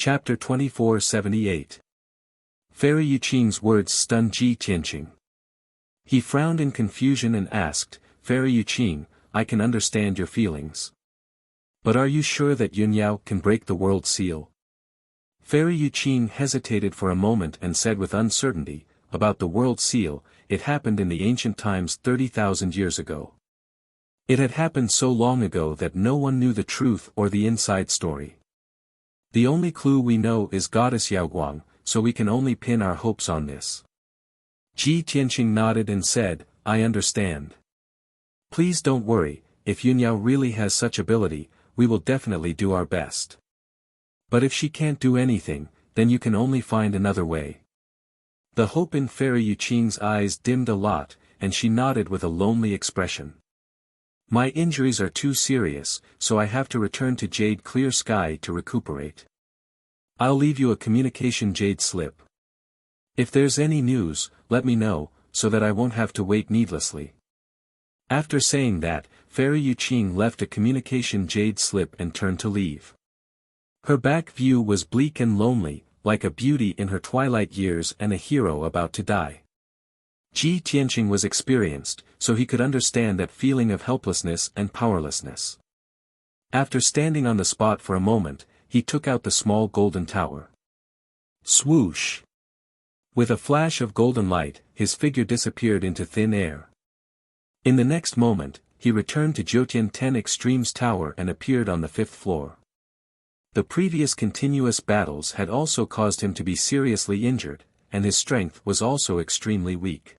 Chapter 2478. Fairy Yuqing's words stunned Ji Tianqing. He frowned in confusion and asked, Fairy Yuqing, I can understand your feelings. But are you sure that Yunyao can break the world seal? Fairy Yuqing hesitated for a moment and said with uncertainty, about the world seal, it happened in the ancient times 30,000 years ago. It had happened so long ago that no one knew the truth or the inside story. The only clue we know is Goddess Yaoguang, so we can only pin our hopes on this. Ji Tianqing nodded and said, I understand. Please don't worry, if Yunyao really has such ability, we will definitely do our best. But if she can't do anything, then you can only find another way. The hope in Fairy Yuqing's eyes dimmed a lot, and she nodded with a lonely expression. My injuries are too serious, so I have to return to Jade Clear Sky to recuperate. I'll leave you a communication jade slip. If there's any news, let me know, so that I won't have to wait needlessly. After saying that, Fairy Yuqing left a communication jade slip and turned to leave. Her back view was bleak and lonely, like a beauty in her twilight years and a hero about to die. Ji Tianqing was experienced, so he could understand that feeling of helplessness and powerlessness. After standing on the spot for a moment, he took out the small golden tower. Swoosh! With a flash of golden light, his figure disappeared into thin air. In the next moment, he returned to Jiutian 10 Extremes Tower and appeared on the 5th floor. The previous continuous battles had also caused him to be seriously injured, and his strength was also extremely weak.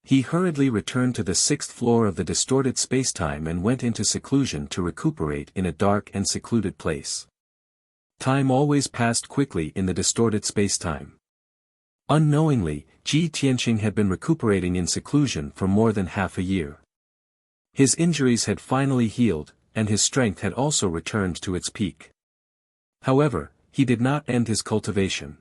He hurriedly returned to the 6th floor of the distorted spacetime and went into seclusion to recuperate in a dark and secluded place. Time always passed quickly in the distorted spacetime. Unknowingly, Ji Tianqing had been recuperating in seclusion for more than half a year. His injuries had finally healed, and his strength had also returned to its peak. However, he did not end his cultivation.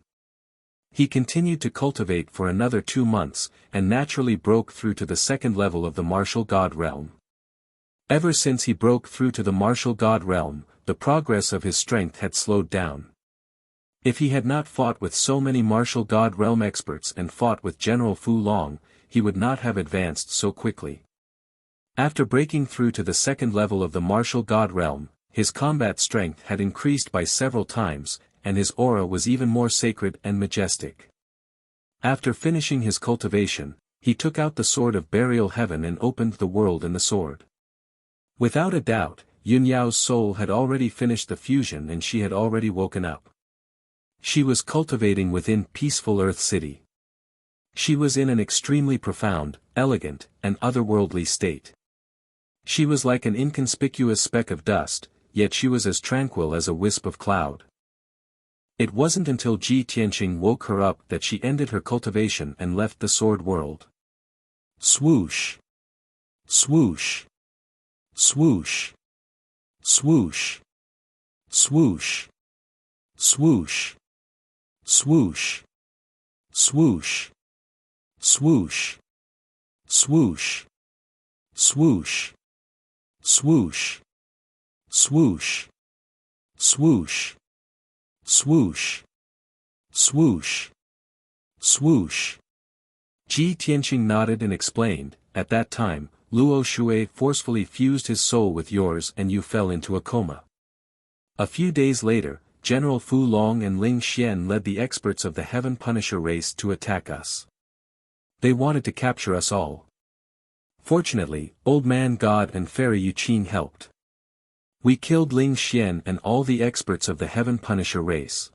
He continued to cultivate for another 2 months, and naturally broke through to the 2nd level of the martial god realm. Ever since he broke through to the martial god realm, the progress of his strength had slowed down. If he had not fought with so many martial god realm experts and fought with General Fu Long, he would not have advanced so quickly. After breaking through to the 2nd level of the martial god realm, his combat strength had increased by several times, and his aura was even more sacred and majestic. After finishing his cultivation, he took out the sword of burial heaven and opened the world in the sword. Without a doubt, Yunyao's soul had already finished the fusion and she had already woken up. She was cultivating within peaceful Earth City. She was in an extremely profound, elegant, and otherworldly state. She was like an inconspicuous speck of dust, yet she was as tranquil as a wisp of cloud. It wasn't until Ji Tianqing woke her up that she ended her cultivation and left the sword world. Swoosh! Swoosh! Swoosh! Swoosh! Swoosh! Swoosh! Swoosh! Swoosh! Swoosh! Swoosh! Swoosh! Swoosh! Swoosh! Swoosh! Swoosh! Swoosh! Swoosh! Ji Tianqing nodded and explained, at that time, Luo Shui forcefully fused his soul with yours and you fell into a coma. A few days later, General Fu Long and Ling Xian led the experts of the Heaven Punisher race to attack us. They wanted to capture us all. Fortunately, Old Man God and Fairy Yuqing helped. We killed Ling Xian and all the experts of the Heaven Punisher race.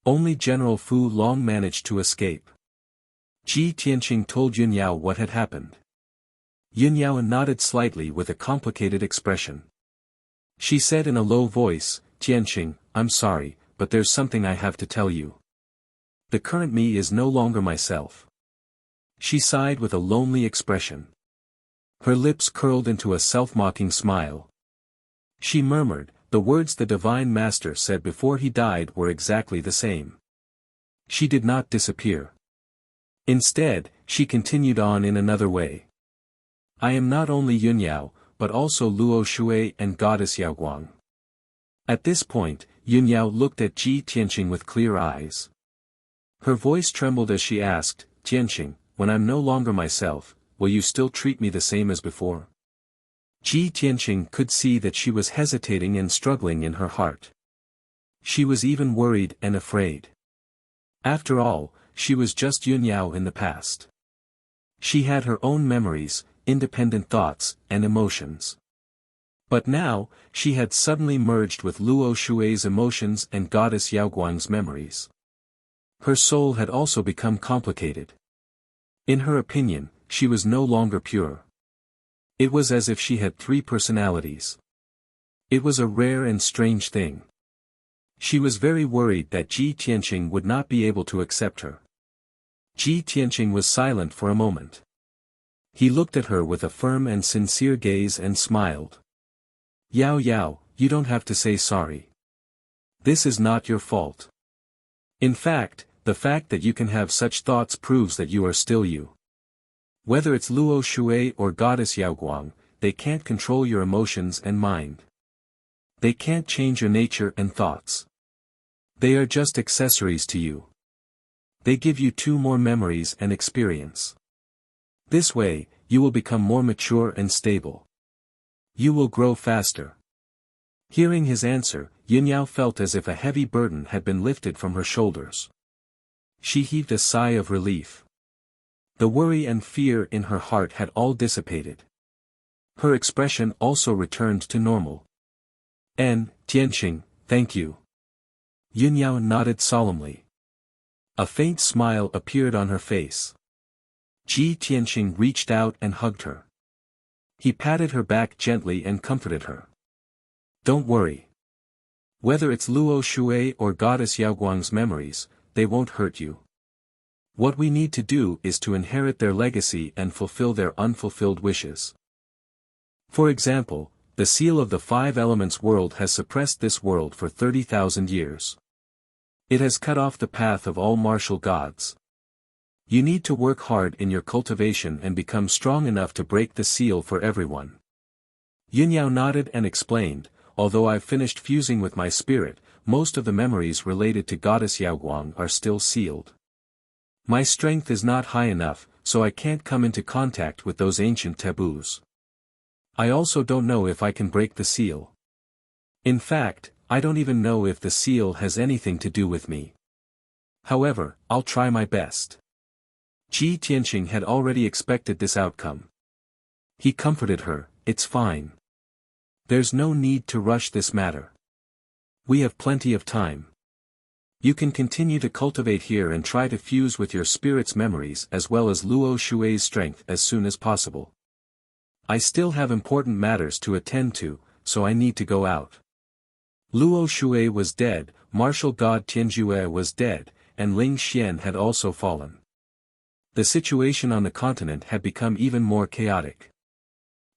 Only General Fu Long managed to escape. Ji Tianqing told Yunyao what had happened. Yunyao nodded slightly with a complicated expression. She said in a low voice, Tianqing, I'm sorry, but there's something I have to tell you. The current me is no longer myself. She sighed with a lonely expression. Her lips curled into a self-mocking smile. She murmured, the words the Divine Master said before he died were exactly the same. She did not disappear. Instead, she continued on in another way. I am not only Yunyao, but also Luo Shui and Goddess Yaoguang. At this point, Yun Yao looked at Ji Tianqing with clear eyes. Her voice trembled as she asked, Tianqing, when I'm no longer myself, will you still treat me the same as before? Ji Tianqing could see that she was hesitating and struggling in her heart. She was even worried and afraid. After all, she was just Yun Yao in the past. She had her own memories, independent thoughts, and emotions. But now, she had suddenly merged with Luo Shui's emotions and goddess Yaoguang's memories. Her soul had also become complicated. In her opinion, she was no longer pure. It was as if she had three personalities. It was a rare and strange thing. She was very worried that Ji Tianqing would not be able to accept her. Ji Tianqing was silent for a moment. He looked at her with a firm and sincere gaze and smiled. Yao Yao, you don't have to say sorry. This is not your fault. In fact, the fact that you can have such thoughts proves that you are still you. Whether it's Luo Shui or Goddess Yaoguang, they can't control your emotions and mind. They can't change your nature and thoughts. They are just accessories to you. They give you two more memories and experience. This way, you will become more mature and stable. You will grow faster. Hearing his answer, Yun Yao felt as if a heavy burden had been lifted from her shoulders. She heaved a sigh of relief. The worry and fear in her heart had all dissipated. Her expression also returned to normal. Tianqing, thank you. Yun Yao nodded solemnly. A faint smile appeared on her face. Ji Tianqing reached out and hugged her. He patted her back gently and comforted her. Don't worry. Whether it's Luo Shui or Goddess Yaoguang's memories, they won't hurt you. What we need to do is to inherit their legacy and fulfill their unfulfilled wishes. For example, the seal of the five elements world has suppressed this world for 30,000 years. It has cut off the path of all martial gods. You need to work hard in your cultivation and become strong enough to break the seal for everyone. Yun Yao nodded and explained, although I've finished fusing with my spirit, most of the memories related to Goddess Yaoguang are still sealed. My strength is not high enough, so I can't come into contact with those ancient taboos. I also don't know if I can break the seal. In fact, I don't even know if the seal has anything to do with me. However, I'll try my best. Ji Tianqing had already expected this outcome. He comforted her, it's fine. There's no need to rush this matter. We have plenty of time. You can continue to cultivate here and try to fuse with your spirit's memories as well as Luo Shui's strength as soon as possible. I still have important matters to attend to, so I need to go out. Luo Shui was dead, martial god Tianjue was dead, and Ling Xian had also fallen. The situation on the continent had become even more chaotic.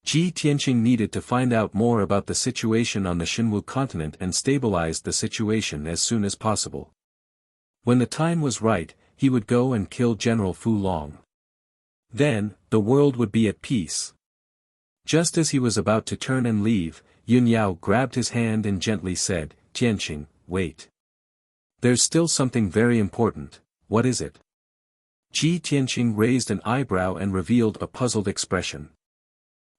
Ji Tianqing needed to find out more about the situation on the Xinwu continent and stabilize the situation as soon as possible. When the time was right, he would go and kill General Fu Long. Then, the world would be at peace. Just as he was about to turn and leave, Yun Yao grabbed his hand and gently said, Tianqing, wait. There's still something very important. What is it? Ji Tianqing raised an eyebrow and revealed a puzzled expression.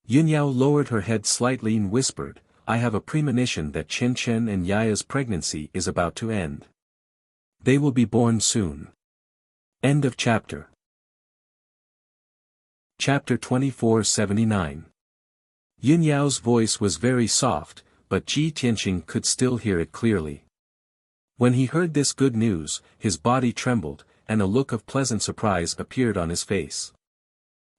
Yun Yao lowered her head slightly and whispered, I have a premonition that Chen Chen and Yaya's pregnancy is about to end. They will be born soon. End of chapter. Chapter 2479. Yun Yao's voice was very soft, but Ji Tianqing could still hear it clearly. When he heard this good news, his body trembled, and a look of pleasant surprise appeared on his face.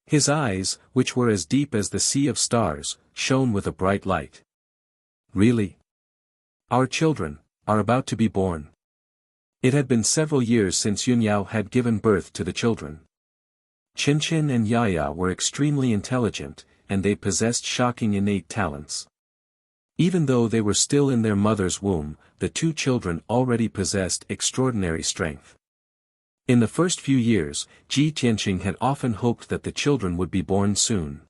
His eyes, which were as deep as the sea of stars, shone with a bright light. Really? Our children are about to be born. It had been several years since Yun Yao had given birth to the children. Chen Chen and Yaya were extremely intelligent, and they possessed shocking innate talents. Even though they were still in their mother's womb, the two children already possessed extraordinary strength. In the first few years, Ji Tianqing had often hoped that the children would be born soon.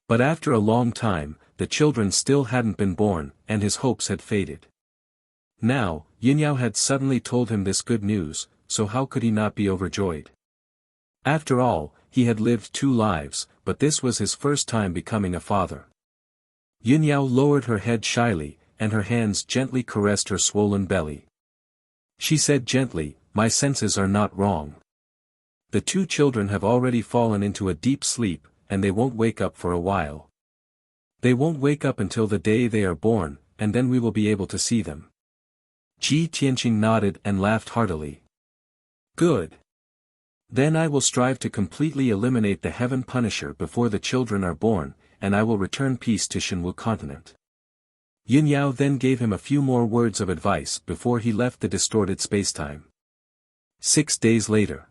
But after a long time, the children still hadn't been born, and his hopes had faded. Now, Yunyao had suddenly told him this good news, so how could he not be overjoyed? After all, he had lived 2 lives, but this was his first time becoming a father. Yunyao lowered her head shyly, and her hands gently caressed her swollen belly. She said gently, "My senses are not wrong. The 2 children have already fallen into a deep sleep, and they won't wake up for a while. They won't wake up until the day they are born, and then we will be able to see them." Ji Tianqing nodded and laughed heartily. "Good. Then I will strive to completely eliminate the Heaven Punisher before the children are born, and I will return peace to Shenwu continent." Yunyao then gave him a few more words of advice before he left the distorted spacetime. 6 days later,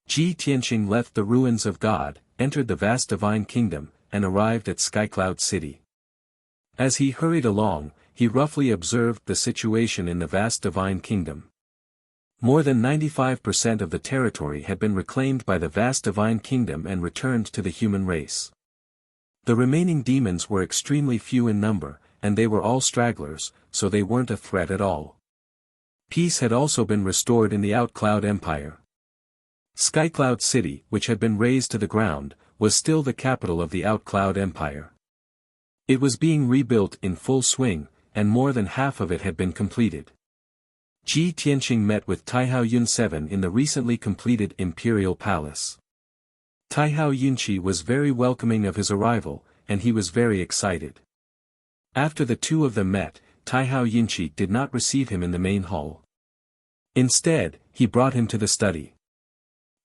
Ji Tianqing left the ruins of God, entered the vast divine kingdom, and arrived at Skycloud City. As he hurried along, he roughly observed the situation in the vast divine kingdom. More than 95% of the territory had been reclaimed by the vast divine kingdom and returned to the human race. The remaining demons were extremely few in number, and they were all stragglers, so they weren't a threat at all. Peace had also been restored in the Outcloud Empire. Skycloud City, which had been razed to the ground, was still the capital of the Outcloud Empire. It was being rebuilt in full swing, and more than half of it had been completed. Ji Tianqing met with Taihao Yun7 in the recently completed Imperial Palace. Taihao Yunqi was very welcoming of his arrival, and he was very excited. After the 2 of them met, Taihao Yunqi did not receive him in the main hall. Instead, he brought him to the study.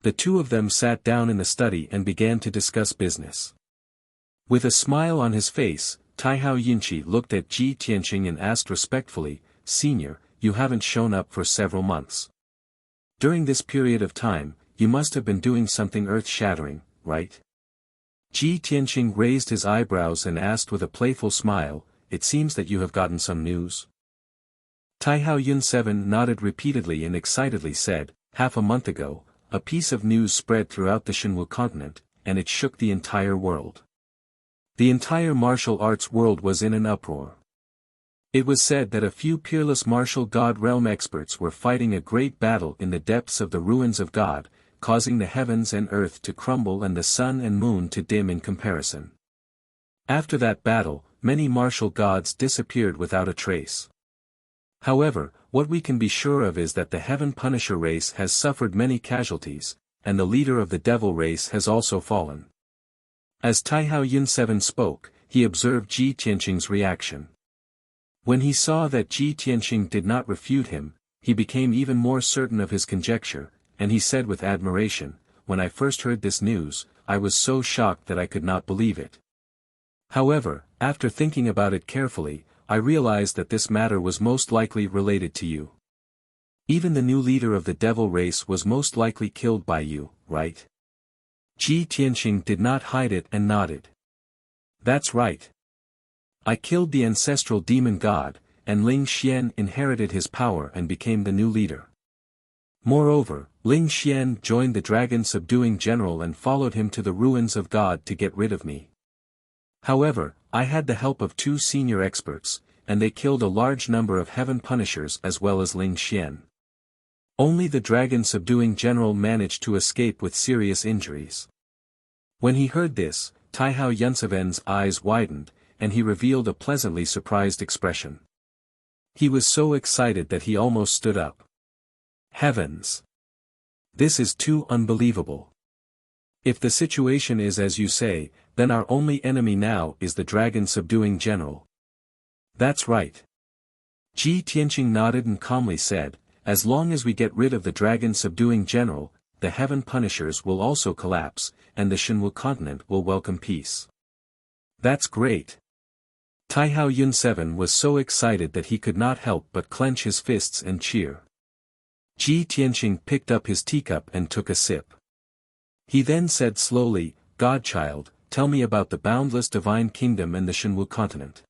The 2 of them sat down in the study and began to discuss business. With a smile on his face, Taihao Yunqi looked at Ji Tianqing and asked respectfully, "Senior, you haven't shown up for several months. During this period of time, you must have been doing something earth-shattering, right?" Ji Tianqing raised his eyebrows and asked with a playful smile, "It seems that you have gotten some news." Taihao Yun7 nodded repeatedly and excitedly said, "Half a month ago, a piece of news spread throughout the Shenwu continent, and it shook the entire world. The entire martial arts world was in an uproar. It was said that a few peerless martial god realm experts were fighting a great battle in the depths of the ruins of God, causing the heavens and earth to crumble and the sun and moon to dim in comparison. After that battle, many martial gods disappeared without a trace. However, what we can be sure of is that the Heaven Punisher race has suffered many casualties, and the leader of the Devil race has also fallen." As Taihao Yun7 spoke, he observed Ji Tianqing's reaction. When he saw that Ji Tianqing did not refute him, he became even more certain of his conjecture, and he said with admiration, "When I first heard this news, I was so shocked that I could not believe it. However, after thinking about it carefully, I realized that this matter was most likely related to you. Even the new leader of the Devil race was most likely killed by you, right?" Ji Tianqing did not hide it and nodded. "That's right. I killed the ancestral demon god, and Ling Xian inherited his power and became the new leader. Moreover, Ling Xian joined the dragon subduing general and followed him to the ruins of God to get rid of me. However, I had the help of 2 senior experts, and they killed a large number of Heaven Punishers as well as Ling Xian. Only the dragon subduing general managed to escape with serious injuries." When he heard this, Taihao Yun7's eyes widened, and he revealed a pleasantly surprised expression. He was so excited that he almost stood up. "Heavens! This is too unbelievable. If the situation is as you say, then our only enemy now is the dragon subduing general." "That's right." Ji Tianqing nodded and calmly said, "As long as we get rid of the dragon subduing general, the Heaven Punishers will also collapse, and the Shenwu continent will welcome peace." "That's great." Taihao Yun7 was so excited that he could not help but clench his fists and cheer. Ji Tianqing picked up his teacup and took a sip. He then said slowly, "Godchild, tell me about the boundless divine kingdom and the Shenwu continent."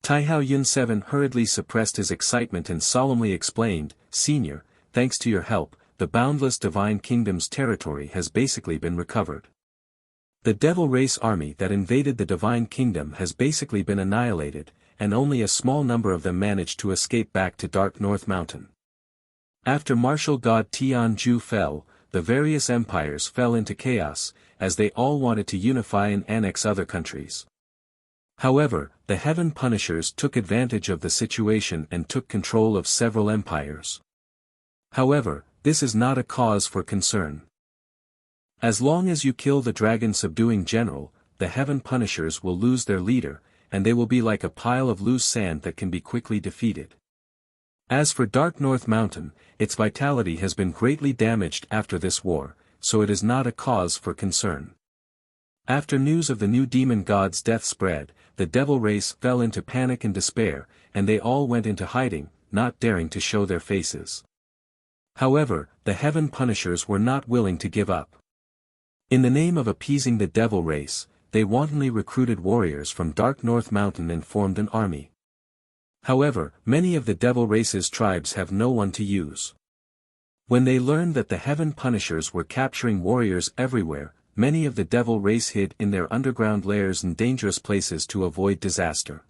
Taihao Yun7 hurriedly suppressed his excitement and solemnly explained, "Senior, thanks to your help, the boundless divine kingdom's territory has basically been recovered. The devil race army that invaded the divine kingdom has basically been annihilated, and only a small number of them managed to escape back to Dark North Mountain. After martial god Tianju fell, the various empires fell into chaos, as they all wanted to unify and annex other countries. However, the Heaven Punishers took advantage of the situation and took control of several empires. However, this is not a cause for concern. As long as you kill the dragon-subduing general, the Heaven Punishers will lose their leader, and they will be like a pile of loose sand that can be quickly defeated. As for Dark North Mountain, its vitality has been greatly damaged after this war, so it is not a cause for concern. After news of the new demon god's death spread, the devil race fell into panic and despair, and they all went into hiding, not daring to show their faces. However, the Heaven Punishers were not willing to give up. In the name of appeasing the devil race, they wantonly recruited warriors from Dark North Mountain and formed an army. However, many of the devil race's tribes have no one to use. When they learned that the Heaven Punishers were capturing warriors everywhere, many of the devil race hid in their underground lairs and dangerous places to avoid disaster.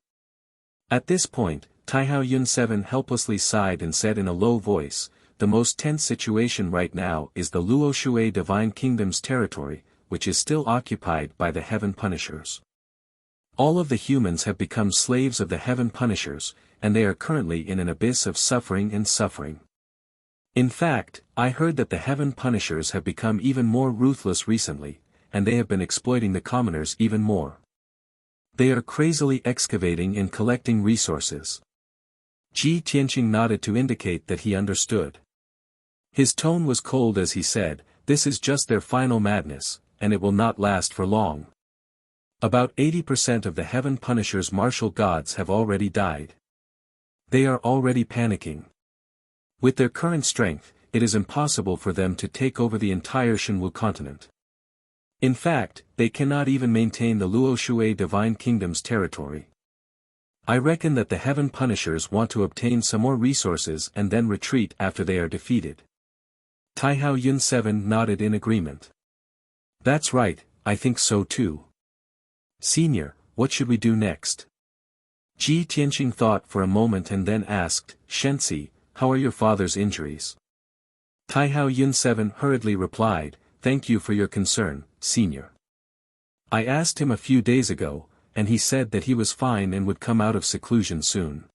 At this point, Taihao Yun7 helplessly sighed and said in a low voice, "The most tense situation right now is the Luoshui Divine Kingdom's territory, which is still occupied by the Heaven Punishers. All of the humans have become slaves of the Heaven Punishers, and they are currently in an abyss of suffering and suffering. In fact, I heard that the Heaven Punishers have become even more ruthless recently, and they have been exploiting the commoners even more. They are crazily excavating and collecting resources." Ji Tianqing nodded to indicate that he understood. His tone was cold as he said, "This is just their final madness, and it will not last for long. About 80% of the Heaven Punishers' martial gods have already died. They are already panicking. With their current strength, it is impossible for them to take over the entire Shenwu continent. In fact, they cannot even maintain the Luoshui Divine Kingdom's territory. I reckon that the Heaven Punishers want to obtain some more resources and then retreat after they are defeated." Taihao Yun7 nodded in agreement. "That's right, I think so too. Senior, what should we do next?" Ji Tianqing thought for a moment and then asked, "Shensi, how are your father's injuries?" Taihao Yun7 hurriedly replied, "Thank you for your concern, Senior. I asked him a few days ago, and he said that he was fine and would come out of seclusion soon."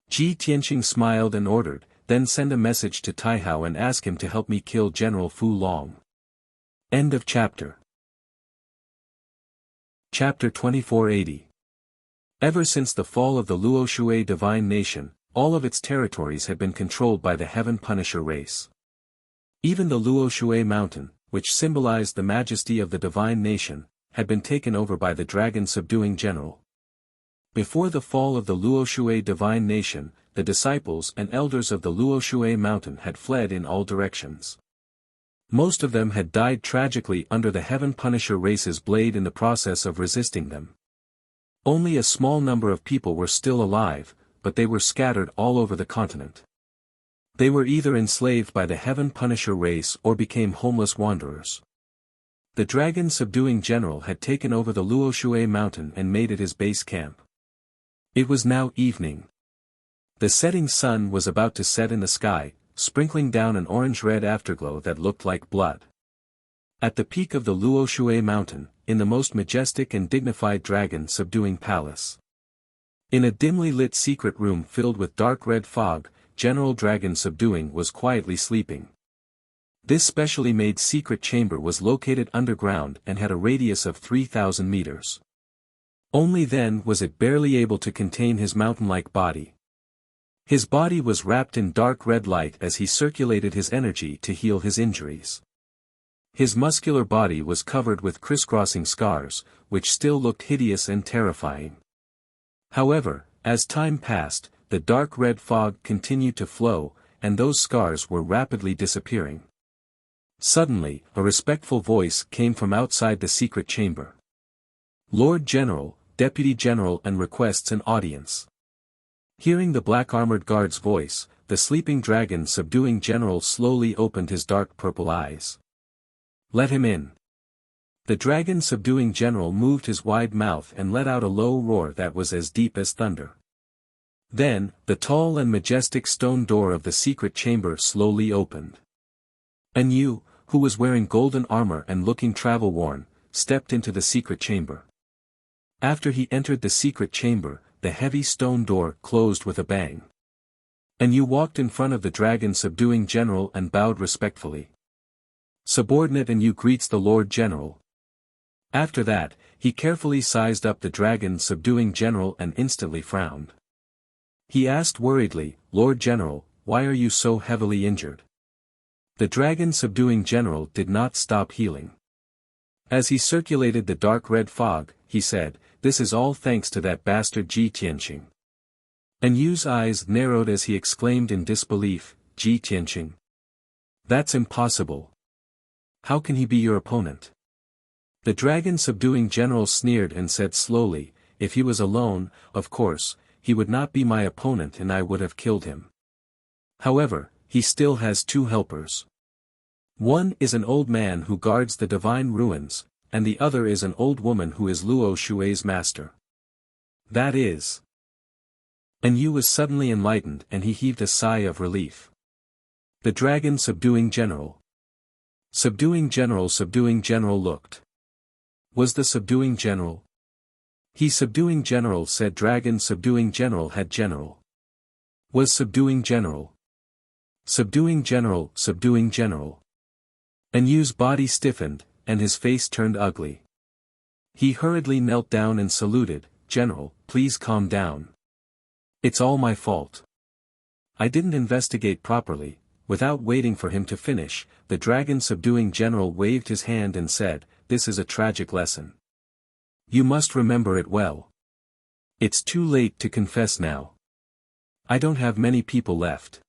Ji Tianqing smiled and ordered, "Then send a message to Taihao and ask him to help me kill General Fu Long." End of chapter. Chapter 2480. Ever since the fall of the Luoshui Divine Nation, all of its territories had been controlled by the Heaven Punisher race. Even the Luoshui Mountain, which symbolized the majesty of the Divine Nation, had been taken over by the dragon-subduing general. Before the fall of the Luoshui Divine Nation, the disciples and elders of the Luoshui Mountain had fled in all directions. Most of them had died tragically under the Heaven Punisher race's blade in the process of resisting them. Only a small number of people were still alive, but they were scattered all over the continent. They were either enslaved by the Heaven Punisher race or became homeless wanderers. The dragon-subduing general had taken over the Luoshui Mountain and made it his base camp. It was now evening. The setting sun was about to set in the sky, sprinkling down an orange-red afterglow that looked like blood. At the peak of the Luoshui Mountain, in the most majestic and dignified dragon-subduing palace. In a dimly lit secret room filled with dark red fog, General Dragon Subduing was quietly sleeping. This specially made secret chamber was located underground and had a radius of 3,000 meters. Only then was it barely able to contain his mountain-like body. His body was wrapped in dark red light as he circulated his energy to heal his injuries. His muscular body was covered with crisscrossing scars, which still looked hideous and terrifying. However, as time passed, the dark red fog continued to flow, and those scars were rapidly disappearing. Suddenly, a respectful voice came from outside the secret chamber. "Lord General, Deputy General and requests an audience." Hearing the black-armored guard's voice, the sleeping dragon-subduing general slowly opened his dark purple eyes. "Let him in." The dragon subduing general moved his wide mouth and let out a low roar that was as deep as thunder. Then, the tall and majestic stone door of the secret chamber slowly opened. And Yu, who was wearing golden armor and looking travel-worn, stepped into the secret chamber. After he entered the secret chamber, the heavy stone door closed with a bang. And Yu walked in front of the dragon subduing general and bowed respectfully. Subordinate, and Yu greets the Lord General. After that, he carefully sized up the dragon subduing general and instantly frowned. He asked worriedly, Lord General, why are you so heavily injured? The dragon subduing general did not stop healing. As he circulated the dark red fog, he said, this is all thanks to that bastard Ji Tianqing. And Yu's eyes narrowed as he exclaimed in disbelief, Ji Tianqing? That's impossible. How can he be your opponent? The dragon subduing general sneered and said slowly, if he was alone, of course, he would not be my opponent and I would have killed him. However, he still has two helpers. One is an old man who guards the divine ruins, and the other is an old woman who is Luo Shui's master. That is. And Yu was suddenly enlightened and he heaved a sigh of relief. The dragon subduing general. Subduing general looked. Was the subduing general? He subduing general said dragon subduing general had general. Was subduing general. Subduing general. And Yu's body stiffened, and his face turned ugly. He hurriedly knelt down and saluted, General, please calm down. It's all my fault. I didn't investigate properly. Without waiting for him to finish, the dragon subduing general waved his hand and said, this is a tragic lesson. You must remember it well. It's too late to confess now. I don't have many people left.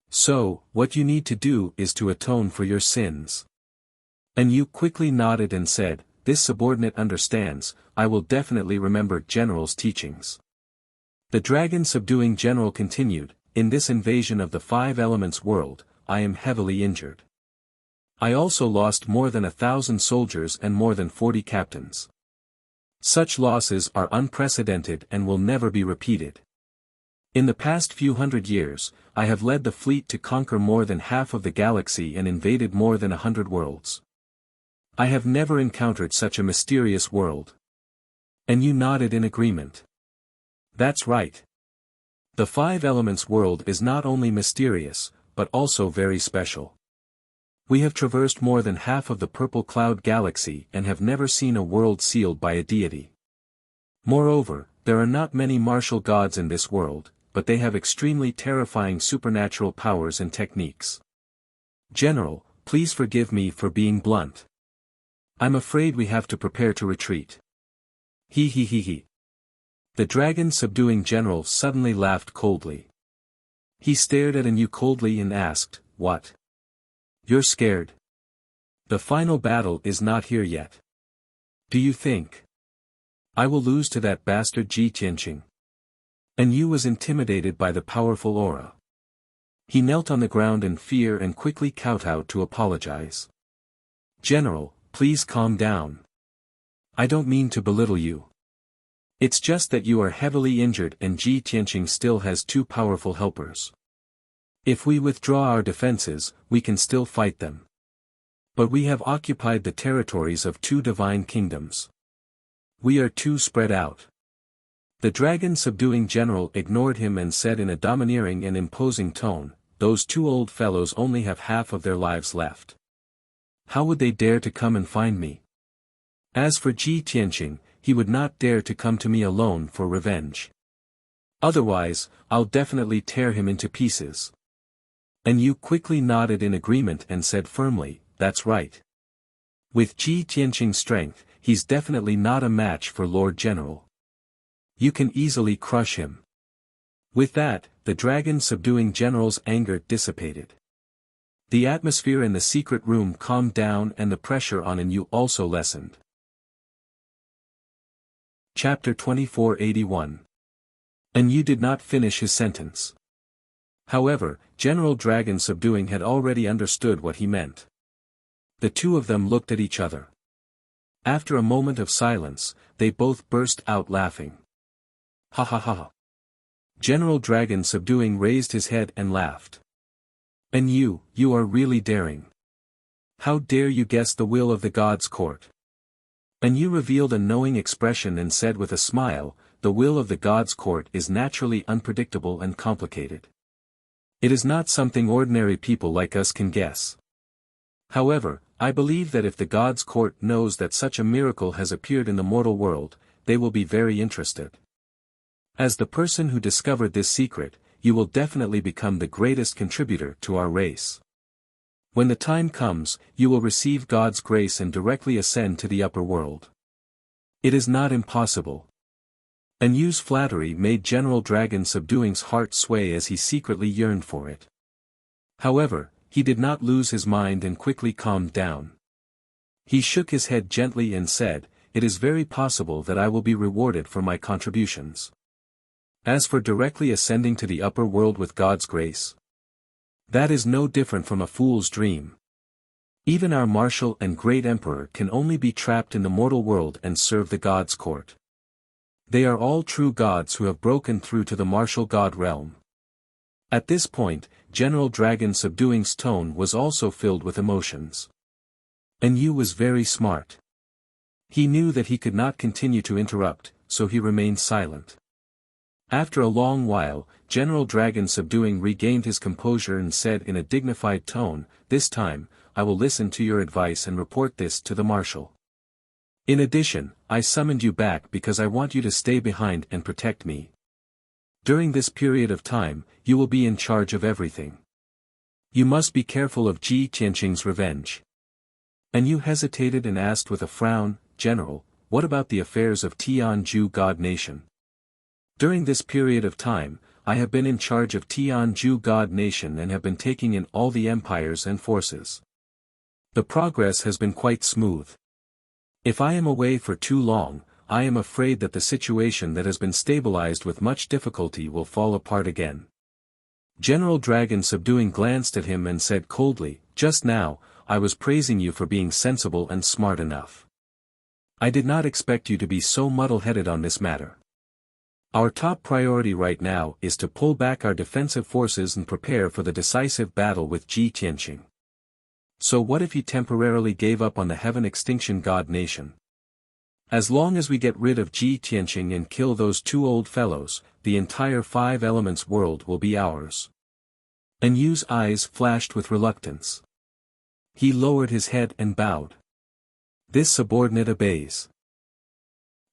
So, what you need to do is to atone for your sins. And Yu quickly nodded and said, this subordinate understands, I will definitely remember General's teachings. The dragon subduing general continued, in this invasion of the five elements world, I am heavily injured. I also lost more than 1,000 soldiers and more than 40 captains. Such losses are unprecedented and will never be repeated. In the past few hundred years, I have led the fleet to conquer more than half of the galaxy and invaded more than 100 worlds. I have never encountered such a mysterious world. And you nodded in agreement. That's right. The five elements world is not only mysterious, but also very special. We have traversed more than half of the purple cloud galaxy and have never seen a world sealed by a deity. Moreover, there are not many martial gods in this world, but they have extremely terrifying supernatural powers and techniques. General, please forgive me for being blunt. I'm afraid we have to prepare to retreat. He. The dragon subduing general suddenly laughed coldly. He stared at Yu coldly and asked, what? You're scared? The final battle is not here yet. Do you think I will lose to that bastard Ji Tianqing? And Yu was intimidated by the powerful aura. He knelt on the ground in fear and quickly kowtowed to apologize. General, please calm down. I don't mean to belittle you. It's just that you are heavily injured and Ji Tianqing still has two powerful helpers. If we withdraw our defenses, we can still fight them. But we have occupied the territories of two divine kingdoms. We are too spread out. The dragon subduing general ignored him and said in a domineering and imposing tone, those two old fellows only have half of their lives left. How would they dare to come and find me? As for Ji Tianqing, he would not dare to come to me alone for revenge. Otherwise, I'll definitely tear him into pieces. And Yu quickly nodded in agreement and said firmly, that's right. With Ji Tianqing's strength, he's definitely not a match for Lord General. You can easily crush him. With that, the dragon subduing general's anger dissipated. The atmosphere in the secret room calmed down and the pressure on Yu also lessened. Chapter 2481. Yu did not finish his sentence. However, General Dragon Subduing had already understood what he meant. The two of them looked at each other. After a moment of silence, they both burst out laughing. Ha ha ha. General Dragon Subduing raised his head and laughed. And you are really daring. How dare you guess the will of the God's court? And you revealed a knowing expression and said with a smile, the will of the God's court is naturally unpredictable and complicated. It is not something ordinary people like us can guess. However, I believe that if the God's court knows that such a miracle has appeared in the mortal world, they will be very interested. As the person who discovered this secret, you will definitely become the greatest contributor to our race. When the time comes, you will receive God's grace and directly ascend to the upper world. It is not impossible. And Yu's flattery made General Dragon Subduing's heart sway as he secretly yearned for it. However, he did not lose his mind and quickly calmed down. He shook his head gently and said, "It is very possible that I will be rewarded for my contributions. As for directly ascending to the upper world with God's grace, that is no different from a fool's dream. Even our martial and great emperor can only be trapped in the mortal world and serve the God's court. They are all true gods who have broken through to the martial god realm." At this point, General Dragon Subduing's tone was also filled with emotions. And Yu was very smart. He knew that he could not continue to interrupt, so he remained silent. After a long while, General Dragon Subduing regained his composure and said in a dignified tone, "This time, I will listen to your advice and report this to the marshal. In addition, I summoned you back because I want you to stay behind and protect me. During this period of time, you will be in charge of everything. You must be careful of Ji Tianqing's revenge." And Yu hesitated and asked with a frown, "General, what about the affairs of Tianju God Nation?" "During this period of time, I have been in charge of Tianju God Nation and have been taking in all the empires and forces. The progress has been quite smooth. If I am away for too long, I am afraid that the situation that has been stabilized with much difficulty will fall apart again." General Dragon Subduing glanced at him and said coldly, "Just now, I was praising you for being sensible and smart enough. I did not expect you to be so muddle-headed on this matter. Our top priority right now is to pull back our defensive forces and prepare for the decisive battle with Ji Tianqing. So what if he temporarily gave up on the Heaven Extinction God Nation? As long as we get rid of Ji Tianqing and kill those two old fellows, the entire Five Elements world will be ours." And Yu's eyes flashed with reluctance. He lowered his head and bowed. This subordinate obeys.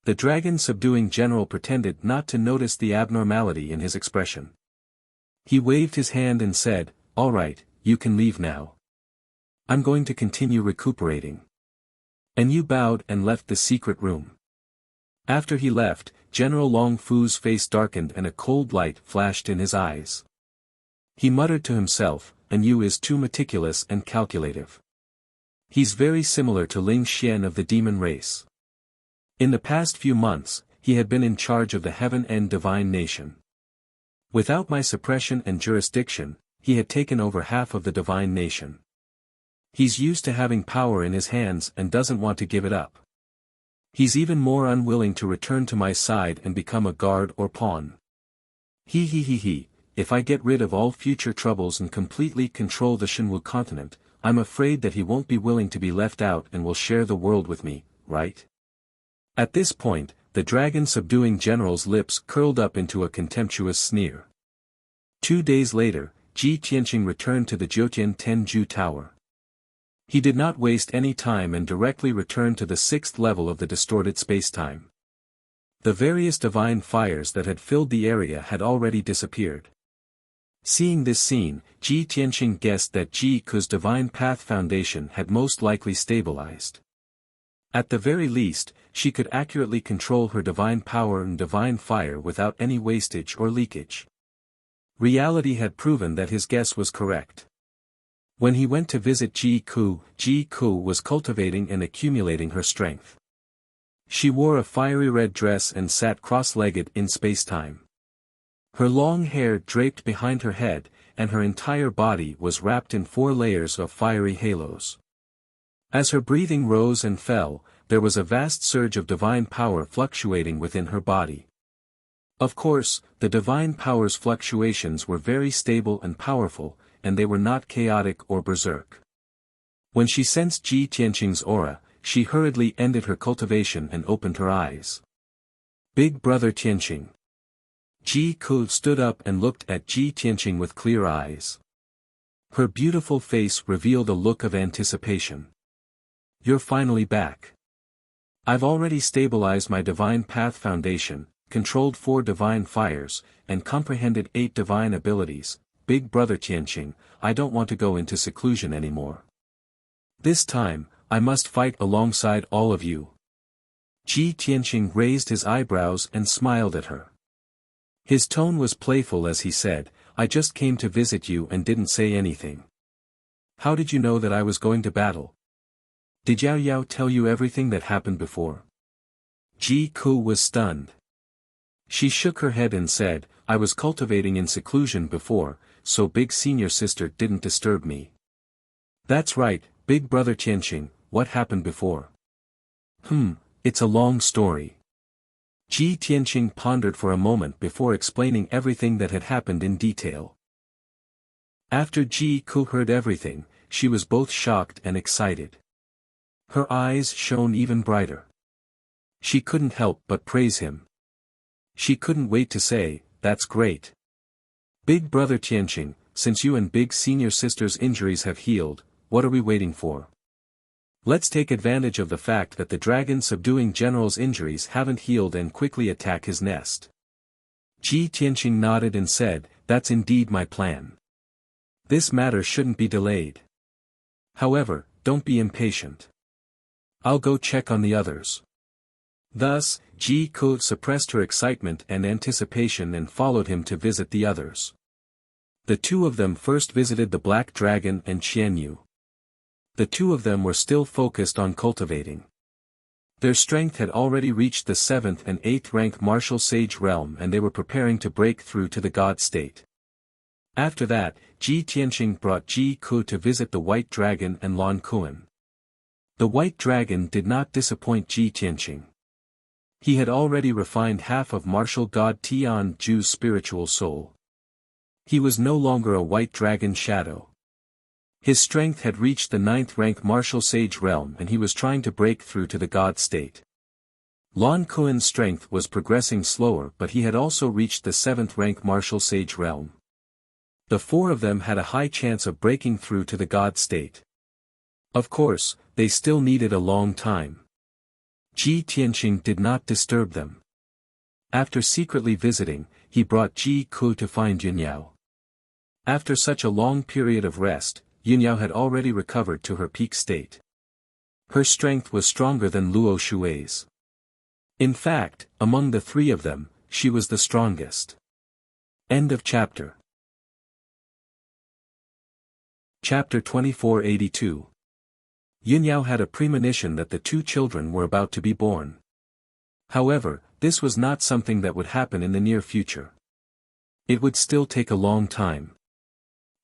The Dragon Subduing general pretended not to notice the abnormality in his expression. He waved his hand and said, "All right, you can leave now. I'm going to continue recuperating." And Yu bowed and left the secret room. After he left, General Long Fu's face darkened and a cold light flashed in his eyes. He muttered to himself, "And Yu is too meticulous and calculative. He's very similar to Ling Xian of the demon race." In the past few months, he had been in charge of the Heaven and Divine Nation. Without my suppression and jurisdiction, he had taken over half of the Divine Nation. He's used to having power in his hands and doesn't want to give it up. He's even more unwilling to return to my side and become a guard or pawn. He. If I get rid of all future troubles and completely control the Shenwu continent, I'm afraid that he won't be willing to be left out and will share the world with me, right?" At this point, the Dragon Subduing general's lips curled up into a contemptuous sneer. 2 days later, Ji Tianqing returned to the Jiutian Tenju Tower. He did not waste any time and directly returned to the 6th level of the distorted spacetime. The various divine fires that had filled the area had already disappeared. Seeing this scene, Ji Tianqing guessed that Ji Ku's Divine Path Foundation had most likely stabilized. At the very least, she could accurately control her divine power and divine fire without any wastage or leakage. Reality had proven that his guess was correct. When he went to visit Ji Ku was cultivating and accumulating her strength. She wore a fiery red dress and sat cross-legged in spacetime. Her long hair draped behind her head, and her entire body was wrapped in 4 layers of fiery halos. As her breathing rose and fell, there was a vast surge of divine power fluctuating within her body. Of course, the divine power's fluctuations were very stable and powerful, and they were not chaotic or berserk. When she sensed Ji Tianqing's aura, she hurriedly ended her cultivation and opened her eyes. Big brother Tianqing. Ji Ku stood up and looked at Ji Tianqing with clear eyes. Her beautiful face revealed a look of anticipation. You're finally back. I've already stabilized my divine path foundation, controlled 4 divine fires, and comprehended 8 divine abilities. Big brother Tianqing, I don't want to go into seclusion anymore. This time, I must fight alongside all of you. Ji Tianqing raised his eyebrows and smiled at her. His tone was playful as he said, I just came to visit you and didn't say anything. How did you know that I was going to battle? Did Yao Yao tell you everything that happened before? Ji Ku was stunned. She shook her head and said, I was cultivating in seclusion before, so big senior sister didn't disturb me. That's right, big brother Tianqing, what happened before? It's a long story. Ji Tianqing pondered for a moment before explaining everything that had happened in detail. After Ji Ku heard everything, she was both shocked and excited. Her eyes shone even brighter. She couldn't help but praise him. She couldn't wait to say, that's great. Big brother Tianqing, since you and big senior sister's injuries have healed, what are we waiting for? Let's take advantage of the fact that the dragon subduing general's injuries haven't healed and quickly attack his nest. Ji Tianqing nodded and said, that's indeed my plan. This matter shouldn't be delayed. However, don't be impatient. I'll go check on the others. Thus, Ji Ku suppressed her excitement and anticipation and followed him to visit the others. The 2 of them first visited the Black Dragon and Qian Yu. The 2 of them were still focused on cultivating. Their strength had already reached the 7th and 8th rank martial sage realm and they were preparing to break through to the god state. After that, Ji Tianqing brought Ji Ku to visit the White Dragon and Lan Kuan. The White Dragon did not disappoint Ji Tianqing. He had already refined half of martial god Tian Ju's spiritual soul. He was no longer a white dragon shadow. His strength had reached the 9th rank martial sage realm and he was trying to break through to the god state. Lan Kuan's strength was progressing slower but he had also reached the 7th rank martial sage realm. The 4 of them had a high chance of breaking through to the god state. Of course, they still needed a long time. Ji Tianqing did not disturb them. After secretly visiting, he brought Ji Ku to find Yunyao. After such a long period of rest, Yunyao had already recovered to her peak state. Her strength was stronger than Luo Shui's. In fact, among the 3 of them, she was the strongest. End of chapter. Chapter 2482. Yunyao had a premonition that the 2 children were about to be born. However, this was not something that would happen in the near future. It would still take a long time.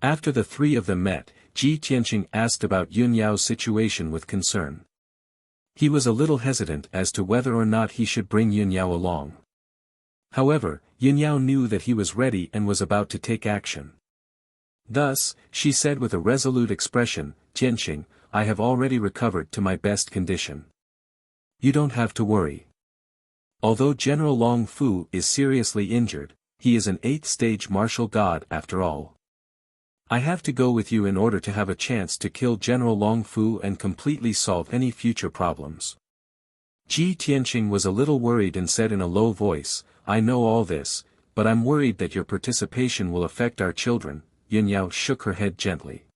After the 3 of them met, Ji Tianqing asked about Yunyao's situation with concern. He was a little hesitant as to whether or not he should bring Yunyao along. However, Yunyao knew that he was ready and was about to take action. Thus, she said with a resolute expression, Tianqing, I have already recovered to my best condition. You don't have to worry. Although General Long Fu is seriously injured, he is an 8th stage martial god after all. I have to go with you in order to have a chance to kill General Long Fu and completely solve any future problems. Ji Tianqing was a little worried and said in a low voice, I know all this, but I'm worried that your participation will affect our children. Yunyao shook her head gently.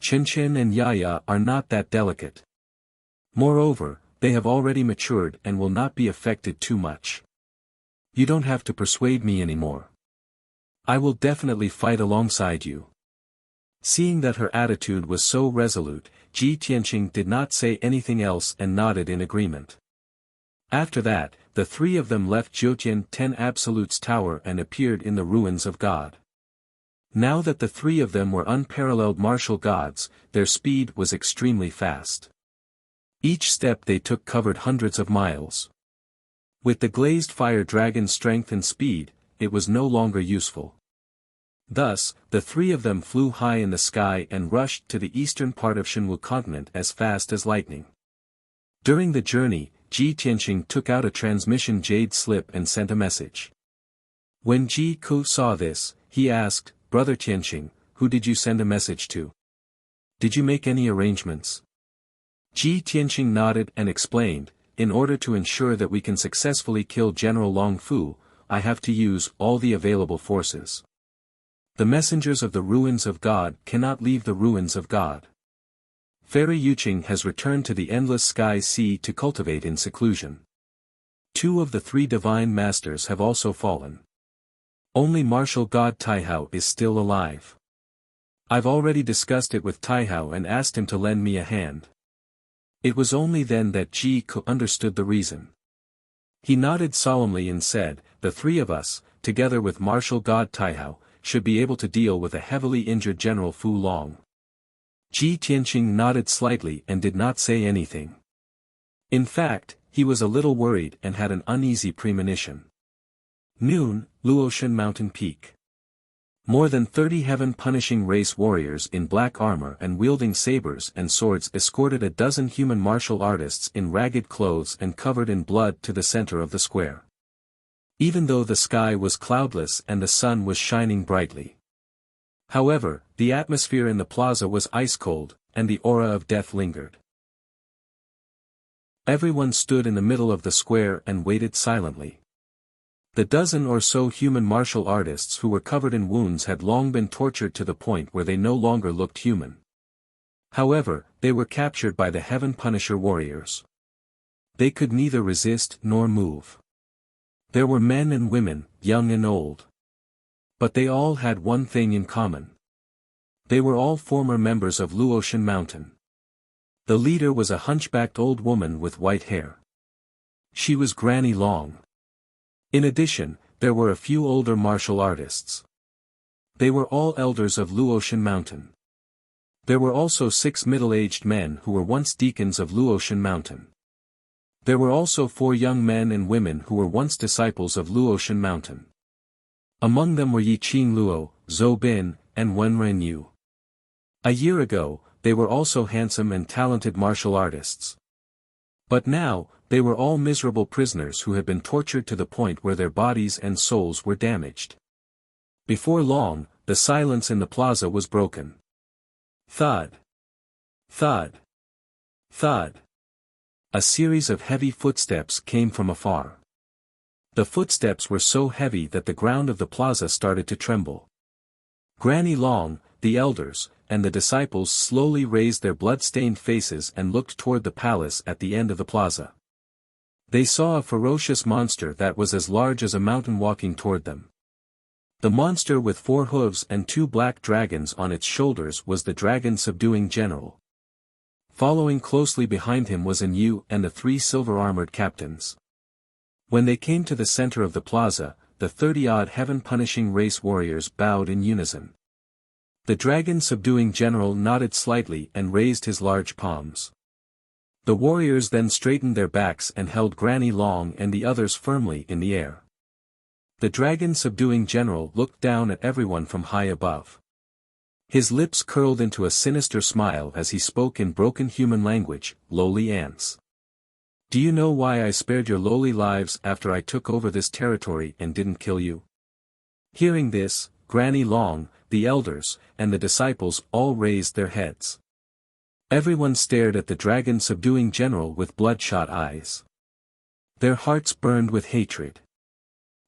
Chen and Yaya are not that delicate. Moreover, they have already matured and will not be affected too much. You don't have to persuade me anymore. I will definitely fight alongside you. Seeing that her attitude was so resolute, Ji Tianqing did not say anything else and nodded in agreement. After that, the 3 of them left Jiutian 10 Absolute's tower and appeared in the ruins of God. Now that the 3 of them were unparalleled martial gods, their speed was extremely fast. Each step they took covered hundreds of miles. With the glazed fire dragon's strength and speed, it was no longer useful. Thus, the three of them flew high in the sky and rushed to the eastern part of Shenwu continent as fast as lightning. During the journey, Ji Tianqing took out a transmission jade slip and sent a message. When Ji Ku saw this, he asked, "Brother Tianqing, who did you send a message to? Did you make any arrangements?" Ji Tianqing nodded and explained, "In order to ensure that we can successfully kill General Long Fu, I have to use all the available forces. The messengers of the ruins of God cannot leave the ruins of God. Fairy Yuqing has returned to the endless sky sea to cultivate in seclusion. 2 of the 3 divine masters have also fallen. Only martial god Taihao is still alive. I've already discussed it with Taihao and asked him to lend me a hand." It was only then that Ji Ku understood the reason. He nodded solemnly and said, "The 3 of us, together with martial god Taihao, should be able to deal with a heavily injured General Fu Long." Ji Tianqing nodded slightly and did not say anything. In fact, he was a little worried and had an uneasy premonition. Noon, Luotian Mountain Peak. More than 30 heaven-punishing race warriors in black armor and wielding sabers and swords escorted a dozen human martial artists in ragged clothes and covered in blood to the center of the square. Even though the sky was cloudless and the sun was shining brightly. However, the atmosphere in the plaza was ice-cold, and the aura of death lingered. Everyone stood in the middle of the square and waited silently. The dozen or so human martial artists who were covered in wounds had long been tortured to the point where they no longer looked human. However, they were captured by the Heaven Punisher warriors. They could neither resist nor move. There were men and women, young and old. But they all had one thing in common. They were all former members of Luotian Mountain. The leader was a hunchbacked old woman with white hair. She was Granny Long. In addition, there were a few older martial artists. They were all elders of Luotian Mountain. There were also 6 middle-aged men who were once deacons of Luotian Mountain. There were also 4 young men and women who were once disciples of Luotian Mountain. Among them were Yiqing Luo, Zhou Bin, and Wen Renyu. A year ago, they were also handsome and talented martial artists. But now, they were all miserable prisoners who had been tortured to the point where their bodies and souls were damaged. Before long, the silence in the plaza was broken. Thud. Thud. Thud. A series of heavy footsteps came from afar. The footsteps were so heavy that the ground of the plaza started to tremble. Granny Long, the elders, and the disciples slowly raised their blood-stained faces and looked toward the palace at the end of the plaza. They saw a ferocious monster that was as large as a mountain walking toward them. The monster with 4 hooves and 2 black dragons on its shoulders was the dragon-subduing general. Following closely behind him was An Yu and the 3 silver-armored captains. When they came to the center of the plaza, the 30-odd heaven-punishing race warriors bowed in unison. The dragon-subduing general nodded slightly and raised his large palms. The warriors then straightened their backs and held Granny Long and the others firmly in the air. The dragon-subduing general looked down at everyone from high above. His lips curled into a sinister smile as he spoke in broken human language, "Lowly ants. Do you know why I spared your lowly lives after I took over this territory and didn't kill you?" Hearing this, Granny Long, the elders, and the disciples all raised their heads. Everyone stared at the dragon-subduing general with bloodshot eyes. Their hearts burned with hatred.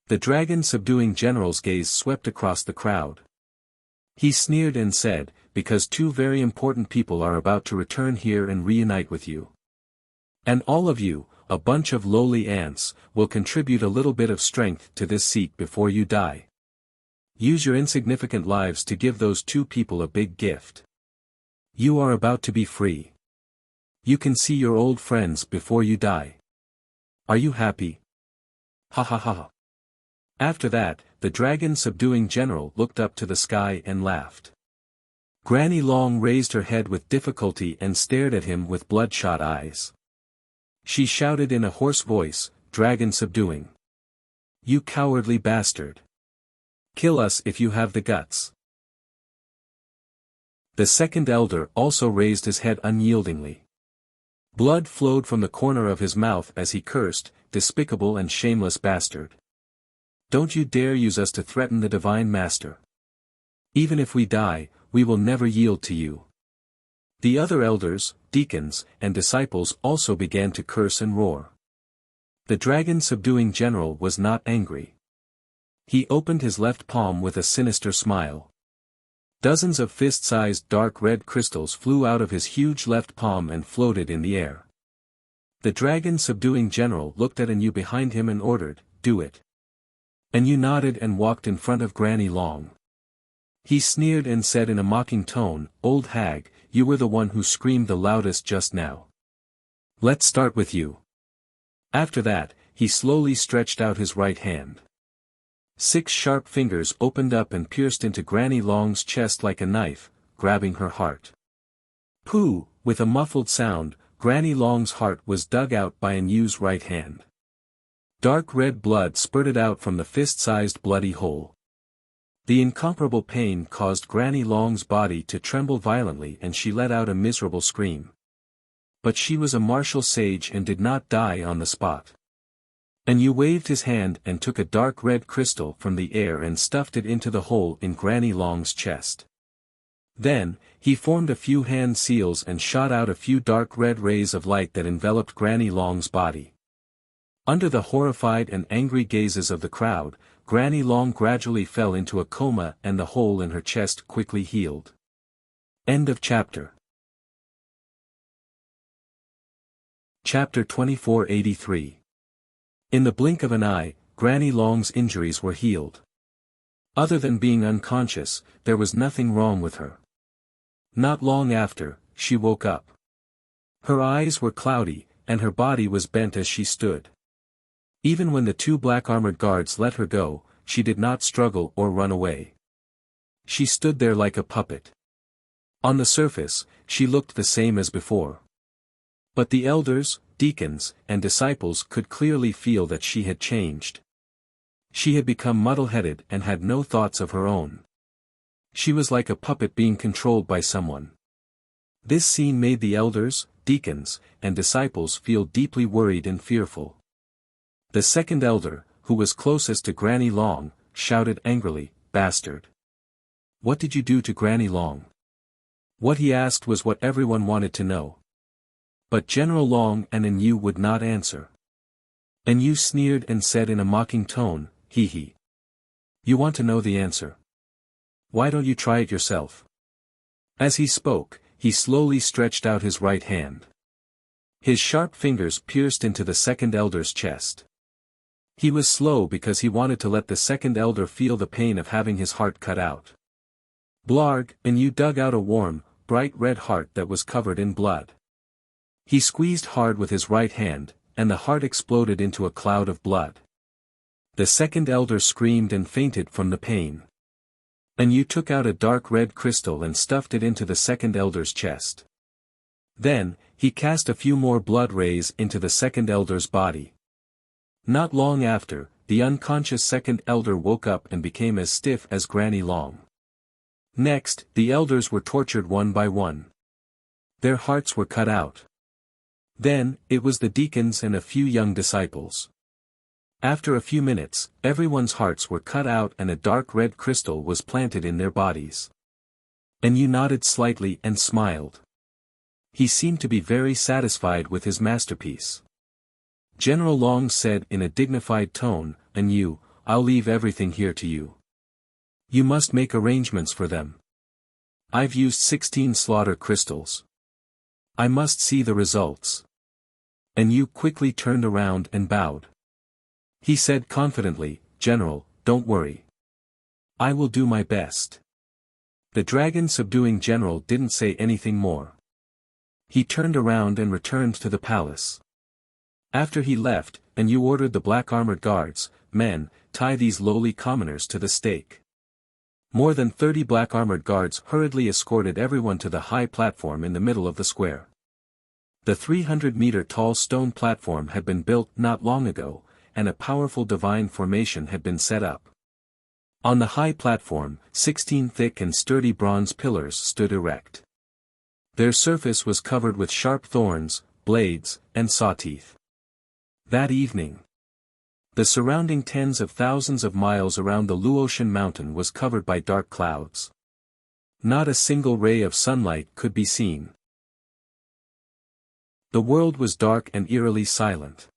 The dragon-subduing general's gaze swept across the crowd. He sneered and said, "Because 2 very important people are about to return here and reunite with you. And all of you, a bunch of lowly ants, will contribute a little bit of strength to this seat before you die. Use your insignificant lives to give those 2 people a big gift. You are about to be free. You can see your old friends before you die. Are you happy? Ha ha ha." After that, the dragon-subduing general looked up to the sky and laughed. Granny Long raised her head with difficulty and stared at him with bloodshot eyes. She shouted in a hoarse voice, dragon subduing. You cowardly bastard. Kill us if you have the guts. The second elder also raised his head unyieldingly. Blood flowed from the corner of his mouth as he cursed, despicable and shameless bastard. Don't you dare use us to threaten the divine master. Even if we die, we will never yield to you. The other elders, deacons, and disciples also began to curse and roar. The dragon-subduing general was not angry. He opened his left palm with a sinister smile. Dozens of fist-sized dark red crystals flew out of his huge left palm and floated in the air. The dragon-subduing general looked at Anu behind him and ordered, "Do it." Anu nodded and walked in front of Granny Long. He sneered and said in a mocking tone, "Old hag, you were the one who screamed the loudest just now. Let's start with you." After that, he slowly stretched out his right hand. 6 sharp fingers opened up and pierced into Granny Long's chest like a knife, grabbing her heart. Pooh! With a muffled sound, Granny Long's heart was dug out by Anu's right hand. Dark red blood spurted out from the fist-sized bloody hole. The incomparable pain caused Granny Long's body to tremble violently and she let out a miserable scream. But she was a martial sage and did not die on the spot. Anu waved his hand and took a dark red crystal from the air and stuffed it into the hole in Granny Long's chest. Then, he formed a few hand seals and shot out a few dark red rays of light that enveloped Granny Long's body. Under the horrified and angry gazes of the crowd, Granny Long gradually fell into a coma and the hole in her chest quickly healed. End of chapter. Chapter 2483. In the blink of an eye, Granny Long's injuries were healed. Other than being unconscious, there was nothing wrong with her. Not long after, she woke up. Her eyes were cloudy, and her body was bent as she stood. Even when the 2 black-armored guards let her go, she did not struggle or run away. She stood there like a puppet. On the surface, she looked the same as before. But the elders, deacons, and disciples could clearly feel that she had changed. She had become muddle-headed and had no thoughts of her own. She was like a puppet being controlled by someone. This scene made the elders, deacons, and disciples feel deeply worried and fearful. The second elder, who was closest to Granny Long, shouted angrily, "Bastard! What did you do to Granny Long?" What he asked was what everyone wanted to know. But General Long and Anu would not answer. Anu sneered and said in a mocking tone, "Hee hee. You want to know the answer? Why don't you try it yourself?" As he spoke, he slowly stretched out his right hand. His sharp fingers pierced into the second elder's chest. He was slow because he wanted to let the second elder feel the pain of having his heart cut out. Blarg, Anu dug out a warm, bright red heart that was covered in blood. He squeezed hard with his right hand, and the heart exploded into a cloud of blood. The second elder screamed and fainted from the pain. Anu took out a dark red crystal and stuffed it into the second elder's chest. Then, he cast a few more blood rays into the second elder's body. Not long after, the unconscious second elder woke up and became as stiff as Granny Long. Next, the elders were tortured one by one. Their hearts were cut out. Then, it was the deacons and a few young disciples. After a few minutes, everyone's hearts were cut out and a dark red crystal was planted in their bodies. Anu nodded slightly and smiled. He seemed to be very satisfied with his masterpiece. General Long said in a dignified tone, "Anu, I'll leave everything here to you. You must make arrangements for them. I've used 16 slaughter crystals. I must see the results." Anu quickly turned around and bowed. He said confidently, "General, don't worry. I will do my best." The dragon-subduing general didn't say anything more. He turned around and returned to the palace. After he left, Anu ordered the black-armored guards, "Men, tie these lowly commoners to the stake." More than 30 black-armored guards hurriedly escorted everyone to the high platform in the middle of the square. The 300-meter-tall stone platform had been built not long ago, and a powerful divine formation had been set up. On the high platform, 16 thick and sturdy bronze pillars stood erect. Their surface was covered with sharp thorns, blades, and saw-teeth. That evening, the surrounding tens of thousands of miles around the Luotian mountain was covered by dark clouds. Not a single ray of sunlight could be seen. The world was dark and eerily silent.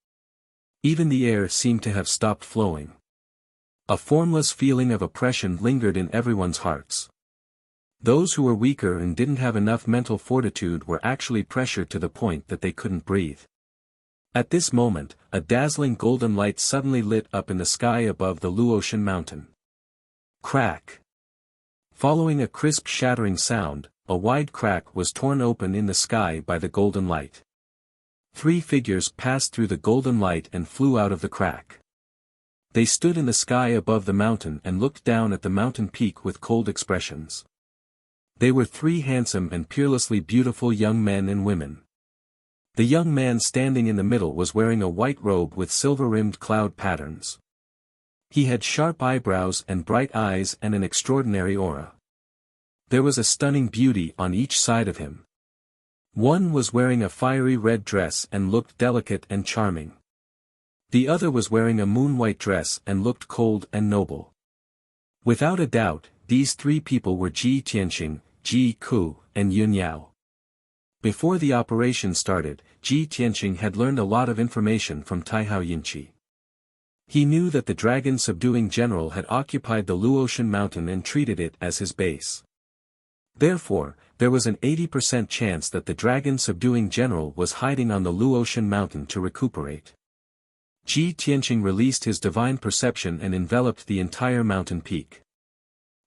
Even the air seemed to have stopped flowing. A formless feeling of oppression lingered in everyone's hearts. Those who were weaker and didn't have enough mental fortitude were actually pressured to the point that they couldn't breathe. At this moment, a dazzling golden light suddenly lit up in the sky above the Luotian mountain. Crack! Following a crisp shattering sound, a wide crack was torn open in the sky by the golden light. 3 figures passed through the golden light and flew out of the crack. They stood in the sky above the mountain and looked down at the mountain peak with cold expressions. They were 3 handsome and peerlessly beautiful young men and women. The young man standing in the middle was wearing a white robe with silver-rimmed cloud patterns. He had sharp eyebrows and bright eyes and an extraordinary aura. There was a stunning beauty on each side of him. One was wearing a fiery red dress and looked delicate and charming. The other was wearing a moon-white dress and looked cold and noble. Without a doubt, these 3 people were Ji Tianxing, Ji Ku, and Yun Yao. Before the operation started, Ji Tianxing had learned a lot of information from Taihao Yinqi. He knew that the dragon-subduing general had occupied the Luotian mountain and treated it as his base. Therefore, there was an 80% chance that the dragon-subduing general was hiding on the Luotian mountain to recuperate. Ji Tianxing released his divine perception and enveloped the entire mountain peak.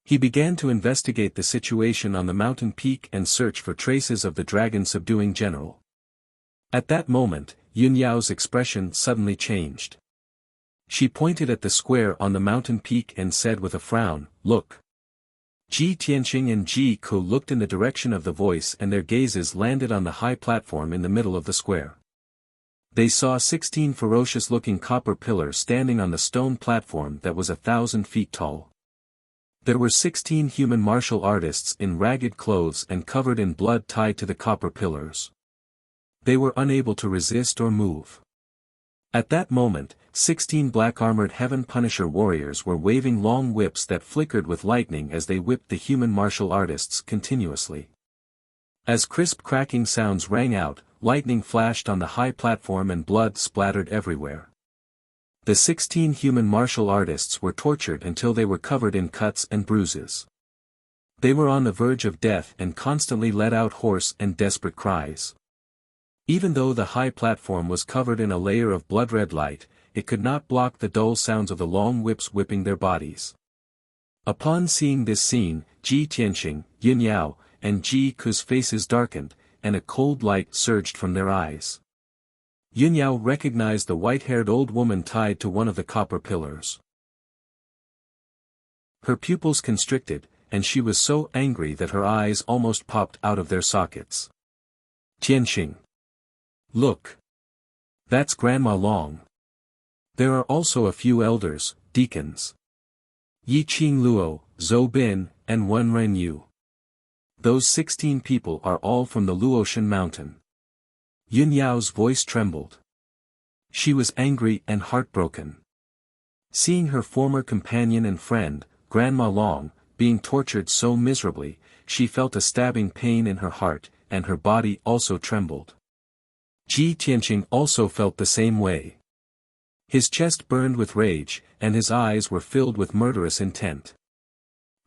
He began to investigate the situation on the mountain peak and search for traces of the dragon-subduing general. At that moment, Yun Yao's expression suddenly changed. She pointed at the square on the mountain peak and said with a frown, "Look." Ji Tianxing and Ji Ku looked in the direction of the voice and their gazes landed on the high platform in the middle of the square. They saw 16 ferocious-looking copper pillars standing on the stone platform that was 1,000 feet tall. There were 16 human martial artists in ragged clothes and covered in blood tied to the copper pillars. They were unable to resist or move. At that moment, 16 black-armored Heaven Punisher warriors were waving long whips that flickered with lightning as they whipped the human martial artists continuously. As crisp cracking sounds rang out, lightning flashed on the high platform and blood splattered everywhere. The 16 human martial artists were tortured until they were covered in cuts and bruises. They were on the verge of death and constantly let out hoarse and desperate cries. Even though the high platform was covered in a layer of blood-red light, it could not block the dull sounds of the long whips whipping their bodies. Upon seeing this scene, Ji Tianxing, Yun Yao, and Ji Ku's faces darkened, and a cold light surged from their eyes. Yun Yao recognized the white-haired old woman tied to one of the copper pillars. Her pupils constricted, and she was so angry that her eyes almost popped out of their sockets. "Tianxing. Look. That's Grandma Long. There are also a few elders, deacons. Yi Qing Luo, Zhou Bin, and Wen Ren Yu. Those 16 people are all from the Luotian mountain." Yun Yao's voice trembled. She was angry and heartbroken. Seeing her former companion and friend, Grandma Long, being tortured so miserably, she felt a stabbing pain in her heart, and her body also trembled. Ji Tianxing also felt the same way. His chest burned with rage, and his eyes were filled with murderous intent.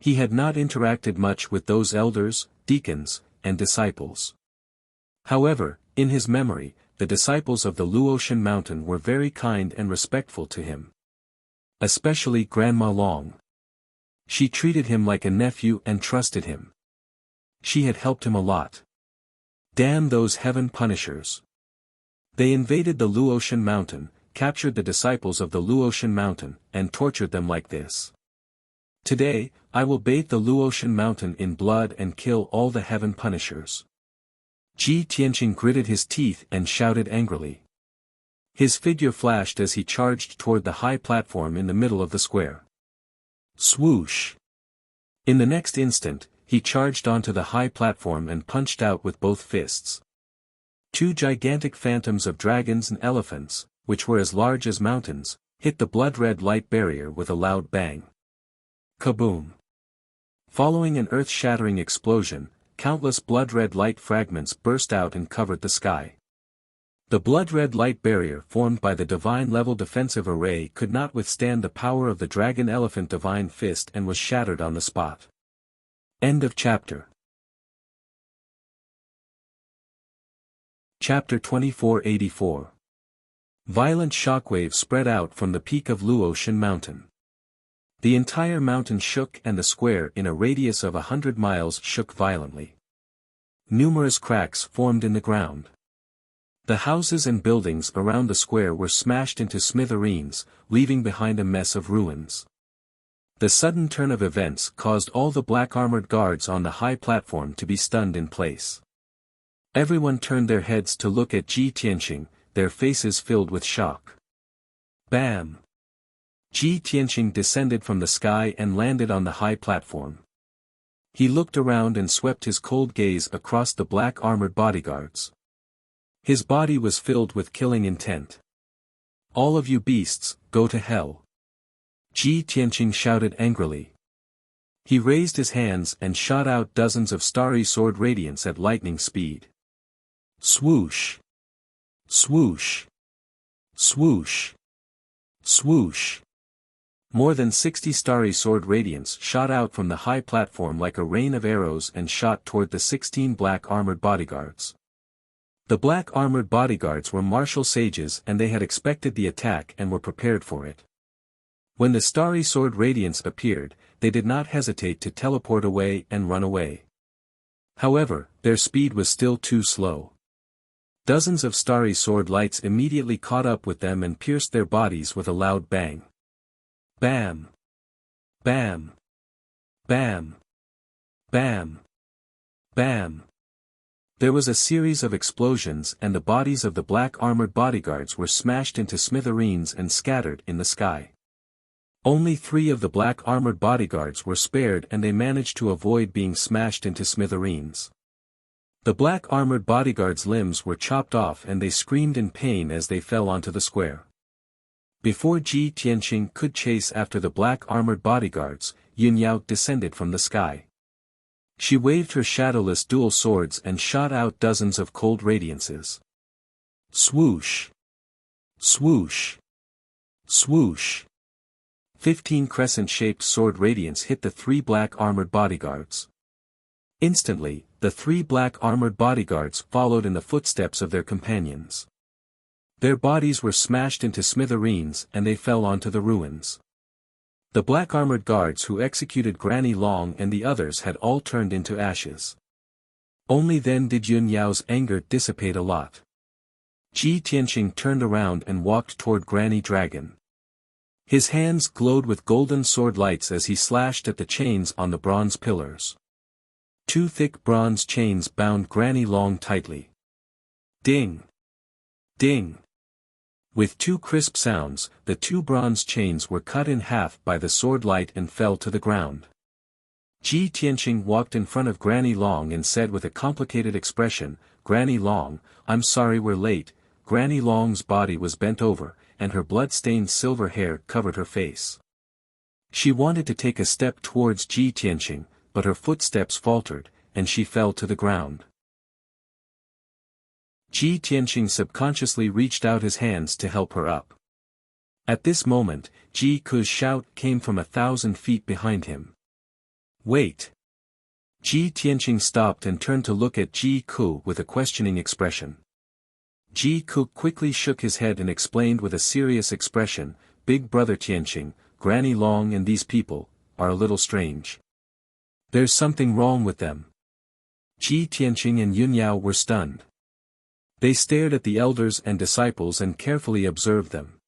He had not interacted much with those elders, deacons, and disciples. However, in his memory, the disciples of the Luotian mountain were very kind and respectful to him. Especially Grandma Long. She treated him like a nephew and trusted him. She had helped him a lot. Damn those Heaven Punishers. They invaded the Luotian mountain, captured the disciples of the Luotian mountain, and tortured them like this. Today, I will bathe the Luotian mountain in blood and kill all the Heaven Punishers. Ji Tianqing gritted his teeth and shouted angrily. His figure flashed as he charged toward the high platform in the middle of the square. Swoosh! In the next instant, he charged onto the high platform and punched out with both fists. Two gigantic phantoms of dragons and elephants, which were as large as mountains, hit the blood-red light barrier with a loud bang. Kaboom! Following an earth-shattering explosion, countless blood-red light fragments burst out and covered the sky. The blood-red light barrier formed by the divine-level defensive array could not withstand the power of the dragon-elephant divine fist and was shattered on the spot. End of chapter. Chapter 2484. Violent shockwaves spread out from the peak of Luotian Mountain. The entire mountain shook and the square in a radius of 100 miles shook violently. Numerous cracks formed in the ground. The houses and buildings around the square were smashed into smithereens, leaving behind a mess of ruins. The sudden turn of events caused all the black-armored guards on the high platform to be stunned in place. Everyone turned their heads to look at Ji Tianqing, their faces filled with shock. Bam! Ji Tianqing descended from the sky and landed on the high platform. He looked around and swept his cold gaze across the black-armored bodyguards. His body was filled with killing intent. All of you beasts, go to hell! Ji Tianqing shouted angrily. He raised his hands and shot out dozens of starry sword radiance at lightning speed. Swoosh! Swoosh! Swoosh! Swoosh! More than 60 starry sword radiance shot out from the high platform like a rain of arrows and shot toward the 16 black-armored bodyguards. The black-armored bodyguards were martial sages and they had expected the attack and were prepared for it. When the starry sword radiance appeared, they did not hesitate to teleport away and run away. However, their speed was still too slow. Dozens of starry sword lights immediately caught up with them and pierced their bodies with a loud bang. Bam! Bam! Bam! Bam! Bam! There was a series of explosions and the bodies of the black-armored bodyguards were smashed into smithereens and scattered in the sky. Only 3 of the black-armored bodyguards were spared and they managed to avoid being smashed into smithereens. The black-armored bodyguards' limbs were chopped off and they screamed in pain as they fell onto the square. Before Ji Tianqing could chase after the black-armored bodyguards, Yunyao descended from the sky. She waved her shadowless dual swords and shot out dozens of cold radiances. Swoosh! Swoosh! Swoosh! 15 crescent-shaped sword radiance hit the 3 black-armored bodyguards. Instantly, the 3 black-armored bodyguards followed in the footsteps of their companions. Their bodies were smashed into smithereens and they fell onto the ruins. The black-armored guards who executed Granny Long and the others had all turned into ashes. Only then did Yun Yao's anger dissipate a lot. Ji Tianqing turned around and walked toward Granny Dragon. His hands glowed with golden sword lights as he slashed at the chains on the bronze pillars. 2 thick bronze chains bound Granny Long tightly. Ding! Ding! With 2 crisp sounds, the 2 bronze chains were cut in half by the sword light and fell to the ground. Ji Tianqing walked in front of Granny Long and said with a complicated expression, "Granny Long, I'm sorry we're late." Granny Long's body was bent over, and her blood-stained silver hair covered her face. She wanted to take a step towards Ji Tianqing, but her footsteps faltered, and she fell to the ground. Ji Tianqing subconsciously reached out his hands to help her up. At this moment, Ji Ku's shout came from 1,000 feet behind him. Wait! Ji Tianqing stopped and turned to look at Ji Ku with a questioning expression. Ji Ku quickly shook his head and explained with a serious expression, "Big brother Tianqing, Granny Long and these people are a little strange. There's something wrong with them." Ji Tianqing and Yun Yao were stunned. They stared at the elders and disciples and carefully observed them.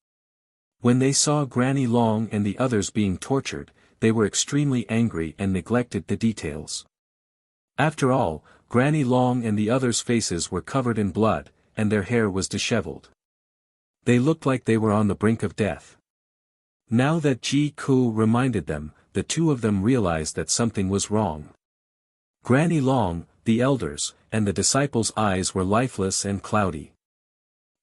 When they saw Granny Long and the others being tortured, they were extremely angry and neglected the details. After all, Granny Long and the others' faces were covered in blood, and their hair was disheveled. They looked like they were on the brink of death. Now that Ji Ku reminded them, the two of them realized that something was wrong. Granny Long, the elders, and the disciples' eyes were lifeless and cloudy.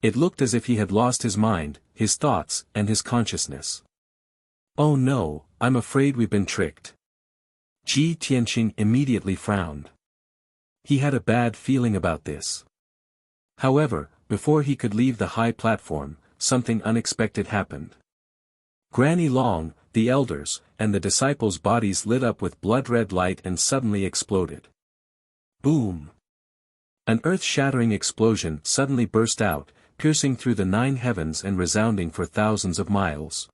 It looked as if he had lost his mind, his thoughts, and his consciousness. "Oh no, I'm afraid we've been tricked." Ji Tianqing immediately frowned. He had a bad feeling about this. However, before he could leave the high platform, something unexpected happened. Granny Long, the elders, and the disciples' bodies lit up with blood-red light and suddenly exploded. Boom! An earth-shattering explosion suddenly burst out, piercing through the 9 heavens and resounding for thousands of miles.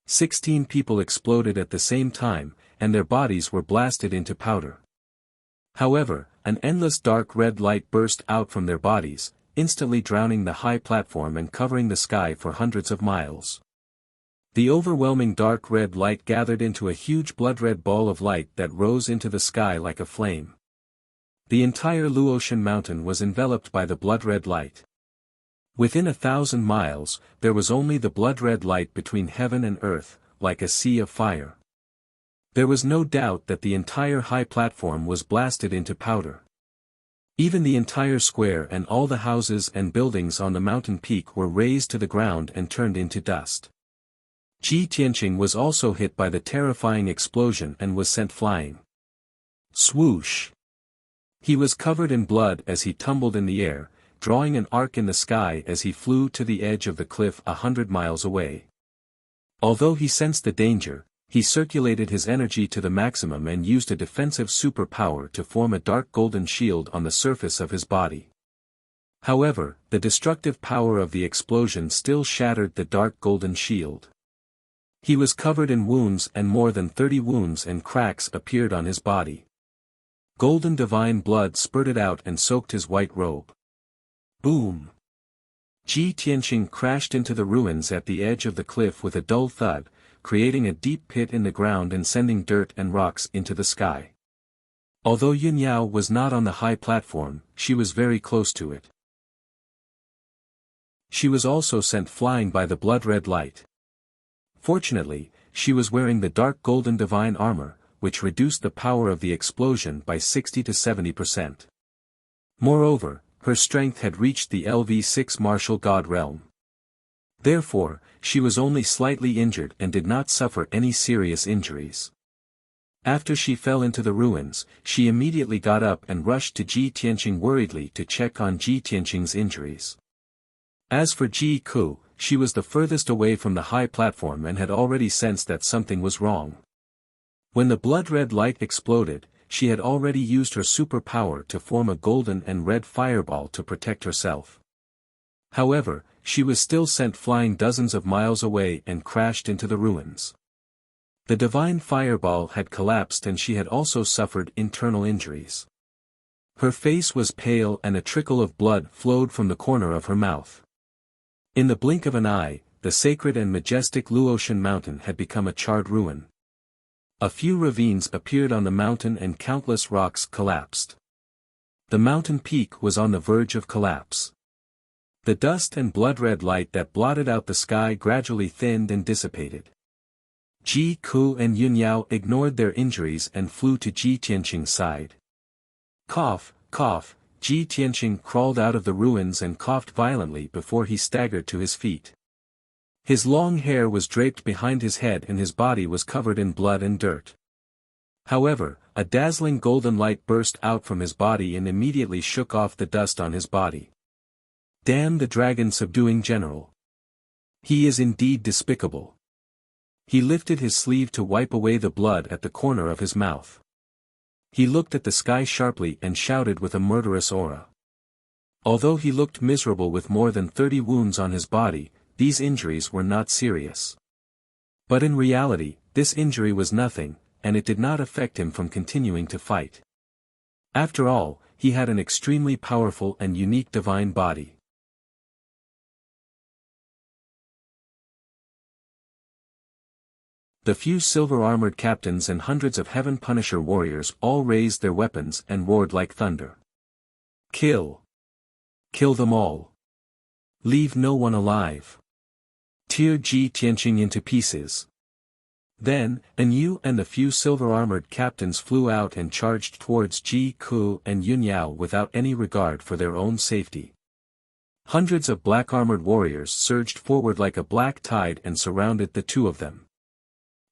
16 people exploded at the same time, and their bodies were blasted into powder. However, an endless dark red light burst out from their bodies, instantly drowning the high platform and covering the sky for hundreds of miles. The overwhelming dark red light gathered into a huge blood-red ball of light that rose into the sky like a flame. The entire Luotian mountain was enveloped by the blood-red light. Within 1,000 miles, there was only the blood-red light between heaven and earth, like a sea of fire. There was no doubt that the entire high platform was blasted into powder. Even the entire square and all the houses and buildings on the mountain peak were razed to the ground and turned into dust. Ji Tianqing was also hit by the terrifying explosion and was sent flying. Swoosh! He was covered in blood as he tumbled in the air, drawing an arc in the sky as he flew to the edge of the cliff 100 miles away. Although he sensed the danger, he circulated his energy to the maximum and used a defensive superpower to form a dark golden shield on the surface of his body. However, the destructive power of the explosion still shattered the dark golden shield. He was covered in wounds and more than 30 wounds and cracks appeared on his body. Golden divine blood spurted out and soaked his white robe. Boom! Ji Tianqing crashed into the ruins at the edge of the cliff with a dull thud, creating a deep pit in the ground and sending dirt and rocks into the sky. Although Yun Yao was not on the high platform, she was very close to it. She was also sent flying by the blood-red light. Fortunately, she was wearing the dark golden divine armor, which reduced the power of the explosion by 60 to 70%. Moreover, her strength had reached the LV6 martial god realm. Therefore, she was only slightly injured and did not suffer any serious injuries. After she fell into the ruins, she immediately got up and rushed to Ji Tianqing worriedly to check on Ji Tianqing's injuries. As for Ji Ku, she was the furthest away from the high platform and had already sensed that something was wrong. When the blood-red light exploded, she had already used her superpower to form a golden and red fireball to protect herself. However, she was still sent flying dozens of miles away and crashed into the ruins. The divine fireball had collapsed and she had also suffered internal injuries. Her face was pale and a trickle of blood flowed from the corner of her mouth. In the blink of an eye, the sacred and majestic Luotian mountain had become a charred ruin. A few ravines appeared on the mountain and countless rocks collapsed. The mountain peak was on the verge of collapse. The dust and blood-red light that blotted out the sky gradually thinned and dissipated. Ji Ku and Yun Yao ignored their injuries and flew to Ji Tianqing's side. Cough, cough, Ji Tianqing crawled out of the ruins and coughed violently before he staggered to his feet. His long hair was draped behind his head and his body was covered in blood and dirt. However, a dazzling golden light burst out from his body and immediately shook off the dust on his body. Damn the dragon subduing general. He is indeed despicable. He lifted his sleeve to wipe away the blood at the corner of his mouth. He looked at the sky sharply and shouted with a murderous aura. Although he looked miserable with more than 30 wounds on his body, these injuries were not serious. But in reality, this injury was nothing, and it did not affect him from continuing to fight. After all, he had an extremely powerful and unique divine body. The few silver-armored captains and hundreds of Heaven Punisher warriors all raised their weapons and roared like thunder. Kill! Kill them all! Leave no one alive! Tear Ji Tianqing into pieces! Then, Yu and the few silver-armored captains flew out and charged towards Ji Ku and Yun Yao without any regard for their own safety. Hundreds of black-armored warriors surged forward like a black tide and surrounded the two of them.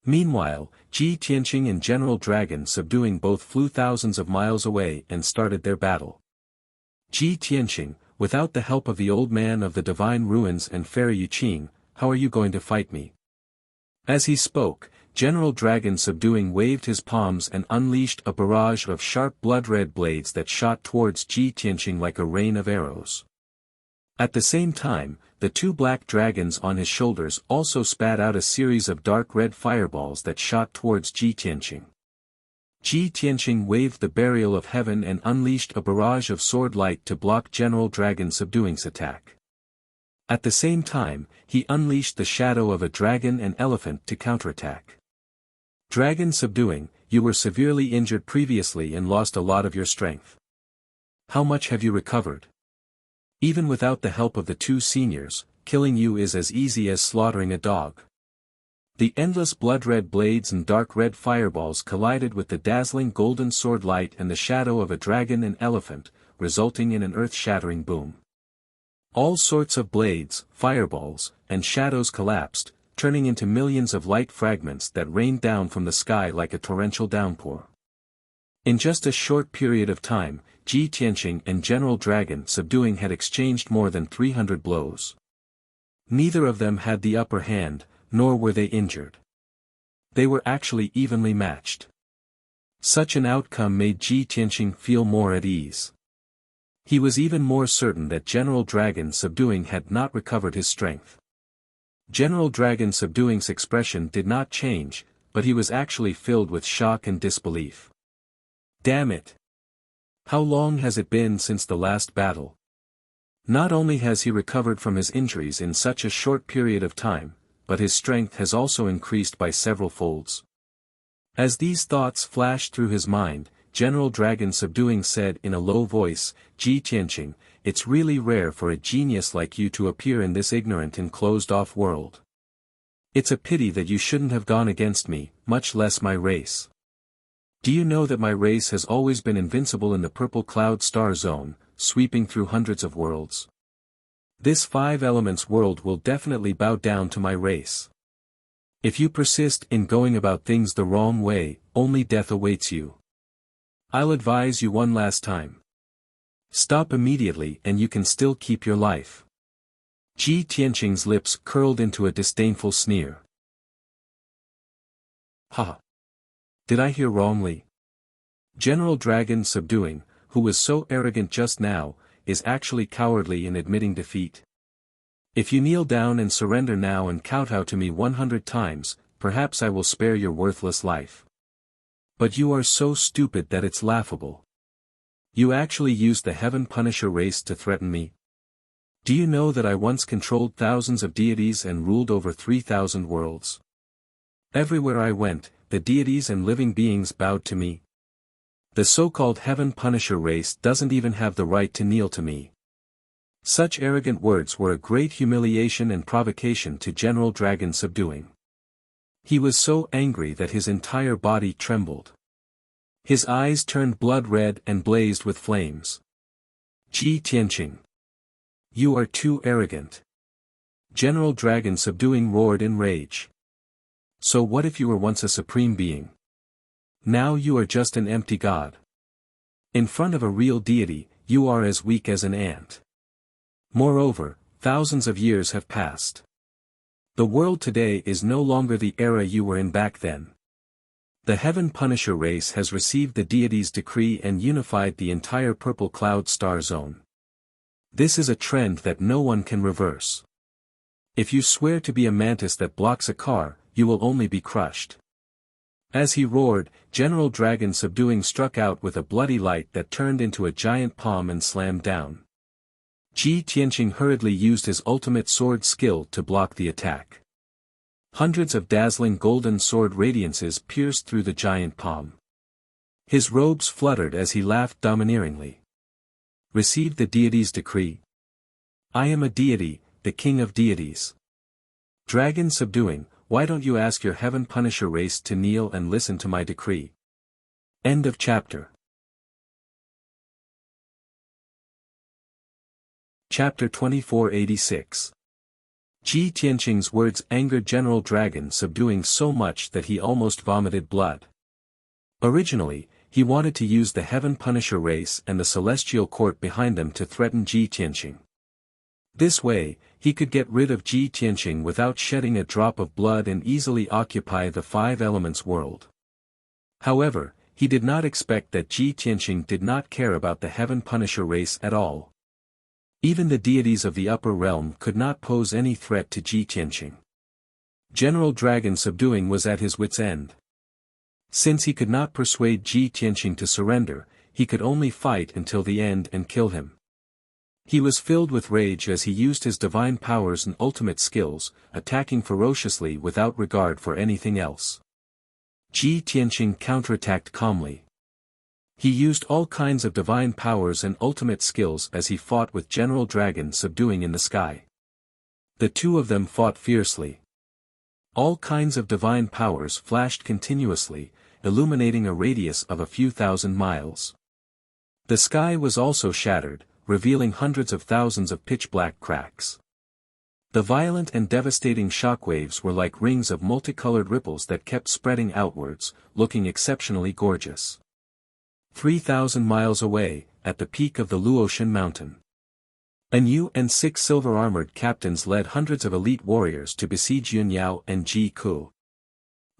Meanwhile, Ji Tianqing and General Dragon Subduing both flew thousands of miles away and started their battle. Ji Tianqing, without the help of the old man of the divine ruins and Fairy Yuqing, how are you going to fight me? As he spoke, General Dragon Subduing waved his palms and unleashed a barrage of sharp blood-red blades that shot towards Ji Tianqing like a rain of arrows. At the same time, the two black dragons on his shoulders also spat out a series of dark red fireballs that shot towards Ji Tianqing. Ji Tianqing waved the Burial of Heaven and unleashed a barrage of sword light to block General Dragon Subduing's attack. At the same time, he unleashed the shadow of a dragon and elephant to counterattack. Dragon Subduing, you were severely injured previously and lost a lot of your strength. How much have you recovered? Even without the help of the two seniors, killing you is as easy as slaughtering a dog. The endless blood-red blades and dark red fireballs collided with the dazzling golden sword light and the shadow of a dragon and elephant, resulting in an earth-shattering boom. All sorts of blades, fireballs, and shadows collapsed, turning into millions of light fragments that rained down from the sky like a torrential downpour. In just a short period of time, Ji Tianqing and General Dragon Subduing had exchanged more than 300 blows. Neither of them had the upper hand, nor were they injured. They were actually evenly matched. Such an outcome made Ji Tianqing feel more at ease. He was even more certain that General Dragon Subduing had not recovered his strength. General Dragon Subduing's expression did not change, but he was actually filled with shock and disbelief. Damn it! How long has it been since the last battle? Not only has he recovered from his injuries in such a short period of time, but his strength has also increased by several folds. As these thoughts flashed through his mind, General Dragon Subduing said in a low voice, Ji Tianqing, it's really rare for a genius like you to appear in this ignorant and closed-off world. It's a pity that you shouldn't have gone against me, much less my race. Do you know that my race has always been invincible in the purple cloud star zone, sweeping through hundreds of worlds? This five elements world will definitely bow down to my race. If you persist in going about things the wrong way, only death awaits you. I'll advise you one last time. Stop immediately and you can still keep your life. Ji Tianqing's lips curled into a disdainful sneer. Ha! Did I hear wrongly? General Dragon Subduing, who was so arrogant just now, is actually cowardly in admitting defeat. If you kneel down and surrender now and kowtow to me 100 times, perhaps I will spare your worthless life. But you are so stupid that it's laughable. You actually used the Heaven Punisher race to threaten me? Do you know that I once controlled thousands of deities and ruled over 3,000 worlds? Everywhere I went, the deities and living beings bowed to me. The so-called Heaven Punisher race doesn't even have the right to kneel to me. Such arrogant words were a great humiliation and provocation to General Dragon Subduing. He was so angry that his entire body trembled. His eyes turned blood red and blazed with flames. Ji Tianqing. You are too arrogant. General Dragon Subduing roared in rage. So what if you were once a supreme being? Now you are just an empty god. In front of a real deity, you are as weak as an ant. Moreover, thousands of years have passed. The world today is no longer the era you were in back then. The Heaven Punisher race has received the deity's decree and unified the entire purple cloud star zone. This is a trend that no one can reverse. If you swear to be a mantis that blocks a car, you will only be crushed. As he roared, General Dragon Subduing struck out with a bloody light that turned into a giant palm and slammed down. Ji Tianqing hurriedly used his ultimate sword skill to block the attack. Hundreds of dazzling golden sword radiances pierced through the giant palm. His robes fluttered as he laughed domineeringly. Received the deity's decree. I am a deity, the king of deities. Dragon subduing, why don't you ask your heaven punisher race to kneel and listen to my decree? End of chapter. Chapter 2486. Ji Tianqing's words angered General Dragon subduing so much that he almost vomited blood. Originally, he wanted to use the Heaven Punisher race and the Celestial Court behind them to threaten Ji Tianqing. This way, he could get rid of Ji Tianqing without shedding a drop of blood and easily occupy the Five Elements world. However, he did not expect that Ji Tianqing did not care about the Heaven Punisher race at all. Even the deities of the upper realm could not pose any threat to Ji Tianqing. General Dragon subduing was at his wit's end. Since he could not persuade Ji Tianqing to surrender, he could only fight until the end and kill him. He was filled with rage as he used his divine powers and ultimate skills, attacking ferociously without regard for anything else. Ji Tianqing counterattacked calmly. He used all kinds of divine powers and ultimate skills as he fought with General Dragon subduing in the sky. The two of them fought fiercely. All kinds of divine powers flashed continuously, illuminating a radius of a few thousand miles. The sky was also shattered, revealing hundreds of thousands of pitch-black cracks. The violent and devastating shockwaves were like rings of multicolored ripples that kept spreading outwards, looking exceptionally gorgeous. 3,000 miles away, at the peak of the Luotian mountain, An Yu and 6 silver-armored captains led hundreds of elite warriors to besiege Yun Yao and Ji Ku.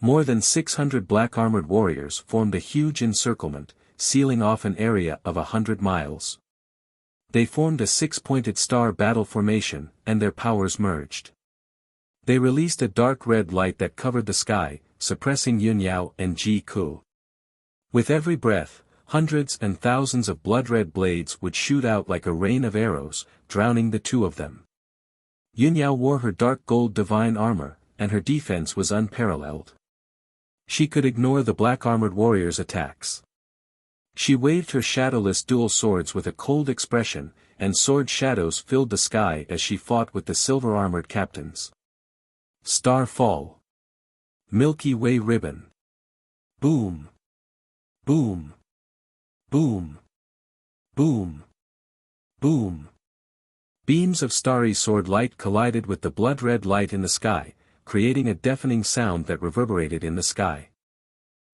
More than 600 black-armored warriors formed a huge encirclement, sealing off an area of 100 miles. They formed a 6-pointed star battle formation, and their powers merged. They released a dark red light that covered the sky, suppressing Yun Yao and Ji Ku. With every breath, hundreds and thousands of blood-red blades would shoot out like a rain of arrows, drowning the two of them. Yun Yao wore her dark gold divine armor, and her defense was unparalleled. She could ignore the black-armored warriors' attacks. She waved her shadowless dual swords with a cold expression, and sword shadows filled the sky as she fought with the silver-armored captains. Star Fall. Milky Way Ribbon. Boom. Boom. Boom. Boom. Boom. Beams of starry sword light collided with the blood-red light in the sky, creating a deafening sound that reverberated in the sky.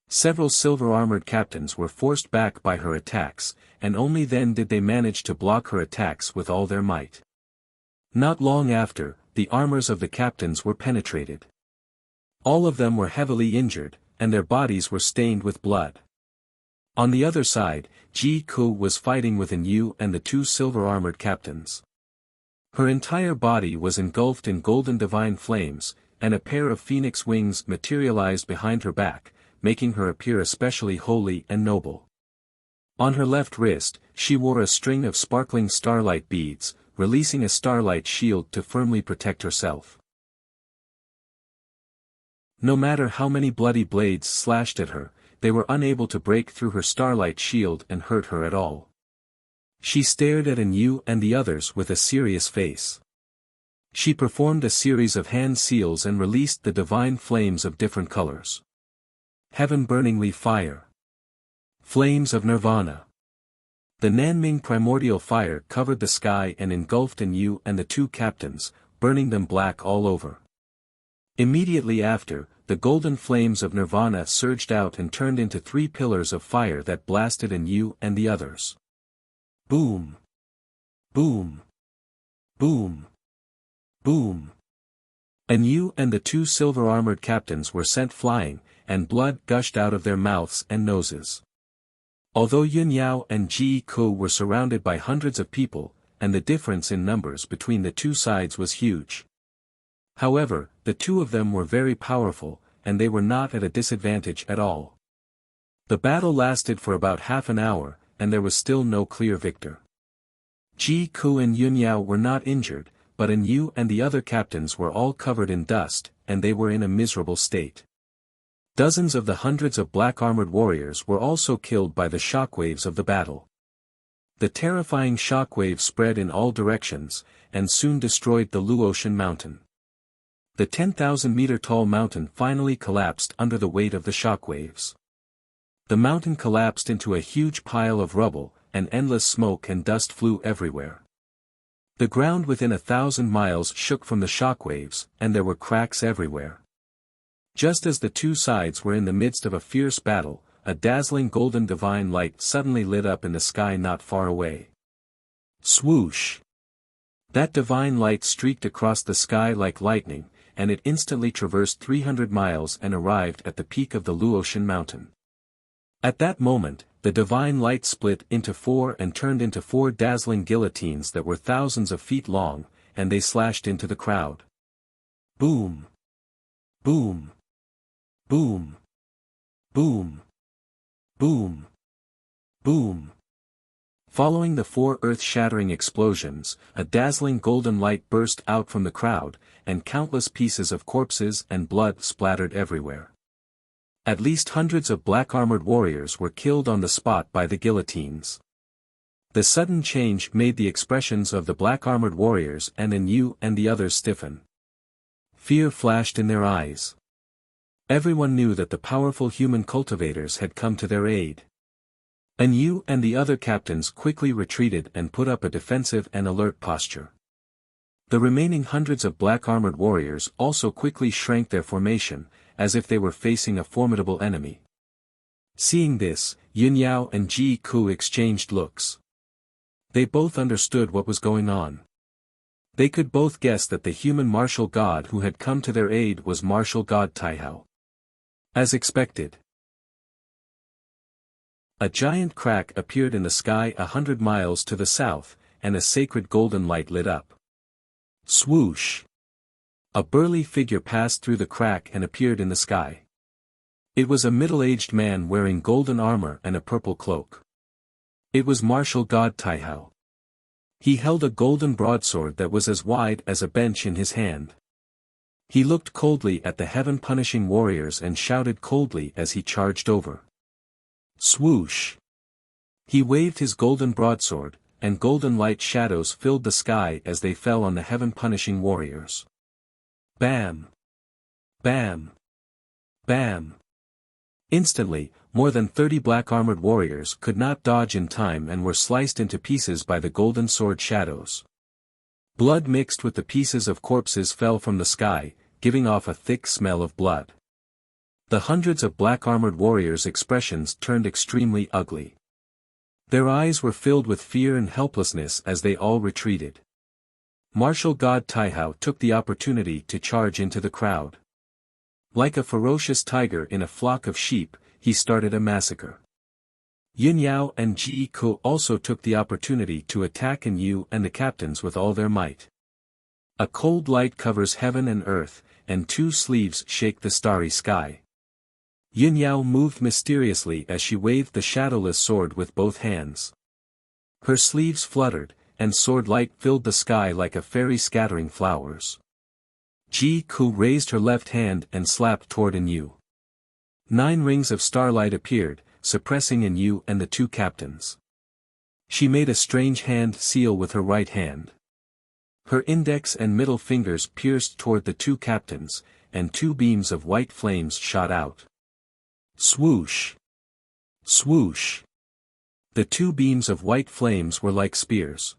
Several silver-armored captains were forced back by her attacks, and only then did they manage to block her attacks with all their might. Not long after, the armors of the captains were penetrated. All of them were heavily injured, and their bodies were stained with blood. On the other side, Ji Ku was fighting with An Yu and the 2 silver-armored captains. Her entire body was engulfed in golden divine flames, and a pair of phoenix wings materialized behind her back, making her appear especially holy and noble. On her left wrist, she wore a string of sparkling starlight beads, releasing a starlight shield to firmly protect herself. No matter how many bloody blades slashed at her, they were unable to break through her starlight shield and hurt her at all. She stared at An Yu and the others with a serious face. She performed a series of hand seals and released the divine flames of different colors. Heaven-burningly fire. Flames of Nirvana. The Nanming primordial fire covered the sky and engulfed An Yu and the 2 captains, burning them black all over. Immediately after, the golden flames of Nirvana surged out and turned into 3 pillars of fire that blasted An Yu and the others. Boom. Boom. Boom. Boom. An Yu and the 2 silver-armored captains were sent flying, and blood gushed out of their mouths and noses. Although Yun Yao and Ji Ku were surrounded by hundreds of people, and the difference in numbers between the 2 sides was huge. However, the 2 of them were very powerful, and they were not at a disadvantage at all. The battle lasted for about half an hour, and there was still no clear victor. Ji Ku and Yun Yao were not injured, but Yu and the other captains were all covered in dust, and they were in a miserable state. Dozens of the hundreds of black-armored warriors were also killed by the shockwaves of the battle. The terrifying shockwaves spread in all directions, and soon destroyed the Luotian mountain. The 10,000-meter-tall mountain finally collapsed under the weight of the shockwaves. The mountain collapsed into a huge pile of rubble, and endless smoke and dust flew everywhere. The ground within 1,000 miles shook from the shockwaves, and there were cracks everywhere. Just as the two sides were in the midst of a fierce battle, a dazzling golden divine light suddenly lit up in the sky not far away. Swoosh! That divine light streaked across the sky like lightning, and it instantly traversed 300 miles and arrived at the peak of the Luotian mountain. At that moment, the divine light split into four and turned into four dazzling guillotines that were thousands of feet long, and they slashed into the crowd. Boom! Boom! Boom! Boom! Boom! Boom! Following the four earth-shattering explosions, a dazzling golden light burst out from the crowd, and countless pieces of corpses and blood splattered everywhere. At least hundreds of black-armored warriors were killed on the spot by the guillotines. The sudden change made the expressions of the black-armored warriors and Yu and the others stiffen. Fear flashed in their eyes. Everyone knew that the powerful human cultivators had come to their aid. Yu and the other captains quickly retreated and put up a defensive and alert posture. The remaining hundreds of black-armored warriors also quickly shrank their formation, as if they were facing a formidable enemy. Seeing this, Yao and Ji Ku exchanged looks. They both understood what was going on. They could both guess that the human martial god who had come to their aid was martial god Taihao. As expected, a giant crack appeared in the sky 100 miles to the south, and a sacred golden light lit up. Swoosh! A burly figure passed through the crack and appeared in the sky. It was a middle-aged man wearing golden armor and a purple cloak. It was martial god Taihao. He held a golden broadsword that was as wide as a bench in his hand. He looked coldly at the heaven-punishing warriors and shouted coldly as he charged over. Swoosh! He waved his golden broadsword, and golden light shadows filled the sky as they fell on the heaven-punishing warriors. Bam! Bam! Bam! Instantly, more than 30 black-armored warriors could not dodge in time and were sliced into pieces by the golden sword shadows. Blood mixed with the pieces of corpses fell from the sky, giving off a thick smell of blood. The hundreds of black-armored warriors' expressions turned extremely ugly. Their eyes were filled with fear and helplessness as they all retreated. Martial god Taihao took the opportunity to charge into the crowd. Like a ferocious tiger in a flock of sheep, he started a massacre. Yao and Ji Ku also took the opportunity to attack Yu and the captains with all their might. A cold light covers heaven and earth, and two sleeves shake the starry sky. Yao moved mysteriously as she waved the shadowless sword with both hands. Her sleeves fluttered, and sword light filled the sky like a fairy scattering flowers. Ji Ku raised her left hand and slapped toward Yu. 9 rings of starlight appeared, suppressing Yu and the two captains. She made a strange hand seal with her right hand. Her index and middle fingers pierced toward the two captains, and 2 beams of white flames shot out. Swoosh! Swoosh! The 2 beams of white flames were like spears.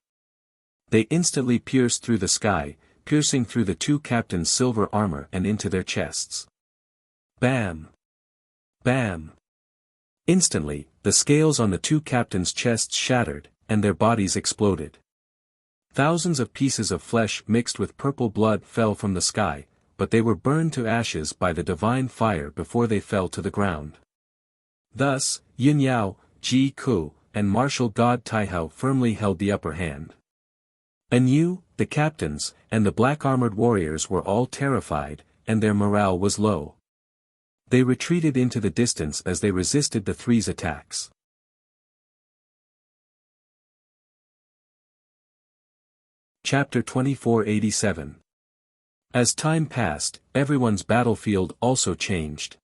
They instantly pierced through the sky, piercing through the two captains' silver armor and into their chests. Bam! Bam! Instantly, the scales on the two captains' chests shattered, and their bodies exploded. Thousands of pieces of flesh mixed with purple blood fell from the sky, but they were burned to ashes by the divine fire before they fell to the ground. Thus, Yao, Ji Ku, and martial god Taihao firmly held the upper hand. Yu, the captains, and the black-armored warriors were all terrified, and their morale was low. They retreated into the distance as they resisted the three's attacks. Chapter 2487. As time passed, everyone's battlefield also changed.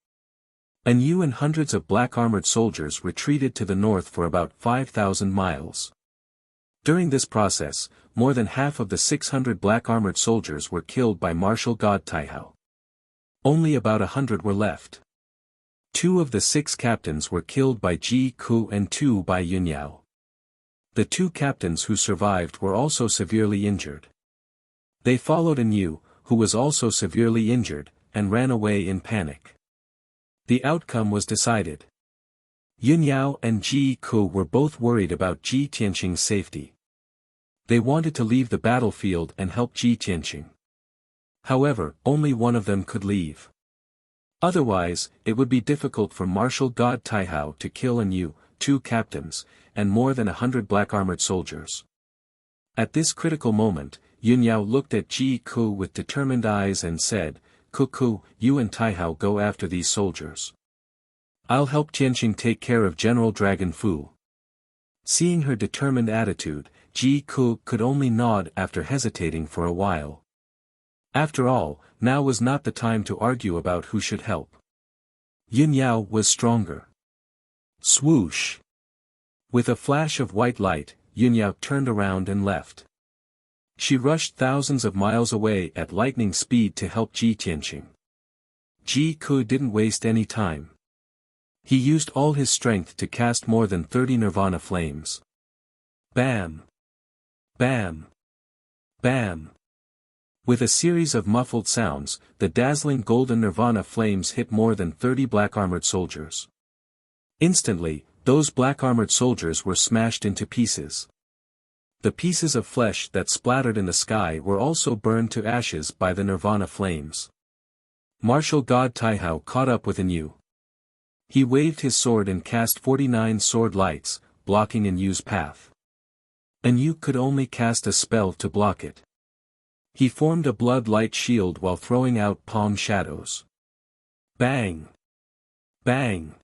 Yu and hundreds of black-armored soldiers retreated to the north for about 5,000 miles. During this process, more than half of the 600 black-armored soldiers were killed by martial god Taihao. Only about 100 were left. 2 of the 6 captains were killed by Ji Ku and 2 by Yunyao. The 2 captains who survived were also severely injured. They followed Yu, who was also severely injured, and ran away in panic. The outcome was decided. Yunyao and Ji Ku were both worried about Ji Tianqing's safety. They wanted to leave the battlefield and help Ji Tianqing. However, only one of them could leave. Otherwise, it would be difficult for martial god Taihao to kill Yu, 2 captains, and more than 100 black-armored soldiers. At this critical moment, Yunyao looked at Ji Ku with determined eyes and said, "Ku, you and Taihao go after these soldiers. I'll help Tianqing take care of General Dragon Fu." Seeing her determined attitude, Ji Ku could only nod after hesitating for a while. After all, now was not the time to argue about who should help. Yunyao was stronger. Swoosh! With a flash of white light, Yunyao turned around and left. She rushed thousands of miles away at lightning speed to help Ji Tianqing. Ji Ku didn't waste any time. He used all his strength to cast more than 30 nirvana flames. Bam! Bam! Bam! With a series of muffled sounds, the dazzling golden nirvana flames hit more than 30 black-armored soldiers. Instantly, those black-armored soldiers were smashed into pieces. The pieces of flesh that splattered in the sky were also burned to ashes by the nirvana flames. Martial god Taihao caught up with Yu. He waved his sword and cast 49 sword lights, blocking Yu's path. Yu could only cast a spell to block it. He formed a blood light shield while throwing out palm shadows. Bang! Bang!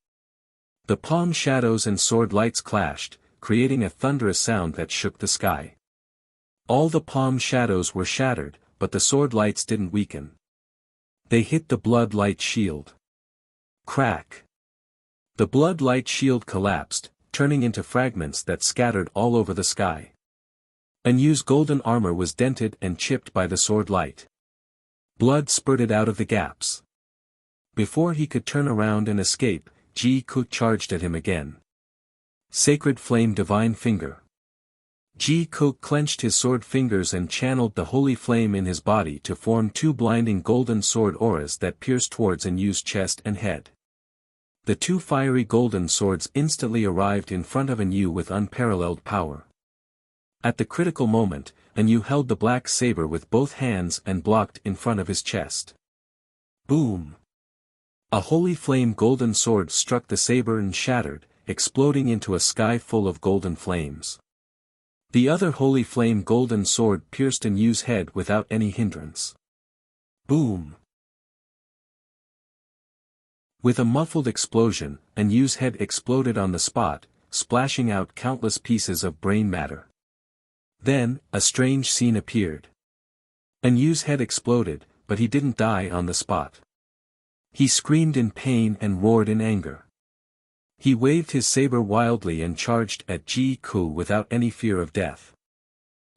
The palm shadows and sword lights clashed, creating a thunderous sound that shook the sky. All the palm shadows were shattered, but the sword lights didn't weaken. They hit the blood light shield. Crack! The blood light shield collapsed, turning into fragments that scattered all over the sky. Yu's golden armor was dented and chipped by the sword light. Blood spurted out of the gaps. Before he could turn around and escape, Ji Ku charged at him again. Sacred Flame Divine Finger. Ji Ku clenched his sword fingers and channeled the holy flame in his body to form 2 blinding golden sword auras that pierced towards Yu's chest and head. The 2 fiery golden swords instantly arrived in front of Yu with unparalleled power. At the critical moment, Yu held the black saber with both hands and blocked in front of his chest. Boom! A holy flame golden sword struck the saber and shattered, exploding into a sky full of golden flames. The other holy flame golden sword pierced Yu's head without any hindrance. Boom! With a muffled explosion, Yu's head exploded on the spot, splashing out countless pieces of brain matter. Then, a strange scene appeared. Yu's head exploded, but he didn't die on the spot. He screamed in pain and roared in anger. He waved his saber wildly and charged at Ji Ku without any fear of death.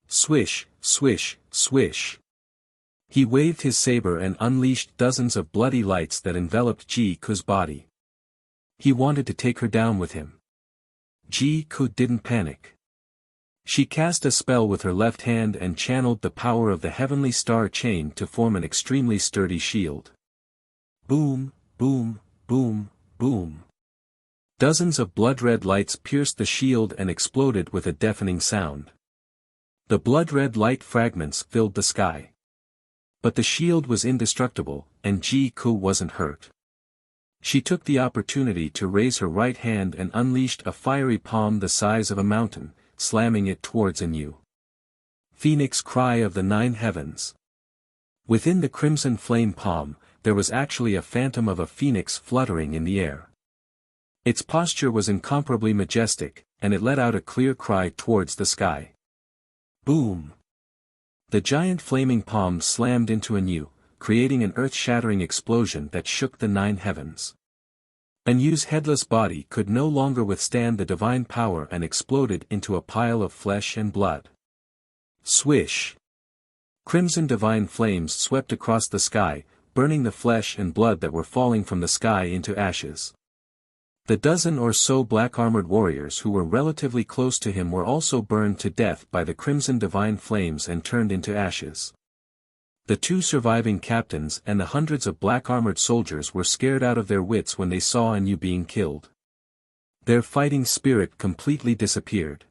Swish, swish, swish. He waved his saber and unleashed dozens of bloody lights that enveloped Ji Ku's body. He wanted to take her down with him. Ji Ku didn't panic. She cast a spell with her left hand and channeled the power of the heavenly star chain to form an extremely sturdy shield. Boom, boom, boom, boom. Dozens of blood-red lights pierced the shield and exploded with a deafening sound. The blood-red light fragments filled the sky. But the shield was indestructible, and Ji Ku wasn't hurt. She took the opportunity to raise her right hand and unleashed a fiery palm the size of a mountain, slamming it towards Yu. Phoenix Cry of the 9 Heavens. Within the crimson flame palm, there was actually a phantom of a phoenix fluttering in the air. Its posture was incomparably majestic, and it let out a clear cry towards the sky. Boom! The giant flaming palm slammed into Anu, creating an earth-shattering explosion that shook the 9 heavens. Anu's headless body could no longer withstand the divine power and exploded into a pile of flesh and blood. Swish! Crimson divine flames swept across the sky, burning the flesh and blood that were falling from the sky into ashes. The dozen or so black-armored warriors who were relatively close to him were also burned to death by the crimson divine flames and turned into ashes. The 2 surviving captains and the hundreds of black-armored soldiers were scared out of their wits when they saw Anu being killed. Their fighting spirit completely disappeared.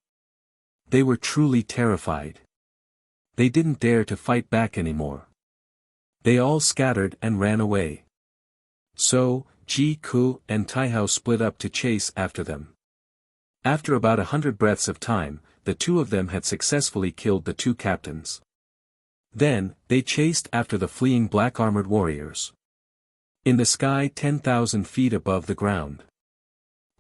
They were truly terrified. They didn't dare to fight back anymore. They all scattered and ran away. So, Ji Ku and Taihao split up to chase after them. After about 100 breaths of time, the 2 of them had successfully killed the 2 captains. Then, they chased after the fleeing black-armored warriors. In the sky 10,000 feet above the ground,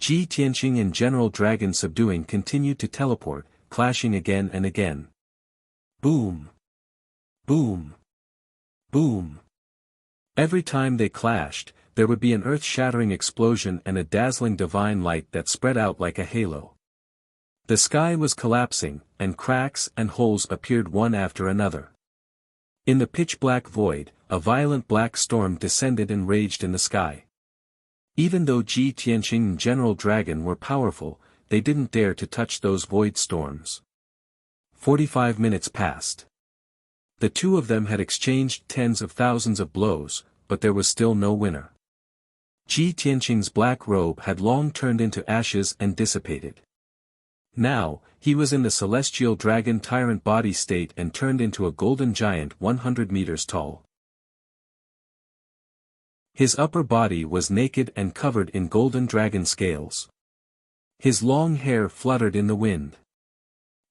Ji Tianqing and General Dragon Subduing continued to teleport, clashing again and again. Boom! Boom! Boom! Every time they clashed, there would be an earth-shattering explosion and a dazzling divine light that spread out like a halo. The sky was collapsing, and cracks and holes appeared one after another. In the pitch-black void, a violent black storm descended and raged in the sky. Even though Ji Tianqing and General Dragon were powerful, they didn't dare to touch those void storms. 45 minutes passed. The 2 of them had exchanged tens of thousands of blows, but there was still no winner. Ji Tianqing's black robe had long turned into ashes and dissipated. Now, he was in the celestial dragon tyrant body state and turned into a golden giant 100 meters tall. His upper body was naked and covered in golden dragon scales. His long hair fluttered in the wind.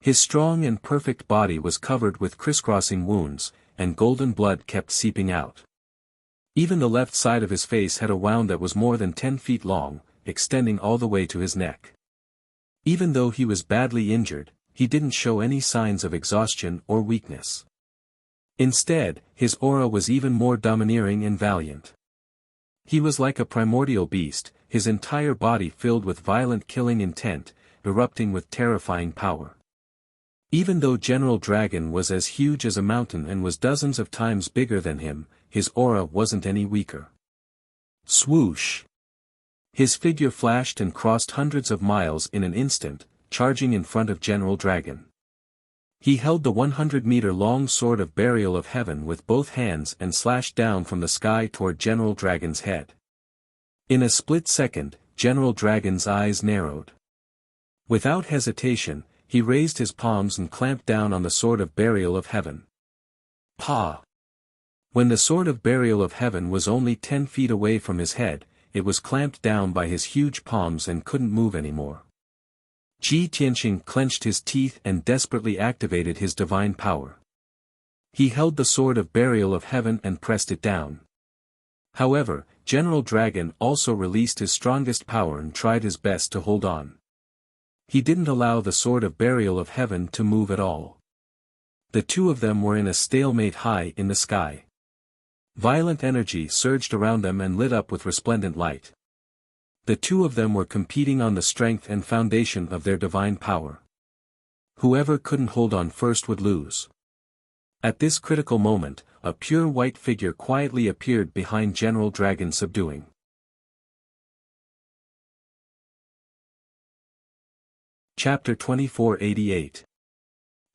His strong and perfect body was covered with crisscrossing wounds, and golden blood kept seeping out. Even the left side of his face had a wound that was more than 10 feet long, extending all the way to his neck. Even though he was badly injured, he didn't show any signs of exhaustion or weakness. Instead, his aura was even more domineering and valiant. He was like a primordial beast, his entire body filled with violent killing intent, erupting with terrifying power. Even though General Dragon was as huge as a mountain and was dozens of times bigger than him, his aura wasn't any weaker. Swoosh! His figure flashed and crossed hundreds of miles in an instant, charging in front of General Dragon. He held the 100-meter-long sword of burial of heaven with both hands and slashed down from the sky toward General Dragon's head. In a split second, General Dragon's eyes narrowed. Without hesitation, he raised his palms and clamped down on the sword of burial of heaven. Pa! When the sword of burial of heaven was only 10 feet away from his head, it was clamped down by his huge palms and couldn't move anymore. Ji Tianqing clenched his teeth and desperately activated his divine power. He held the sword of burial of heaven and pressed it down. However, General Dragon also released his strongest power and tried his best to hold on. He didn't allow the sword of burial of heaven to move at all. The 2 of them were in a stalemate high in the sky. Violent energy surged around them and lit up with resplendent light. The 2 of them were competing on the strength and foundation of their divine power. Whoever couldn't hold on first would lose. At this critical moment, a pure white figure quietly appeared behind General Dragon Subduing. Chapter 2488.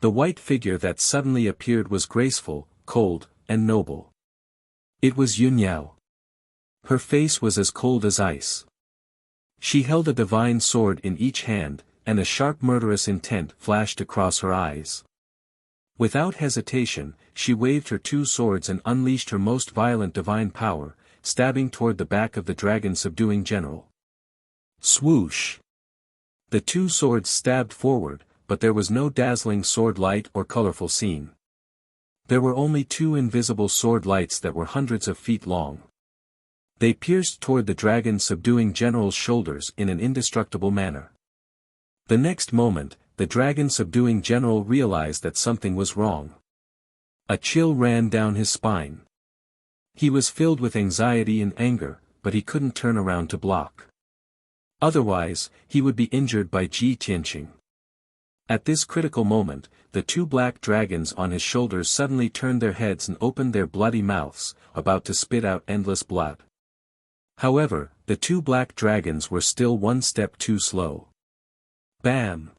The white figure that suddenly appeared was graceful, cold, and noble. It was Yun Yao. Her face was as cold as ice. She held a divine sword in each hand, and a sharp murderous intent flashed across her eyes. Without hesitation, she waved her 2 swords and unleashed her most violent divine power, stabbing toward the back of the dragon subduing general. Swoosh! The 2 swords stabbed forward, but there was no dazzling sword light or colorful scene. There were only 2 invisible sword lights that were hundreds of feet long. They pierced toward the dragon subduing general's shoulders in an indestructible manner. The next moment, the dragon subduing general realized that something was wrong. A chill ran down his spine. He was filled with anxiety and anger, but he couldn't turn around to block. Otherwise, he would be injured by Ji Tianqing. At this critical moment, the two black dragons on his shoulders suddenly turned their heads and opened their bloody mouths, about to spit out endless blood. However, the two black dragons were still one step too slow. Bam!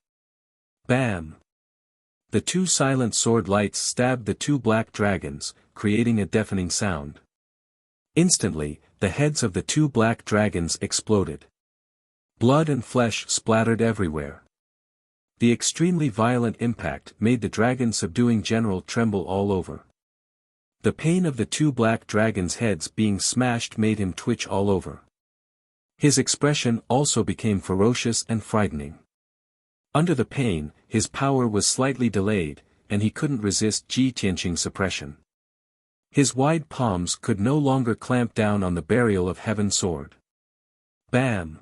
Bam! The two silent sword lights stabbed the two black dragons, creating a deafening sound. Instantly, the heads of the two black dragons exploded. Blood and flesh splattered everywhere. The extremely violent impact made the dragon-subduing general tremble all over. The pain of the two black dragons' heads being smashed made him twitch all over. His expression also became ferocious and frightening. Under the pain, his power was slightly delayed, and he couldn't resist Ji Tianqing's suppression. His wide palms could no longer clamp down on the burial of heaven sword. Bam!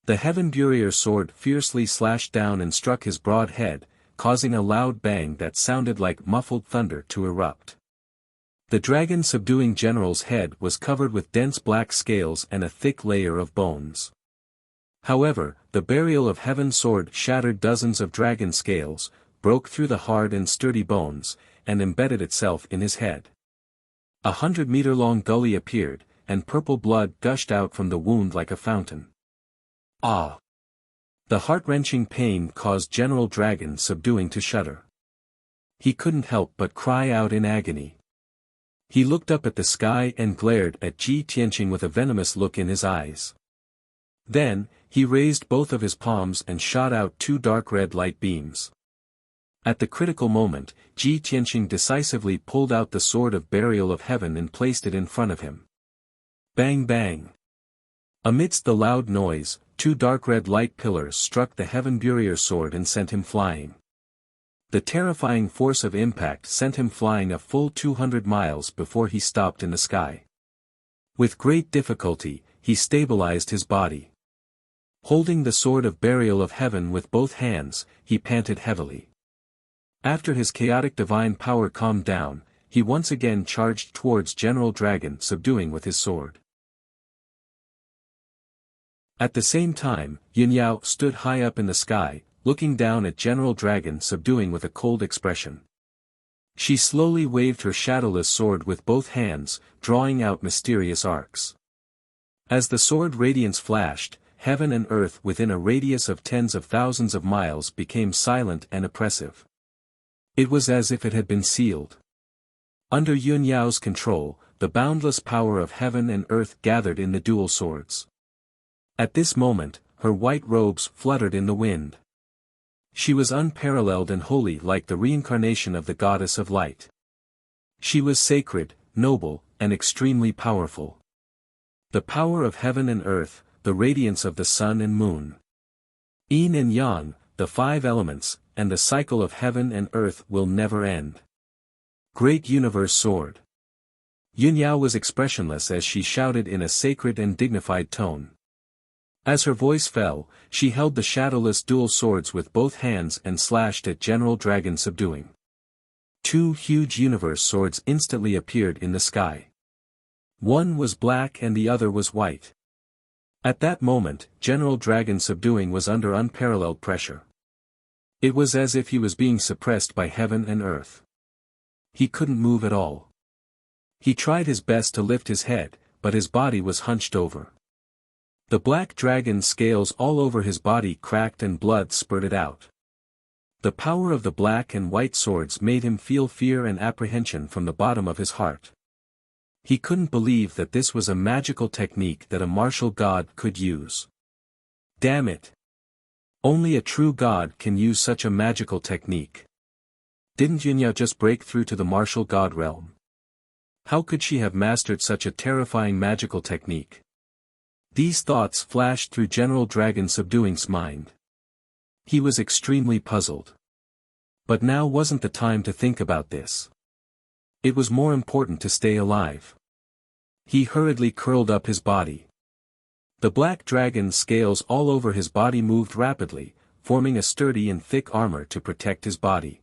The heaven burial sword fiercely slashed down and struck his broad head, causing a loud bang that sounded like muffled thunder to erupt. The dragon-subduing general's head was covered with dense black scales and a thick layer of bones. However, the burial of heaven sword shattered dozens of dragon scales, broke through the hard and sturdy bones, and embedded itself in his head. 100-meter-long gully appeared, and purple blood gushed out from the wound like a fountain. Ah! The heart-wrenching pain caused General Dragon Subduing to shudder. He couldn't help but cry out in agony. He looked up at the sky and glared at Ji Tianqing with a venomous look in his eyes. Then, he raised both of his palms and shot out two dark red light beams. At the critical moment, Ji Tianqing decisively pulled out the sword of burial of heaven and placed it in front of him. Bang bang! Amidst the loud noise, two dark red light pillars struck the heaven burial sword and sent him flying. The terrifying force of impact sent him flying a full 200 miles before he stopped in the sky. With great difficulty, he stabilized his body. Holding the sword of burial of heaven with both hands, he panted heavily. After his chaotic divine power calmed down, he once again charged towards General Dragon Subduing with his sword. At the same time, Yunyao stood high up in the sky, looking down at General Dragon Subduing with a cold expression. She slowly waved her shadowless sword with both hands, drawing out mysterious arcs. As the sword radiance flashed, heaven and earth within a radius of tens of thousands of miles became silent and oppressive. It was as if it had been sealed. Under Yunyao's control, the boundless power of heaven and earth gathered in the dual swords. At this moment, her white robes fluttered in the wind. She was unparalleled and holy like the reincarnation of the goddess of light. She was sacred, noble, and extremely powerful. The power of heaven and earth, the radiance of the sun and moon. Yin and yang, the five elements, and the cycle of heaven and earth will never end. Great Universe Sword. Yunyao was expressionless as she shouted in a sacred and dignified tone. As her voice fell, she held the shadowless dual swords with both hands and slashed at General Dragon Subduing. Two huge universe swords instantly appeared in the sky. One was black and the other was white. At that moment, General Dragon Subduing was under unparalleled pressure. It was as if he was being suppressed by heaven and earth. He couldn't move at all. He tried his best to lift his head, but his body was hunched over. The black dragon's scales all over his body cracked and blood spurted out. The power of the black and white swords made him feel fear and apprehension from the bottom of his heart. He couldn't believe that this was a magical technique that a martial god could use. Damn it! Only a true god can use such a magical technique. Didn't Yunya just break through to the martial god realm? How could she have mastered such a terrifying magical technique? These thoughts flashed through General Dragon Subduing's mind. He was extremely puzzled. But now wasn't the time to think about this. It was more important to stay alive. He hurriedly curled up his body. The black dragon's scales all over his body moved rapidly, forming a sturdy and thick armor to protect his body.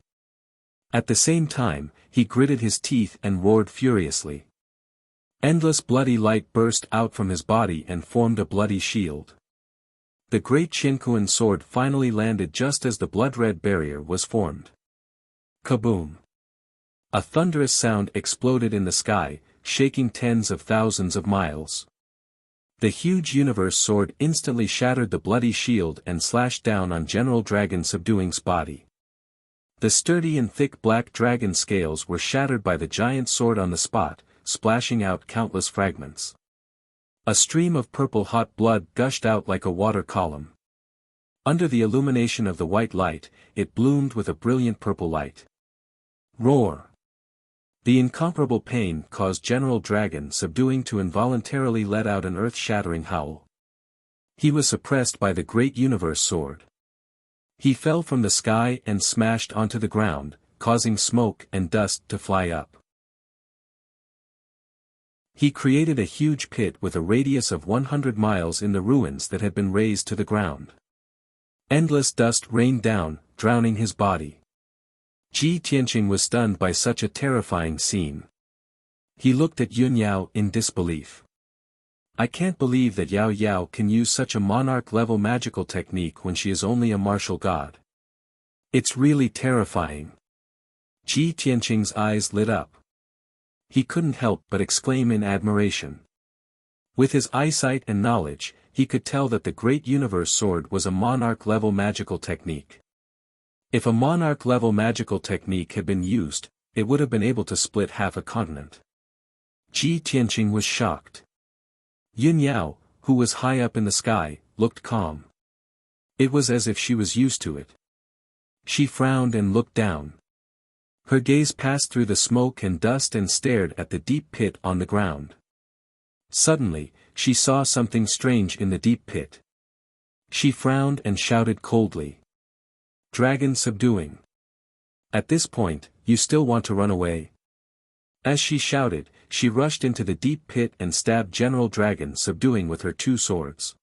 At the same time, he gritted his teeth and roared furiously. Endless bloody light burst out from his body and formed a bloody shield. The great Shinkuan sword finally landed just as the blood-red barrier was formed. Kaboom! A thunderous sound exploded in the sky, shaking tens of thousands of miles. The huge universe sword instantly shattered the bloody shield and slashed down on General Dragon Subduing's body. The sturdy and thick black dragon scales were shattered by the giant sword on the spot, splashing out countless fragments. A stream of purple hot blood gushed out like a water column. Under the illumination of the white light, it bloomed with a brilliant purple light. Roar! The incomparable pain caused General Dragon Subduing to involuntarily let out an earth-shattering howl. He was suppressed by the great universe sword. He fell from the sky and smashed onto the ground, causing smoke and dust to fly up. He created a huge pit with a radius of 100 miles in the ruins that had been razed to the ground. Endless dust rained down, drowning his body. Ji Tianqing was stunned by such a terrifying scene. He looked at Yun Yao in disbelief. I can't believe that Yao Yao can use such a monarch-level magical technique when she is only a martial god. It's really terrifying. Ji Tianqing's eyes lit up. He couldn't help but exclaim in admiration. With his eyesight and knowledge, he could tell that the great universe sword was a monarch-level magical technique. If a monarch-level magical technique had been used, it would have been able to split half a continent. Ji Tianqing was shocked. Yun Yao, who was high up in the sky, looked calm. It was as if she was used to it. She frowned and looked down. Her gaze passed through the smoke and dust and stared at the deep pit on the ground. Suddenly, she saw something strange in the deep pit. She frowned and shouted coldly. Dragon Subduing. At this point, you still want to run away? As she shouted, she rushed into the deep pit and stabbed General Dragon Subduing with her two swords.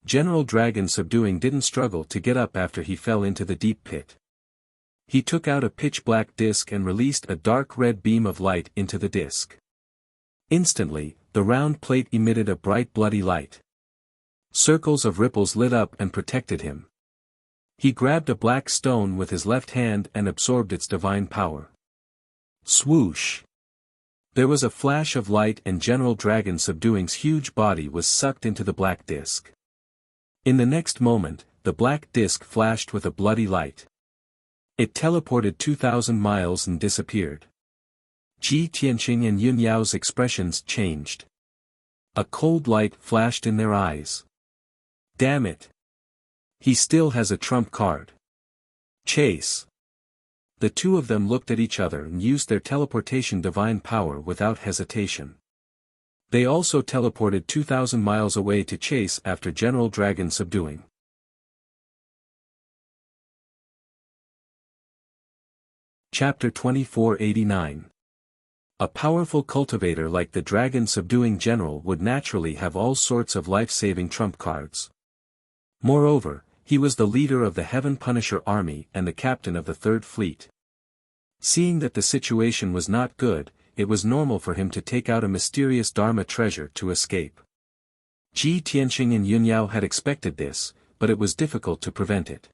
General Dragon Subduing didn't struggle to get up after he fell into the deep pit. He took out a pitch-black disc and released a dark red beam of light into the disc. Instantly, the round plate emitted a bright bloody light. Circles of ripples lit up and protected him. He grabbed a black stone with his left hand and absorbed its divine power. Swoosh! There was a flash of light and General Dragon Subduing's huge body was sucked into the black disc. In the next moment, the black disc flashed with a bloody light. It teleported 2,000 miles and disappeared. Ji Tianqing and Yun Yao's expressions changed. A cold light flashed in their eyes. Damn it! He still has a trump card. Chase! The two of them looked at each other and used their teleportation divine power without hesitation. They also teleported 2,000 miles away to chase after General Dragon Subduing. Chapter 2489. A powerful cultivator like the Dragon Subduing General would naturally have all sorts of life-saving trump cards. Moreover, he was the leader of the Heaven Punisher army and the captain of the Third Fleet. Seeing that the situation was not good, it was normal for him to take out a mysterious Dharma treasure to escape. Ji Tianqing and Yun Yao had expected this, but it was difficult to prevent it.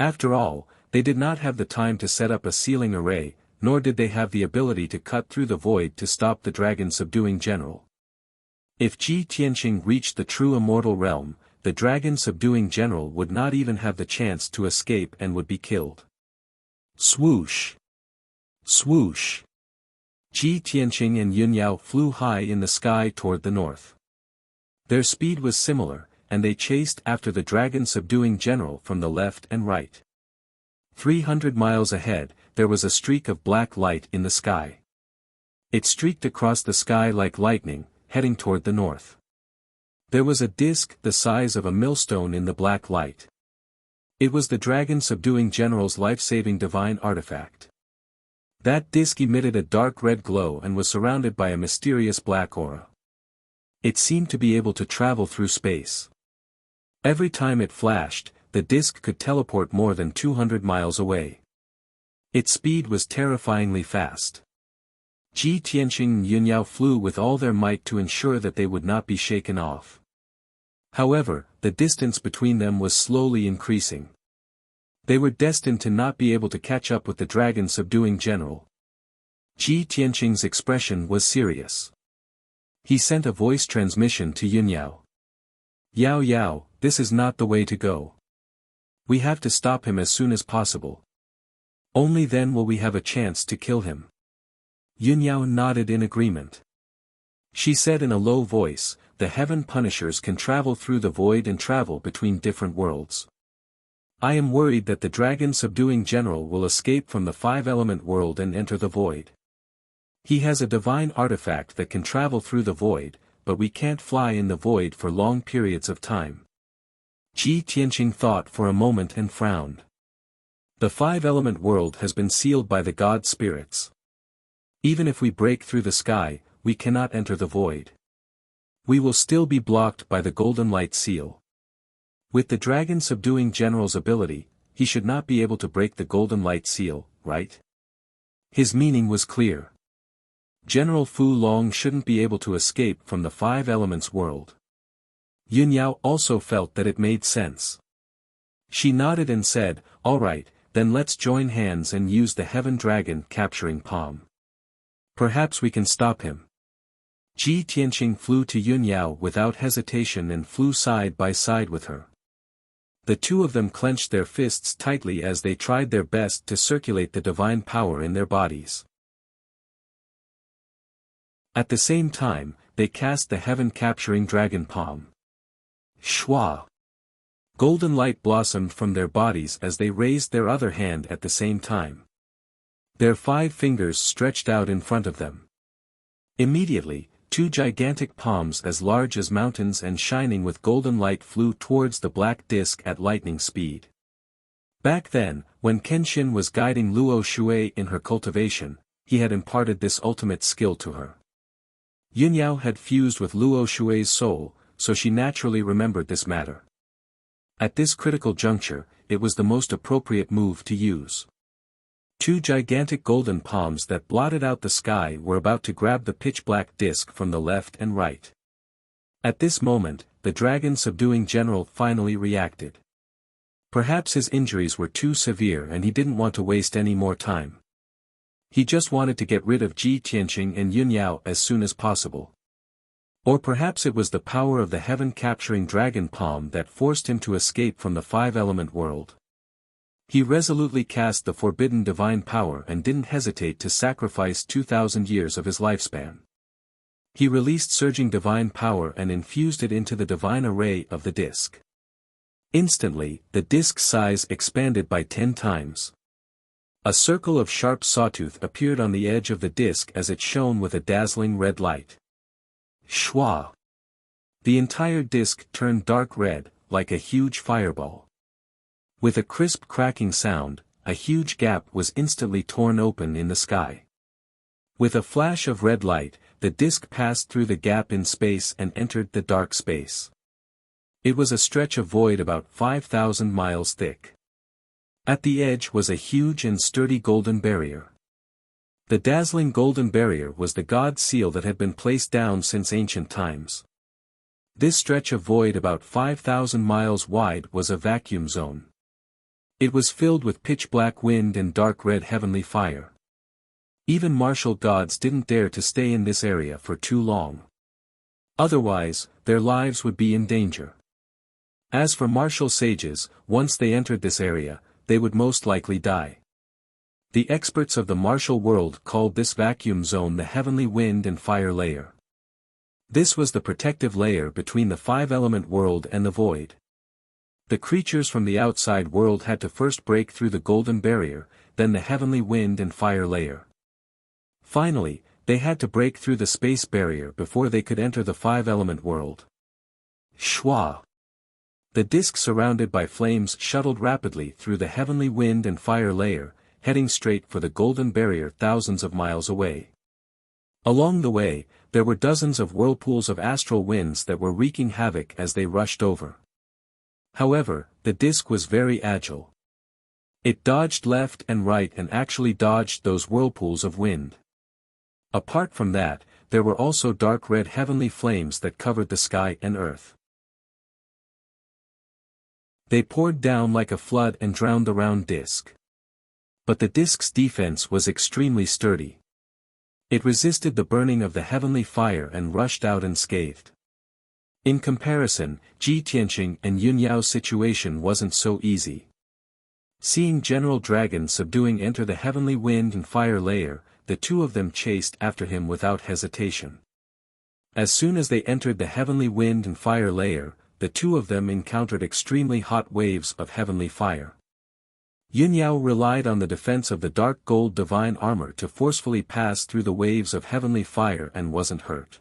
After all, they did not have the time to set up a sealing array, nor did they have the ability to cut through the void to stop the Dragon Subduing General. If Ji Tianqing reached the true immortal realm, the Dragon Subduing General would not even have the chance to escape and would be killed. Swoosh! Swoosh! Ji Tianqing and Yun Yao flew high in the sky toward the north. Their speed was similar, and they chased after the Dragon Subduing General from the left and right. 300 miles ahead, there was a streak of black light in the sky. It streaked across the sky like lightning, heading toward the north. There was a disk the size of a millstone in the black light. It was the Dragon Subduing General's life-saving divine artifact. That disk emitted a dark red glow and was surrounded by a mysterious black aura. It seemed to be able to travel through space. Every time it flashed, the disk could teleport more than 200 miles away. Its speed was terrifyingly fast. Ji Tianqing and Yunyao flew with all their might to ensure that they would not be shaken off. However, the distance between them was slowly increasing. They were destined to not be able to catch up with the dragon subduing general. Ji Tianqing's expression was serious. He sent a voice transmission to Yunyao. Yao Yao, this is not the way to go. We have to stop him as soon as possible. Only then will we have a chance to kill him. Yunyao nodded in agreement. She said in a low voice, the Heaven Punishers can travel through the void and travel between different worlds. I am worried that the dragon subduing general will escape from the five-element world and enter the void. He has a divine artifact that can travel through the void, but we can't fly in the void for long periods of time. Ji Tianqing thought for a moment and frowned. The five-element world has been sealed by the god spirits. Even if we break through the sky, we cannot enter the void. We will still be blocked by the golden light seal. With the dragon subduing general's ability, he should not be able to break the golden light seal, right? His meaning was clear. General Fu Long shouldn't be able to escape from the five elements world. Yunyao also felt that it made sense. She nodded and said, all right, then let's join hands and use the heaven dragon capturing palm. Perhaps we can stop him. Ji Tianqing flew to Yunyao without hesitation and flew side by side with her. The two of them clenched their fists tightly as they tried their best to circulate the divine power in their bodies. At the same time, they cast the heaven-capturing dragon palm. Shwa! Golden light blossomed from their bodies as they raised their other hand at the same time. Their 5 fingers stretched out in front of them. Immediately, 2 gigantic palms as large as mountains and shining with golden light flew towards the black disk at lightning speed. Back then, when Kenshin was guiding Luo Shui in her cultivation, he had imparted this ultimate skill to her. Yunyao had fused with Luo Shui's soul, so she naturally remembered this matter. At this critical juncture, it was the most appropriate move to use. 2 gigantic golden palms that blotted out the sky were about to grab the pitch-black disk from the left and right. At this moment, the dragon subduing general finally reacted. Perhaps his injuries were too severe and he didn't want to waste any more time. He just wanted to get rid of Ji Tianqing and Yunyao as soon as possible. Or perhaps it was the power of the heaven-capturing dragon palm that forced him to escape from the five-element world. He resolutely cast the forbidden divine power and didn't hesitate to sacrifice 2,000 years of his lifespan. He released surging divine power and infused it into the divine array of the disk. Instantly, the disk's size expanded by 10 times. A circle of sharp sawtooth appeared on the edge of the disk as it shone with a dazzling red light. Shwa! The entire disk turned dark red, like a huge fireball. With a crisp cracking sound, a huge gap was instantly torn open in the sky. With a flash of red light, the disk passed through the gap in space and entered the dark space. It was a stretch of void about 5,000 miles thick. At the edge was a huge and sturdy golden barrier. The dazzling golden barrier was the god seal that had been placed down since ancient times. This stretch of void about 5,000 miles wide was a vacuum zone. It was filled with pitch-black wind and dark red heavenly fire. Even martial gods didn't dare to stay in this area for too long. Otherwise, their lives would be in danger. As for martial sages, once they entered this area, they would most likely die. The experts of the martial world called this vacuum zone the heavenly wind and fire layer. This was the protective layer between the five-element world and the void. The creatures from the outside world had to first break through the golden barrier, then the heavenly wind and fire layer. Finally, they had to break through the space barrier before they could enter the five-element world. Shwa! The disk surrounded by flames shuttled rapidly through the heavenly wind and fire layer, heading straight for the golden barrier thousands of miles away. Along the way, there were dozens of whirlpools of astral winds that were wreaking havoc as they rushed over. However, the disk was very agile. It dodged left and right and actually dodged those whirlpools of wind. Apart from that, there were also dark red heavenly flames that covered the sky and earth. They poured down like a flood and drowned the round disk. But the disk's defense was extremely sturdy. It resisted the burning of the heavenly fire and rushed out unscathed. In comparison, Ji Tianqing and Yun Yao's situation wasn't so easy. Seeing General Dragon subduing enter the heavenly wind and fire layer, the two of them chased after him without hesitation. As soon as they entered the heavenly wind and fire layer, the two of them encountered extremely hot waves of heavenly fire. Yun Yao relied on the defense of the dark gold divine armor to forcefully pass through the waves of heavenly fire and wasn't hurt.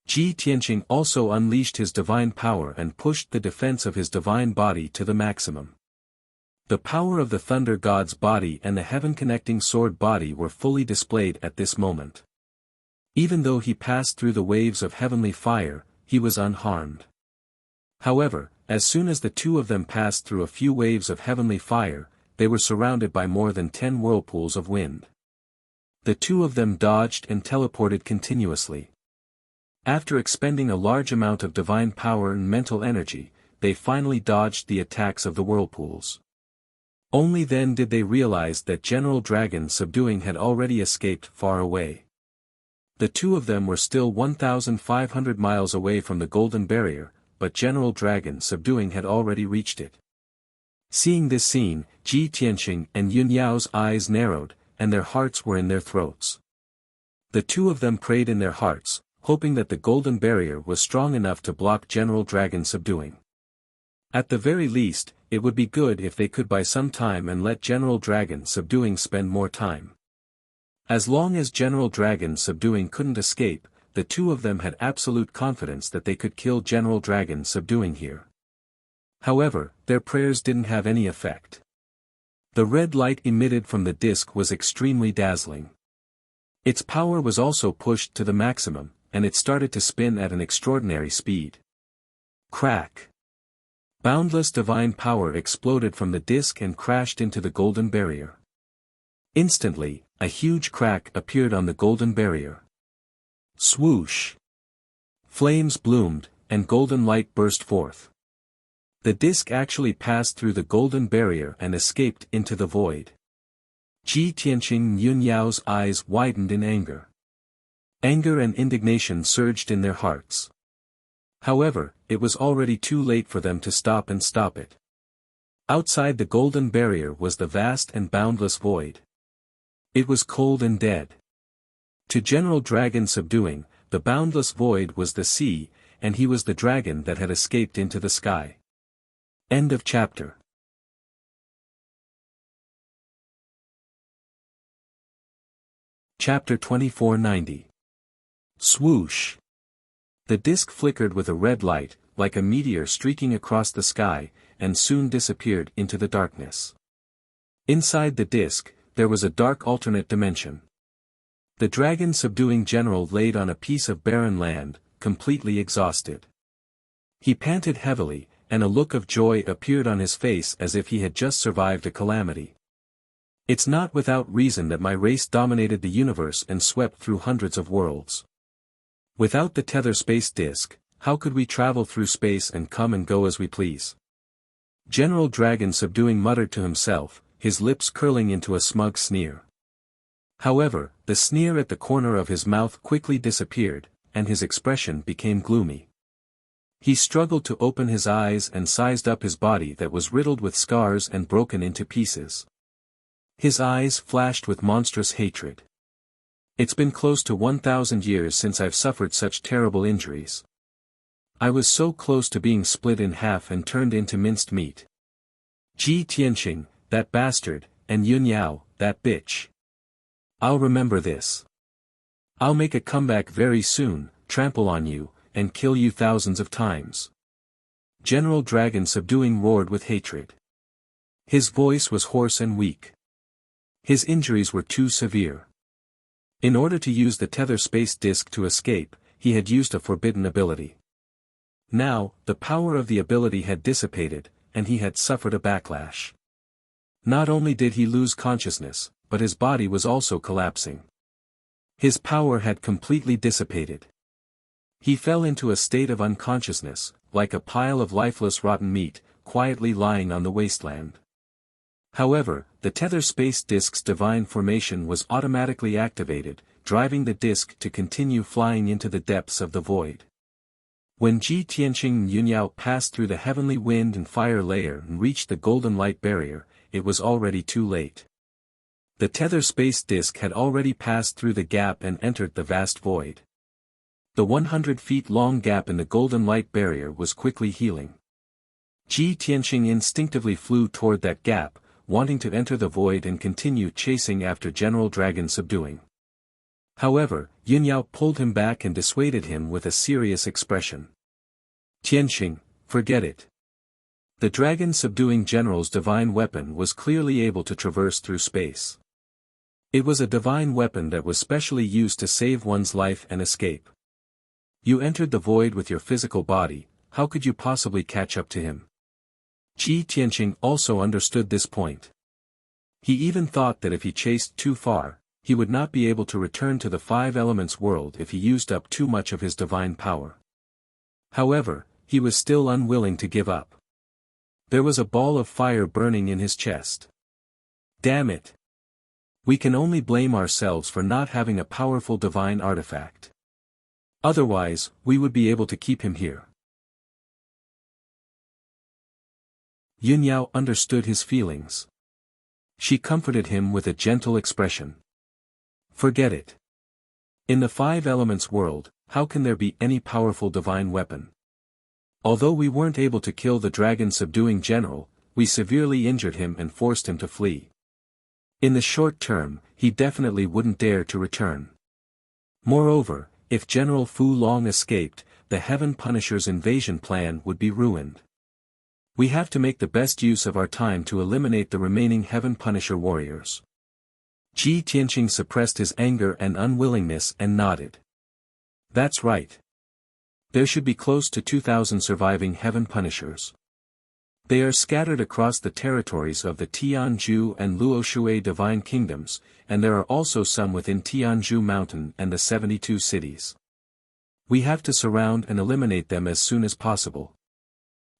Ji Tianqing also unleashed his divine power and pushed the defense of his divine body to the maximum. The power of the thunder god's body and the heaven-connecting sword body were fully displayed at this moment. Even though he passed through the waves of heavenly fire, he was unharmed. However, as soon as the two of them passed through a few waves of heavenly fire, they were surrounded by more than 10 whirlpools of wind. The two of them dodged and teleported continuously. After expending a large amount of divine power and mental energy, they finally dodged the attacks of the whirlpools. Only then did they realize that General Dragon subduing had already escaped far away. The two of them were still 1,500 miles away from the Golden Barrier, but General Dragon subduing had already reached it. Seeing this scene, Ji Tianqing and Yun Yao's eyes narrowed, and their hearts were in their throats. The two of them prayed in their hearts, hoping that the Golden Barrier was strong enough to block General Dragon subduing. At the very least, it would be good if they could buy some time and let General Dragon subduing spend more time. As long as General Dragon subduing couldn't escape, the two of them had absolute confidence that they could kill General Dragon subduing here. However, their prayers didn't have any effect. The red light emitted from the disk was extremely dazzling. Its power was also pushed to the maximum, and it started to spin at an extraordinary speed. Crack! Boundless divine power exploded from the disk and crashed into the Golden Barrier. Instantly, a huge crack appeared on the Golden Barrier. Swoosh! Flames bloomed, and golden light burst forth. The disk actually passed through the Golden Barrier and escaped into the void. Ji Tianqing and Yun Yao's eyes widened in anger. Anger and indignation surged in their hearts. However, it was already too late for them to stop it. Outside the Golden Barrier was the vast and boundless void. It was cold and dead. To General Dragon subduing, the boundless void was the sea, and he was the dragon that had escaped into the sky. End of chapter. Chapter 2490. Swoosh! The disk flickered with a red light, like a meteor streaking across the sky, and soon disappeared into the darkness. Inside the disk, there was a dark alternate dimension. The dragon subduing general laid on a piece of barren land, completely exhausted. He panted heavily, and a look of joy appeared on his face as if he had just survived a calamity. It's not without reason that my race dominated the universe and swept through hundreds of worlds. Without the tether space disk, how could we travel through space and come and go as we please? General Dragon subduing muttered to himself, his lips curling into a smug sneer. However, the sneer at the corner of his mouth quickly disappeared, and his expression became gloomy. He struggled to open his eyes and sized up his body that was riddled with scars and broken into pieces. His eyes flashed with monstrous hatred. It's been close to 1,000 years since I've suffered such terrible injuries. I was so close to being split in half and turned into minced meat. Ji Tianqing, that bastard, and Yun Yao, that bitch. I'll remember this. I'll make a comeback very soon, trample on you, and kill you thousands of times. General Dragon subduing roared with hatred. His voice was hoarse and weak. His injuries were too severe. In order to use the tether space disk to escape, he had used a forbidden ability. Now, the power of the ability had dissipated, and he had suffered a backlash. Not only did he lose consciousness, but his body was also collapsing. His power had completely dissipated. He fell into a state of unconsciousness, like a pile of lifeless rotten meat, quietly lying on the wasteland. However, the tether space disk's divine formation was automatically activated, driving the disk to continue flying into the depths of the void. When Ji Tianqing and Yunyao passed through the heavenly wind and fire layer and reached the golden light barrier, it was already too late. The tether space disk had already passed through the gap and entered the vast void. The 100 feet long gap in the golden light barrier was quickly healing. Ji Tianqing instinctively flew toward that gap, wanting to enter the void and continue chasing after General Dragon Subduing. However, Yunyao pulled him back and dissuaded him with a serious expression. Tianqing, forget it. The Dragon Subduing General's divine weapon was clearly able to traverse through space. It was a divine weapon that was specially used to save one's life and escape. You entered the void with your physical body, how could you possibly catch up to him? Ji Tianqing also understood this point. He even thought that if he chased too far, he would not be able to return to the five elements world if he used up too much of his divine power. However, he was still unwilling to give up. There was a ball of fire burning in his chest. Damn it! We can only blame ourselves for not having a powerful divine artifact. Otherwise, we would be able to keep him here. Yunyao understood his feelings. She comforted him with a gentle expression. Forget it. In the five elements world, how can there be any powerful divine weapon? Although we weren't able to kill the dragon subduing general, we severely injured him and forced him to flee. In the short term, he definitely wouldn't dare to return. Moreover, if General Fu Long escaped, the Heaven Punisher's invasion plan would be ruined. We have to make the best use of our time to eliminate the remaining Heaven Punisher warriors. Ji Tianqing suppressed his anger and unwillingness and nodded. That's right. There should be close to 2,000 surviving Heaven Punishers. They are scattered across the territories of the Tianzhu and Luoshui divine kingdoms, and there are also some within Tianzhu Mountain and the 72 cities. We have to surround and eliminate them as soon as possible.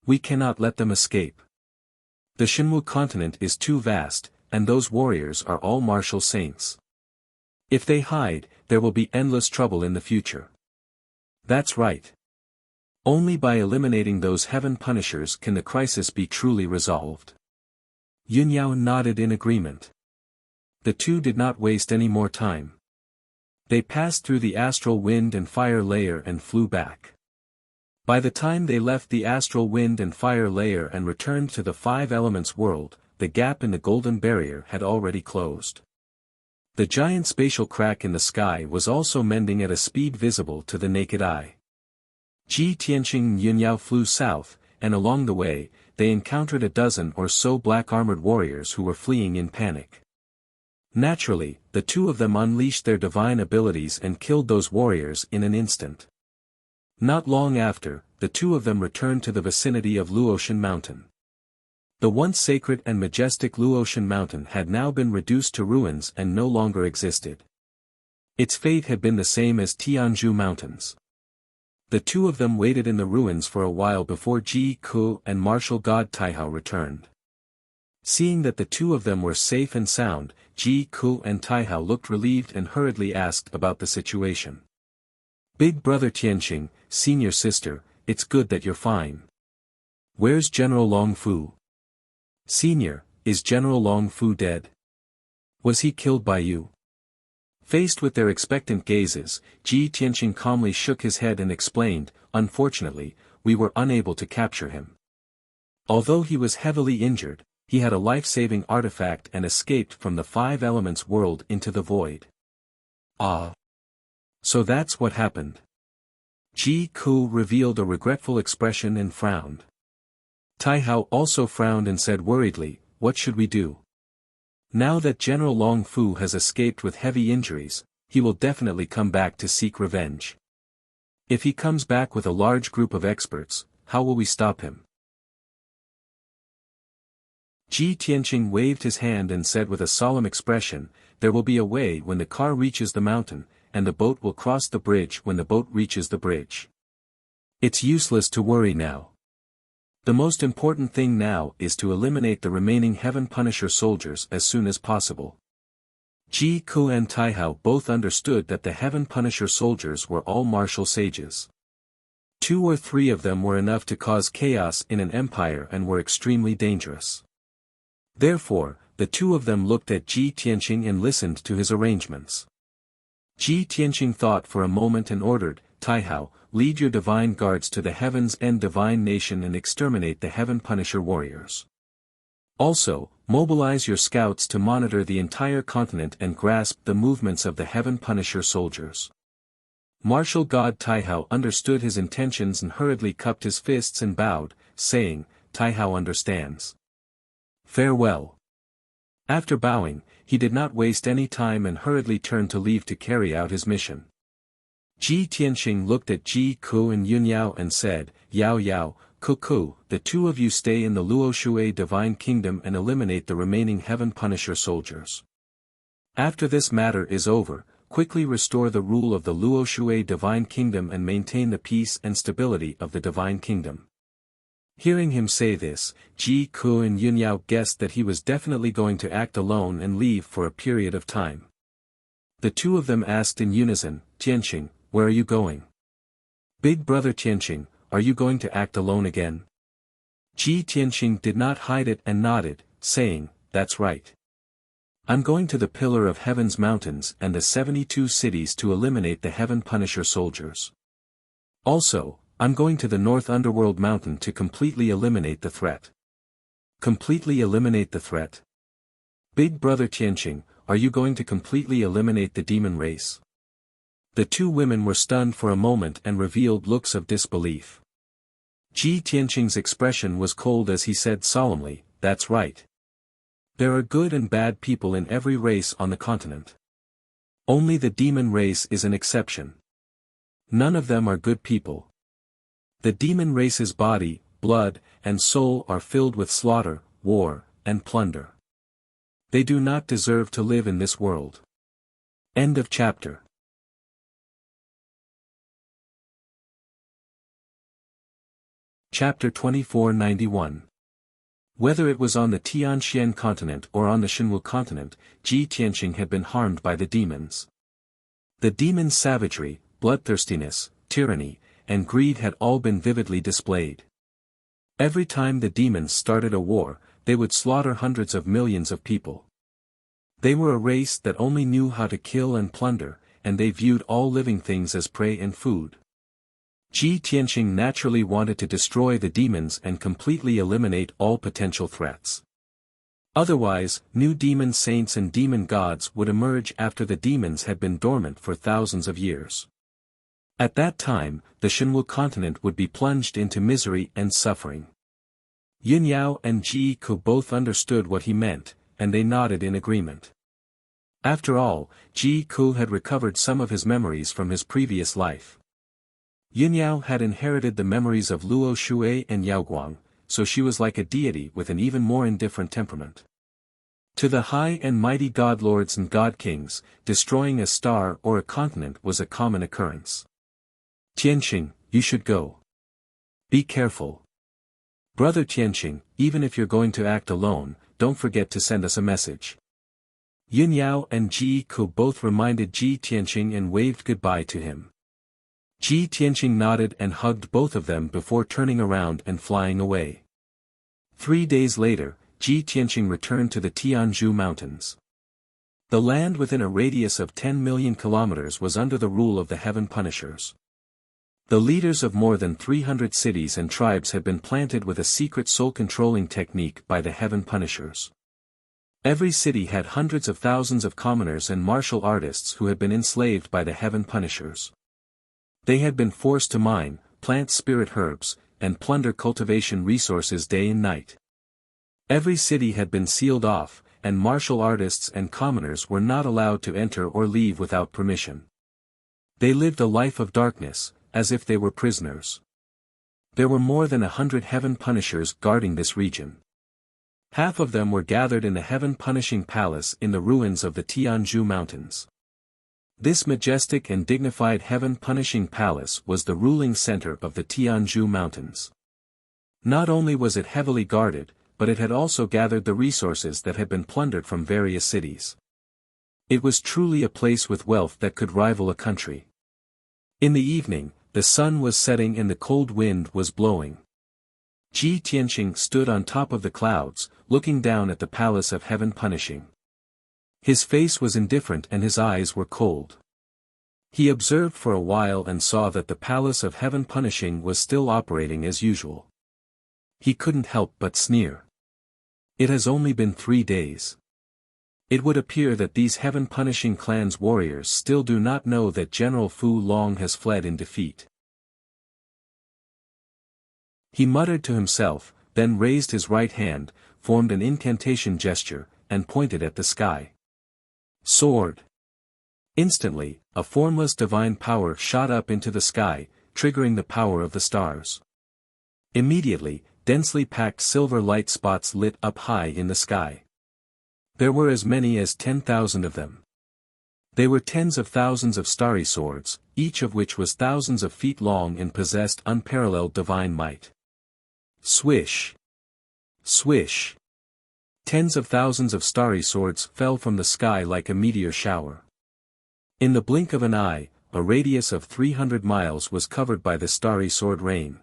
We cannot let them escape. The Shenwu continent is too vast, and those warriors are all martial saints. If they hide, there will be endless trouble in the future. That's right. Only by eliminating those Heaven Punishers can the crisis be truly resolved. Yunyao nodded in agreement. The two did not waste any more time. They passed through the astral wind and fire layer and flew back. By the time they left the astral wind and fire layer and returned to the five elements world, the gap in the golden barrier had already closed. The giant spatial crack in the sky was also mending at a speed visible to the naked eye. Ji Tianqing and Yunyao flew south, and along the way, they encountered a dozen or so black-armored warriors who were fleeing in panic. Naturally, the two of them unleashed their divine abilities and killed those warriors in an instant. Not long after, the two of them returned to the vicinity of Luotian Mountain. The once sacred and majestic Luotian Mountain had now been reduced to ruins and no longer existed. Its fate had been the same as Tianzhu Mountains. The two of them waited in the ruins for a while before Ji Ku and martial god Taihao returned. Seeing that the two of them were safe and sound, Ji Ku and Taihao looked relieved and hurriedly asked about the situation. Big brother Tianqing, senior sister, it's good that you're fine. Where's General Long Fu? Senior, is General Long Fu dead? Was he killed by you? Faced with their expectant gazes, Ji Tianqing calmly shook his head and explained, unfortunately, we were unable to capture him. Although he was heavily injured, he had a life-saving artifact and escaped from the five elements world into the void. Ah. So that's what happened. Ji Ku revealed a regretful expression and frowned. Taihao also frowned and said worriedly, what should we do? Now that General Long Fu has escaped with heavy injuries, he will definitely come back to seek revenge. If he comes back with a large group of experts, how will we stop him? Ji Tianqing waved his hand and said with a solemn expression, "There will be a way when the car reaches the mountain, and the boat will cross the bridge when the boat reaches the bridge. It's useless to worry now. The most important thing now is to eliminate the remaining Heaven Punisher soldiers as soon as possible." Ji Ku and Taihao both understood that the Heaven Punisher soldiers were all martial sages. 2 or 3 of them were enough to cause chaos in an empire and were extremely dangerous. Therefore, the 2 of them looked at Ji Tianqing and listened to his arrangements. Ji Tianqing thought for a moment and ordered, "Taihao, lead your divine guards to the Heaven's End divine nation and exterminate the Heaven Punisher warriors. Also, mobilize your scouts to monitor the entire continent and grasp the movements of the Heaven Punisher soldiers." Martial god Taihao understood his intentions and hurriedly cupped his fists and bowed, saying, "Taihao understands. Farewell." After bowing, he did not waste any time and hurriedly turned to leave to carry out his mission. Ji Tianqing looked at Ji Ku and Yun Yao and said, "Yao Yao, Ku Ku, the 2 of you stay in the Luo Shui divine kingdom and eliminate the remaining Heaven Punisher soldiers. After this matter is over, quickly restore the rule of the Luo Shui divine kingdom and maintain the peace and stability of the divine kingdom." Hearing him say this, Ji Ku and Yun Yao guessed that he was definitely going to act alone and leave for a period of time. The 2 of them asked in unison, "Tianqing, where are you going?" "Big brother Tianqing, are you going to act alone again?" Ji Tianqing did not hide it and nodded, saying, "That's right. I'm going to the Pillar of Heaven's mountains and the 72 cities to eliminate the Heaven Punisher soldiers. Also, I'm going to the North Underworld mountain to completely eliminate the threat." "Completely eliminate the threat? Big brother Tianqing, are you going to completely eliminate the demon race?" The 2 women were stunned for a moment and revealed looks of disbelief. Ji Tianqing's expression was cold as he said solemnly, "That's right. There are good and bad people in every race on the continent. Only the demon race is an exception. None of them are good people. The demon race's body, blood, and soul are filled with slaughter, war, and plunder. They do not deserve to live in this world." End of chapter. Chapter 2491. Whether it was on the Tianxian continent or on the Shenwu continent, Ji Tianqing had been harmed by the demons. The demons' savagery, bloodthirstiness, tyranny, and greed had all been vividly displayed. Every time the demons started a war, they would slaughter hundreds of millions of people. They were a race that only knew how to kill and plunder, and they viewed all living things as prey and food. Ji Tianqing naturally wanted to destroy the demons and completely eliminate all potential threats. Otherwise, new demon saints and demon gods would emerge after the demons had been dormant for thousands of years. At that time, the Shenwu continent would be plunged into misery and suffering. Yin Yao and Ji Ku both understood what he meant, and they nodded in agreement. After all, Ji Ku had recovered some of his memories from his previous life. Yin Yao had inherited the memories of Luo Shui and Yao Guang, so she was like a deity with an even more indifferent temperament. To the high and mighty godlords and god-kings, destroying a star or a continent was a common occurrence. "Tianqing, you should go. Be careful. Brother Tianqing, even if you're going to act alone, don't forget to send us a message." Yin Yao and Ji Ku both reminded Ji Tianqing and waved goodbye to him. Ji Tianqing nodded and hugged both of them before turning around and flying away. 3 days later, Ji Tianqing returned to the Tianzhu Mountains. The land within a radius of 10 million kilometers was under the rule of the Heaven Punishers. The leaders of more than 300 cities and tribes had been planted with a secret soul-controlling technique by the Heaven Punishers. Every city had hundreds of thousands of commoners and martial artists who had been enslaved by the Heaven Punishers. They had been forced to mine, plant spirit herbs, and plunder cultivation resources day and night. Every city had been sealed off, and martial artists and commoners were not allowed to enter or leave without permission. They lived a life of darkness, as if they were prisoners. There were more than 100 Heaven Punishers guarding this region. Half of them were gathered in the heaven-punishing palace in the ruins of the Tianzhu Mountains. This majestic and dignified heaven-punishing palace was the ruling center of the Tianzhu Mountains. Not only was it heavily guarded, but it had also gathered the resources that had been plundered from various cities. It was truly a place with wealth that could rival a country. In the evening, the sun was setting and the cold wind was blowing. Ji Tianqing stood on top of the clouds, looking down at the palace of heaven punishing. His face was indifferent and his eyes were cold. He observed for a while and saw that the palace of heaven punishing was still operating as usual. He couldn't help but sneer. It has only been 3 days. It would appear that these heaven-punishing clan's warriors still do not know that General Fu Long has fled in defeat. He muttered to himself, then raised his right hand, formed an incantation gesture, and pointed at the sky. Sword! Instantly, a formless divine power shot up into the sky, triggering the power of the stars. Immediately, densely packed silver light spots lit up high in the sky. There were as many as 10,000 of them. They were tens of thousands of starry swords, each of which was thousands of feet long and possessed unparalleled divine might. Swish! Swish! Tens of thousands of starry swords fell from the sky like a meteor shower. In the blink of an eye, a radius of 300 miles was covered by the starry sword rain.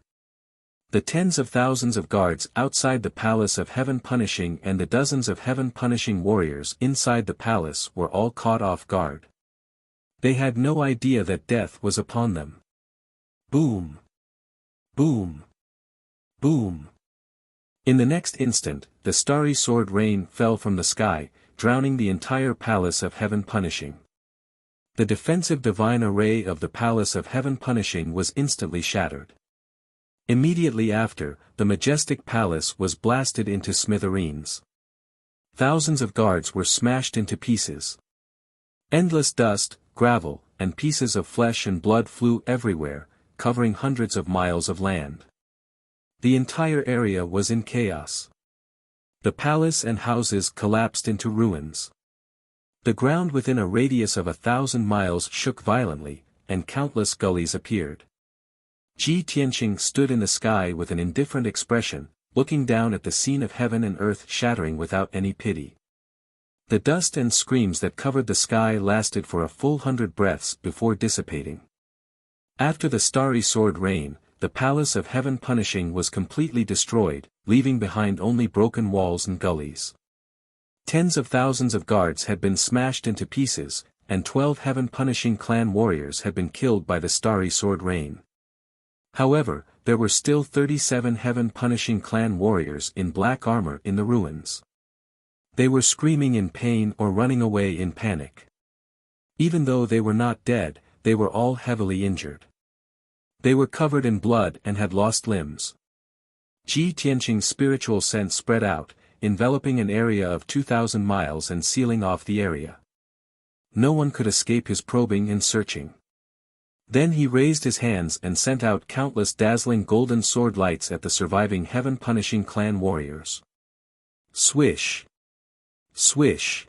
The tens of thousands of guards outside the palace of heaven punishing and the dozens of heaven punishing warriors inside the palace were all caught off guard. They had no idea that death was upon them. Boom! Boom! Boom! In the next instant, the starry sword rain fell from the sky, drowning the entire palace of heaven punishing. The defensive divine array of the palace of heaven punishing was instantly shattered. Immediately after, the majestic palace was blasted into smithereens. Thousands of guards were smashed into pieces. Endless dust, gravel, and pieces of flesh and blood flew everywhere, covering hundreds of miles of land. The entire area was in chaos. The palace and houses collapsed into ruins. The ground within a radius of 1,000 miles shook violently, and countless gullies appeared. Ji Tianqing stood in the sky with an indifferent expression, looking down at the scene of heaven and earth shattering without any pity. The dust and screams that covered the sky lasted for a full 100 breaths before dissipating. After the starry sword rain, the palace of heaven punishing was completely destroyed, leaving behind only broken walls and gullies. Tens of thousands of guards had been smashed into pieces, and 12 heaven punishing clan warriors had been killed by the starry sword rain. However, there were still 37 heaven-punishing clan warriors in black armor in the ruins. They were screaming in pain or running away in panic. Even though they were not dead, they were all heavily injured. They were covered in blood and had lost limbs. Ji Tianqing's spiritual sense spread out, enveloping an area of 2,000 miles and sealing off the area. No one could escape his probing and searching. Then he raised his hands and sent out countless dazzling golden sword lights at the surviving heaven-punishing clan warriors. Swish! Swish!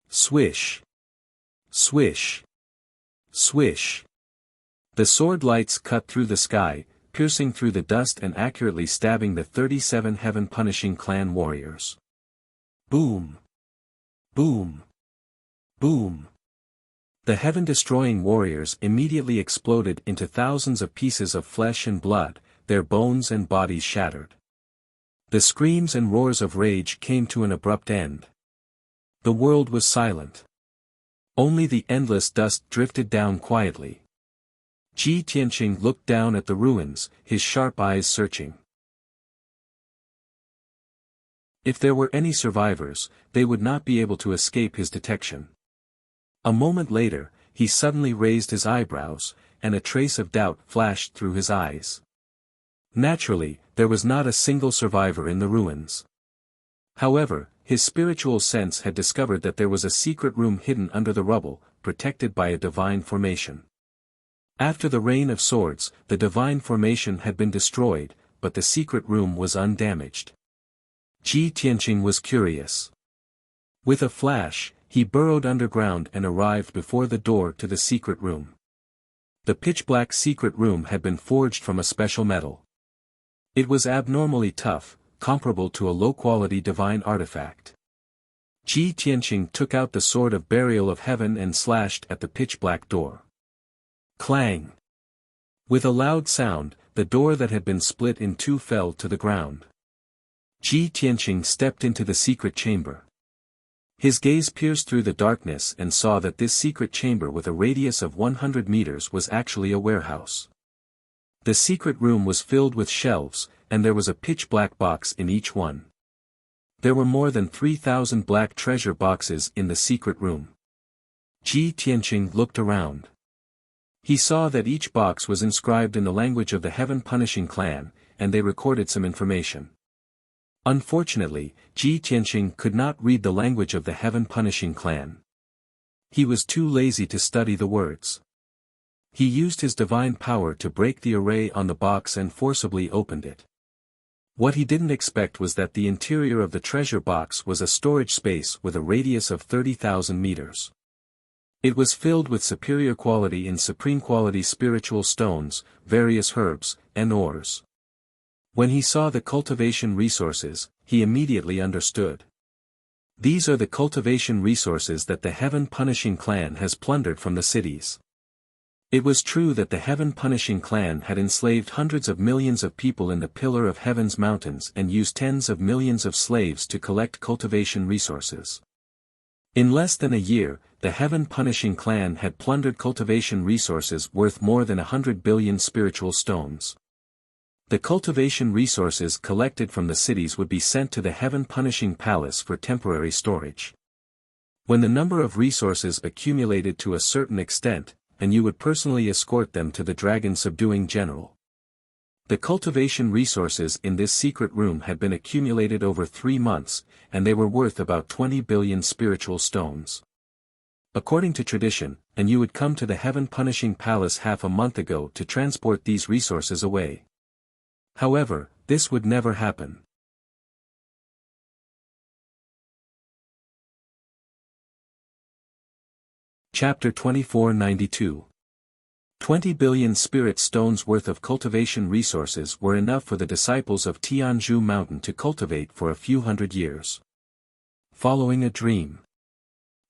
Swish! Swish! Swish! The sword lights cut through the sky, piercing through the dust and accurately stabbing the 37 heaven-punishing clan warriors. Boom! Boom! Boom! The heaven-destroying warriors immediately exploded into thousands of pieces of flesh and blood, their bones and bodies shattered. The screams and roars of rage came to an abrupt end. The world was silent. Only the endless dust drifted down quietly. Ji Tianqing looked down at the ruins, his sharp eyes searching. If there were any survivors, they would not be able to escape his detection. A moment later, he suddenly raised his eyebrows, and a trace of doubt flashed through his eyes. Naturally, there was not a single survivor in the ruins. However, his spiritual sense had discovered that there was a secret room hidden under the rubble, protected by a divine formation. After the rain of swords, the divine formation had been destroyed, but the secret room was undamaged. Ji Tianqing was curious. With a flash, he burrowed underground and arrived before the door to the secret room. The pitch-black secret room had been forged from a special metal. It was abnormally tough, comparable to a low-quality divine artifact. Ji Tianqing took out the sword of burial of heaven and slashed at the pitch-black door. Clang! With a loud sound, the door that had been split in two fell to the ground. Ji Tianqing stepped into the secret chamber. His gaze pierced through the darkness and saw that this secret chamber with a radius of 100 meters was actually a warehouse. The secret room was filled with shelves, and there was a pitch-black box in each one. There were more than 3,000 black treasure boxes in the secret room. Ji Tianqing looked around. He saw that each box was inscribed in the language of the Heaven Punishing Clan, and they recorded some information. Unfortunately, Ji Tianqing could not read the language of the Heaven Punishing Clan. He was too lazy to study the words. He used his divine power to break the array on the box and forcibly opened it. What he didn't expect was that the interior of the treasure box was a storage space with a radius of 30,000 meters. It was filled with superior quality and supreme quality spiritual stones, various herbs, and ores. When he saw the cultivation resources, he immediately understood. These are the cultivation resources that the Heaven Punishing Clan has plundered from the cities. It was true that the Heaven Punishing Clan had enslaved hundreds of millions of people in the Pillar of Heaven's mountains and used tens of millions of slaves to collect cultivation resources. In less than a year, the Heaven Punishing Clan had plundered cultivation resources worth more than 100 billion spiritual stones. The cultivation resources collected from the cities would be sent to the Heaven Punishing Palace for temporary storage. When the number of resources accumulated to a certain extent, and you would personally escort them to the dragon subduing general. The cultivation resources in this secret room had been accumulated over 3 months, and they were worth about 20 billion spiritual stones. According to tradition, and you would come to the Heaven Punishing Palace half a month ago to transport these resources away. However, this would never happen. Chapter 2492. 20 billion spirit stones worth of cultivation resources were enough for the disciples of Tianzhu Mountain to cultivate for a few hundred years. Following a dream.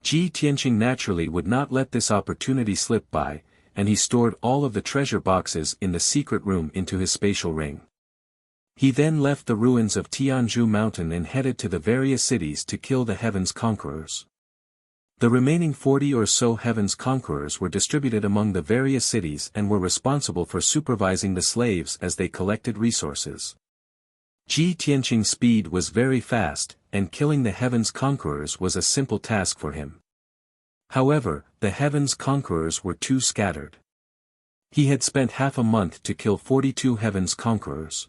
Ji Tianqing naturally would not let this opportunity slip by, and he stored all of the treasure boxes in the secret room into his spatial ring. He then left the ruins of Tianzhu Mountain and headed to the various cities to kill the Heaven's conquerors. The remaining 40 or so Heaven's conquerors were distributed among the various cities and were responsible for supervising the slaves as they collected resources. Ji Tianqing's speed was very fast, and killing the Heaven's conquerors was a simple task for him. However, the Heaven's conquerors were too scattered. He had spent half a month to kill 42 Heaven's conquerors.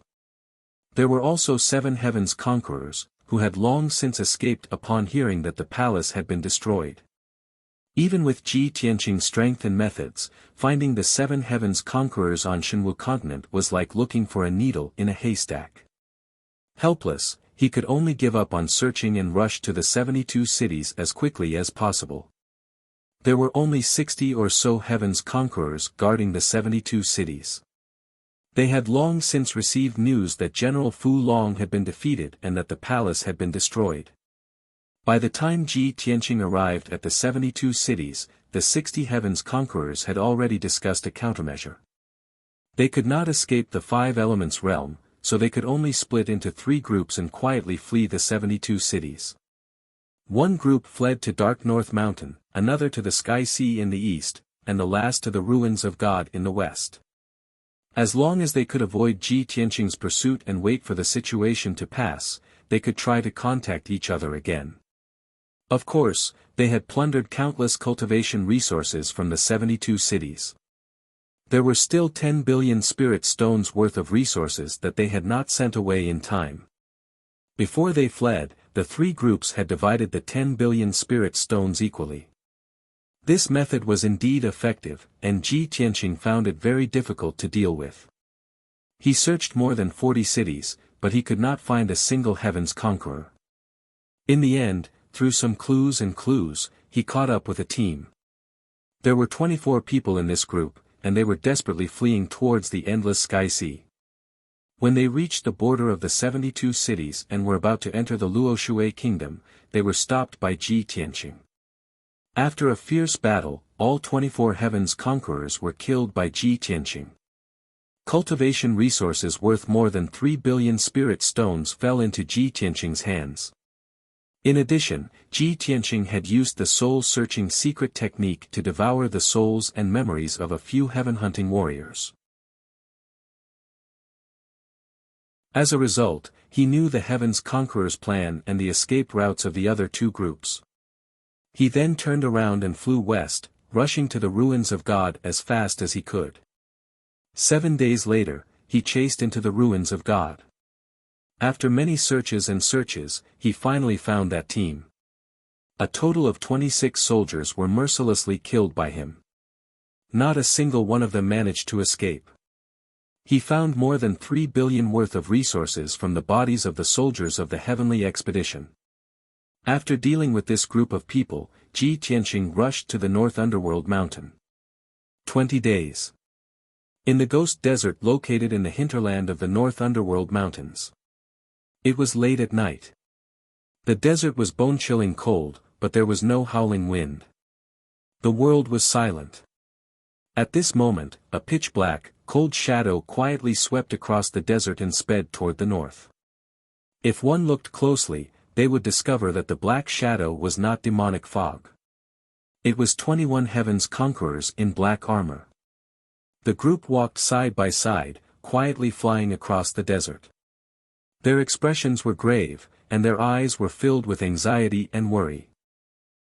There were also 7 Heaven's conquerors, who had long since escaped upon hearing that the palace had been destroyed. Even with Ji Tianqing's strength and methods, finding the 7 Heaven's conquerors on Shenwu continent was like looking for a needle in a haystack. Helpless, he could only give up on searching and rush to the 72 cities as quickly as possible. There were only 60 or so Heaven's conquerors guarding the 72 cities. They had long since received news that General Fu Long had been defeated and that the palace had been destroyed. By the time Ji Tianqing arrived at the 72 cities, the 60 Heaven's conquerors had already discussed a countermeasure. They could not escape the 5 elements realm, so they could only split into 3 groups and quietly flee the 72 cities. One group fled to Dark North Mountain, another to the Sky Sea in the east, and the last to the ruins of God in the west. As long as they could avoid Ji Tianqing's pursuit and wait for the situation to pass, they could try to contact each other again. Of course, they had plundered countless cultivation resources from the 72 cities. There were still 10 billion spirit stones worth of resources that they had not sent away in time. Before they fled, the 3 groups had divided the 10 billion spirit stones equally. This method was indeed effective, and Ji Tianqing found it very difficult to deal with. He searched more than 40 cities, but he could not find a single heaven's conqueror. In the end, through some clues, he caught up with a team. There were 24 people in this group, and they were desperately fleeing towards the endless sky sea. When they reached the border of the 72 cities and were about to enter the Luoshui kingdom, they were stopped by Ji Tianqing. After a fierce battle, all 24 heaven's conquerors were killed by Ji Tianqing. Cultivation resources worth more than 3 billion spirit stones fell into Ji Tianqing's hands. In addition, Ji Tianqing had used the soul-searching secret technique to devour the souls and memories of a few heaven-hunting warriors. As a result, he knew the heaven's conqueror's plan and the escape routes of the other two groups. He then turned around and flew west, rushing to the ruins of God as fast as he could. 7 days later, he chased into the ruins of God. After many searches, he finally found that team. A total of 26 soldiers were mercilessly killed by him. Not a single one of them managed to escape. He found more than 3 billion worth of resources from the bodies of the soldiers of the heavenly expedition. After dealing with this group of people, Ji Tianqing rushed to the North Underworld mountain. 20 days. In the Ghost Desert located in the hinterland of the North Underworld mountains. It was late at night. The desert was bone-chilling cold, but there was no howling wind. The world was silent. At this moment, a pitch-black, cold shadow quietly swept across the desert and sped toward the north. If one looked closely, they would discover that the black shadow was not demonic fog. It was 21 heaven's conquerors in black armor. The group walked side by side, quietly flying across the desert. Their expressions were grave, and their eyes were filled with anxiety and worry.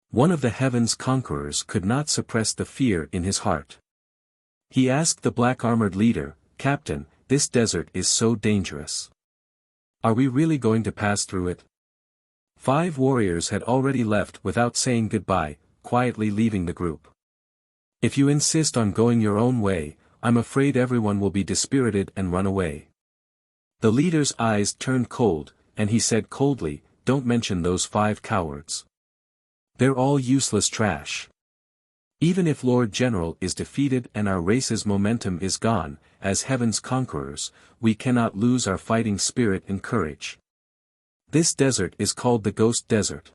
One of the heaven's conquerors could not suppress the fear in his heart. He asked the black-armored leader, "Captain, this desert is so dangerous. Are we really going to pass through it?" 5 warriors had already left without saying goodbye, quietly leaving the group. "If you insist on going your own way, I'm afraid everyone will be dispirited and run away." The leader's eyes turned cold, and he said coldly, "Don't mention those 5 cowards. They're all useless trash. Even if Lord General is defeated and our race's momentum is gone, as heaven's conquerors, we cannot lose our fighting spirit and courage. This desert is called the Ghost Desert.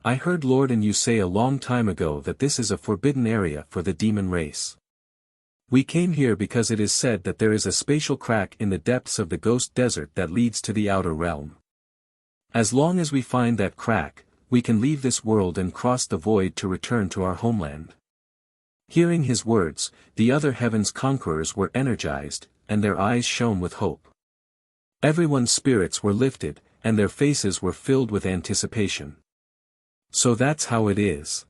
I heard Lord and you say a long time ago that this is a forbidden area for the demon race. We came here because it is said that there is a spatial crack in the depths of the Ghost Desert that leads to the outer realm. As long as we find that crack, we can leave this world and cross the void to return to our homeland." Hearing his words, the other heaven's conquerors were energized, and their eyes shone with hope. Everyone's spirits were lifted, and their faces were filled with anticipation. So that's how it is.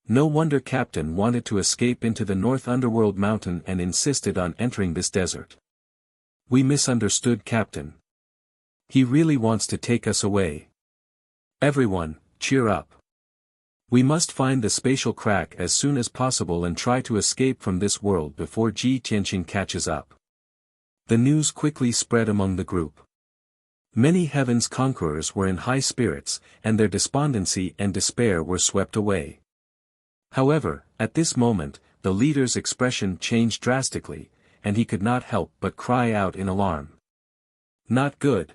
No wonder Captain wanted to escape into the North Underworld mountain and insisted on entering this desert. We misunderstood Captain. He really wants to take us away. Everyone, cheer up. We must find the spatial crack as soon as possible and try to escape from this world before Ji Tianqing catches up. The news quickly spread among the group. Many heaven's conquerors were in high spirits, and their despondency and despair were swept away. However, at this moment, the leader's expression changed drastically, and he could not help but cry out in alarm. "Not good.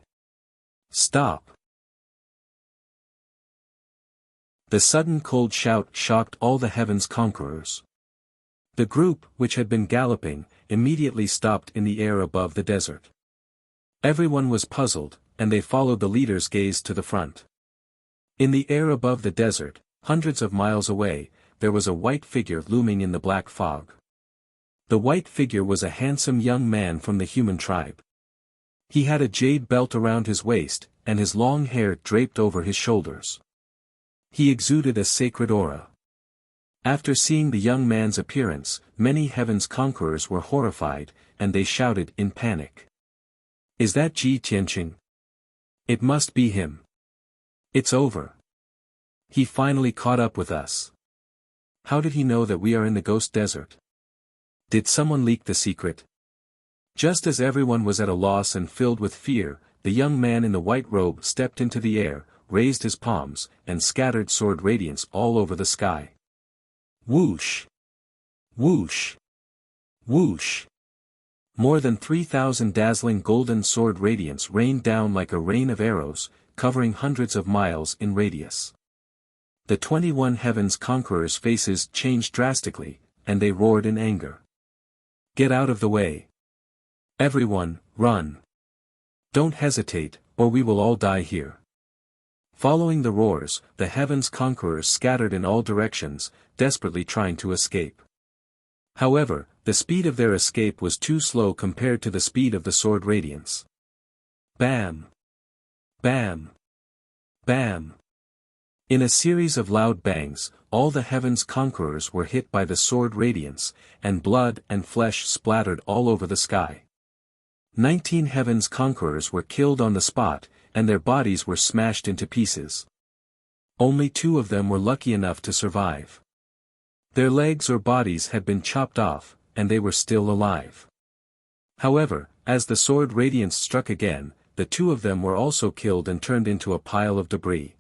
Stop." The sudden cold shout shocked all the heaven's conquerors. The group, which had been galloping, immediately stopped in the air above the desert. Everyone was puzzled, and they followed the leader's gaze to the front. In the air above the desert, hundreds of miles away, there was a white figure looming in the black fog. The white figure was a handsome young man from the human tribe. He had a jade belt around his waist, and his long hair draped over his shoulders. He exuded a sacred aura. After seeing the young man's appearance, many heaven's conquerors were horrified, and they shouted in panic. "Is that Ji Tianqing? It must be him. It's over. He finally caught up with us. How did he know that we are in the Ghost Desert? Did someone leak the secret?" Just as everyone was at a loss and filled with fear, the young man in the white robe stepped into the air, raised his palms, and scattered sword radiance all over the sky. Whoosh! Whoosh! Whoosh! More than 3,000 dazzling golden sword radiance rained down like a rain of arrows, covering hundreds of miles in radius. The 21 heavens conquerors' faces changed drastically, and they roared in anger. Get out of the way! Everyone, run! Don't hesitate, or we will all die here. Following the roars, the heavens conquerors scattered in all directions, desperately trying to escape. However, the speed of their escape was too slow compared to the speed of the sword radiance. Bam! Bam! Bam! In a series of loud bangs, all the heavens conquerors were hit by the sword radiance, and blood and flesh splattered all over the sky. 19 heavens conquerors were killed on the spot, and their bodies were smashed into pieces. Only 2 of them were lucky enough to survive. Their legs or bodies had been chopped off, and they were still alive. However, as the sword radiance struck again, the 2 of them were also killed and turned into a pile of debris.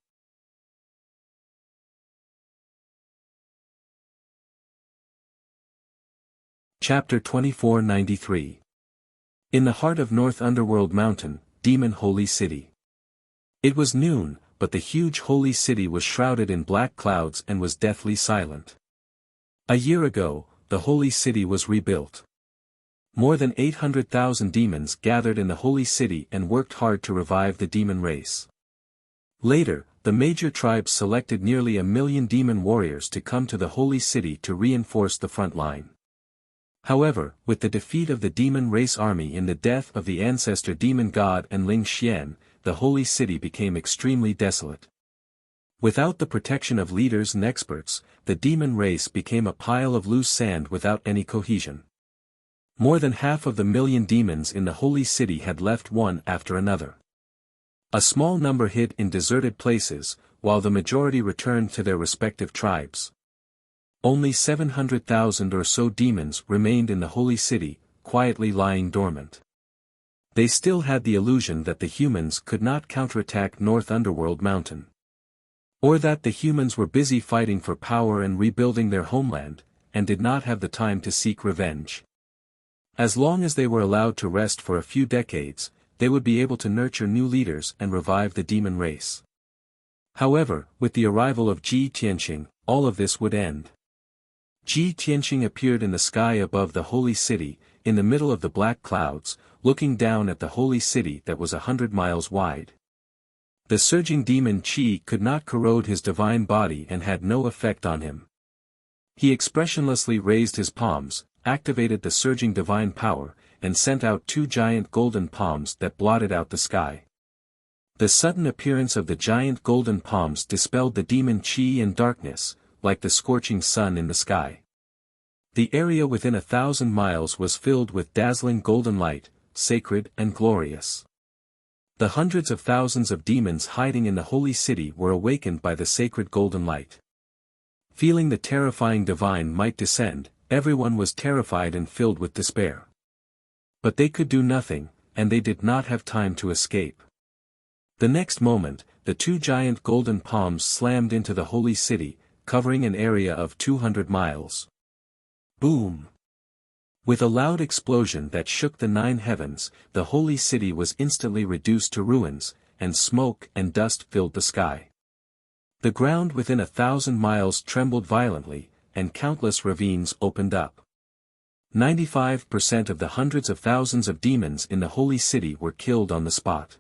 Chapter 2493. In the heart of North Underworld Mountain, Demon Holy City. It was noon, but the huge holy city was shrouded in black clouds and was deathly silent. A year ago, the holy city was rebuilt. More than 800,000 demons gathered in the holy city and worked hard to revive the demon race. Later, the major tribes selected nearly 1 million demon warriors to come to the holy city to reinforce the front line. However, with the defeat of the demon race army in the death of the ancestor demon god and Ling Xian, the holy city became extremely desolate. Without the protection of leaders and experts, the demon race became a pile of loose sand without any cohesion. More than half of the million demons in the holy city had left one after another. A small number hid in deserted places, while the majority returned to their respective tribes. Only 700,000 or so demons remained in the holy city, quietly lying dormant. They still had the illusion that the humans could not counterattack North Underworld Mountain. Or that the humans were busy fighting for power and rebuilding their homeland, and did not have the time to seek revenge. As long as they were allowed to rest for a few decades, they would be able to nurture new leaders and revive the demon race. However, with the arrival of Ji Tianqing, all of this would end. Ji Tianqing appeared in the sky above the holy city, in the middle of the black clouds, looking down at the holy city that was 100 miles wide. The surging demon Qi could not corrode his divine body and had no effect on him. He expressionlessly raised his palms, activated the surging divine power, and sent out 2 giant golden palms that blotted out the sky. The sudden appearance of the giant golden palms dispelled the demon Qi and darkness, like the scorching sun in the sky. The area within 1,000 miles was filled with dazzling golden light, sacred and glorious. The hundreds of thousands of demons hiding in the holy city were awakened by the sacred golden light. Feeling the terrifying divine might descend, everyone was terrified and filled with despair. But they could do nothing, and they did not have time to escape. The next moment, the 2 giant golden palms slammed into the holy city, covering an area of 200 miles. Boom! With a loud explosion that shook the 9 heavens, the holy city was instantly reduced to ruins, and smoke and dust filled the sky. The ground within 1,000 miles trembled violently, and countless ravines opened up. 95% of the hundreds of thousands of demons in the holy city were killed on the spot.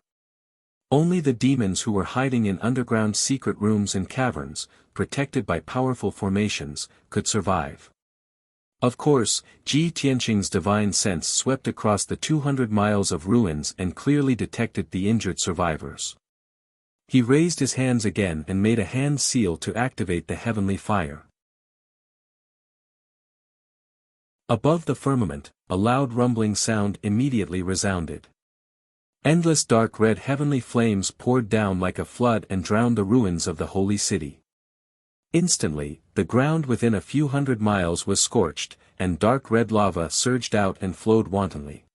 Only the demons who were hiding in underground secret rooms and caverns, protected by powerful formations, could survive. Of course, Ji Tianqing's divine sense swept across the 200 miles of ruins and clearly detected the injured survivors. He raised his hands again and made a hand seal to activate the heavenly fire. Above the firmament, a loud rumbling sound immediately resounded. Endless dark red heavenly flames poured down like a flood and drowned the ruins of the holy city. Instantly, the ground within a few hundred miles was scorched, and dark red lava surged out and flowed wantonly.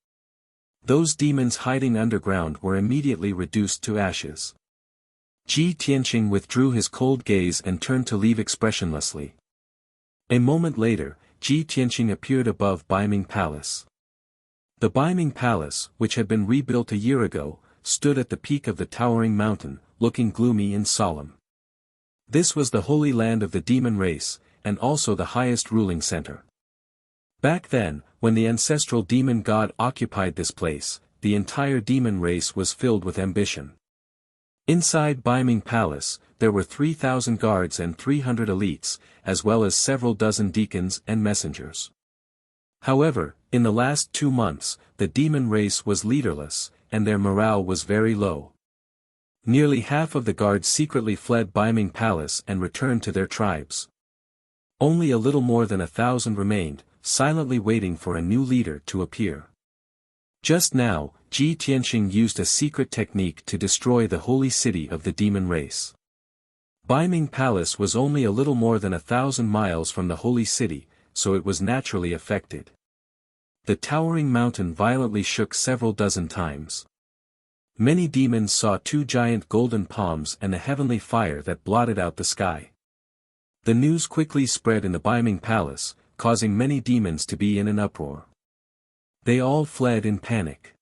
Those demons hiding underground were immediately reduced to ashes. Ji Tianqing withdrew his cold gaze and turned to leave expressionlessly. A moment later, Ji Tianqing appeared above Baiming Palace. The Baiming Palace, which had been rebuilt a year ago, stood at the peak of the towering mountain, looking gloomy and solemn. This was the holy land of the demon race, and also the highest ruling center. Back then, when the ancestral demon god occupied this place, the entire demon race was filled with ambition. Inside Baiming Palace, there were 3,000 guards and 300 elites, as well as several dozen deacons and messengers. However, in the last 2 months, the demon race was leaderless, and their morale was very low. Nearly half of the guards secretly fled Baiming Palace and returned to their tribes. Only a little more than 1,000 remained, silently waiting for a new leader to appear. Just now, Ji Tianqing used a secret technique to destroy the holy city of the demon race. Baiming Palace was only a little more than 1,000 miles from the holy city, so it was naturally affected. The towering mountain violently shook several dozen times. Many demons saw 2 giant golden palms and a heavenly fire that blotted out the sky. The news quickly spread in the Baiming Palace, causing many demons to be in an uproar. They all fled in panic.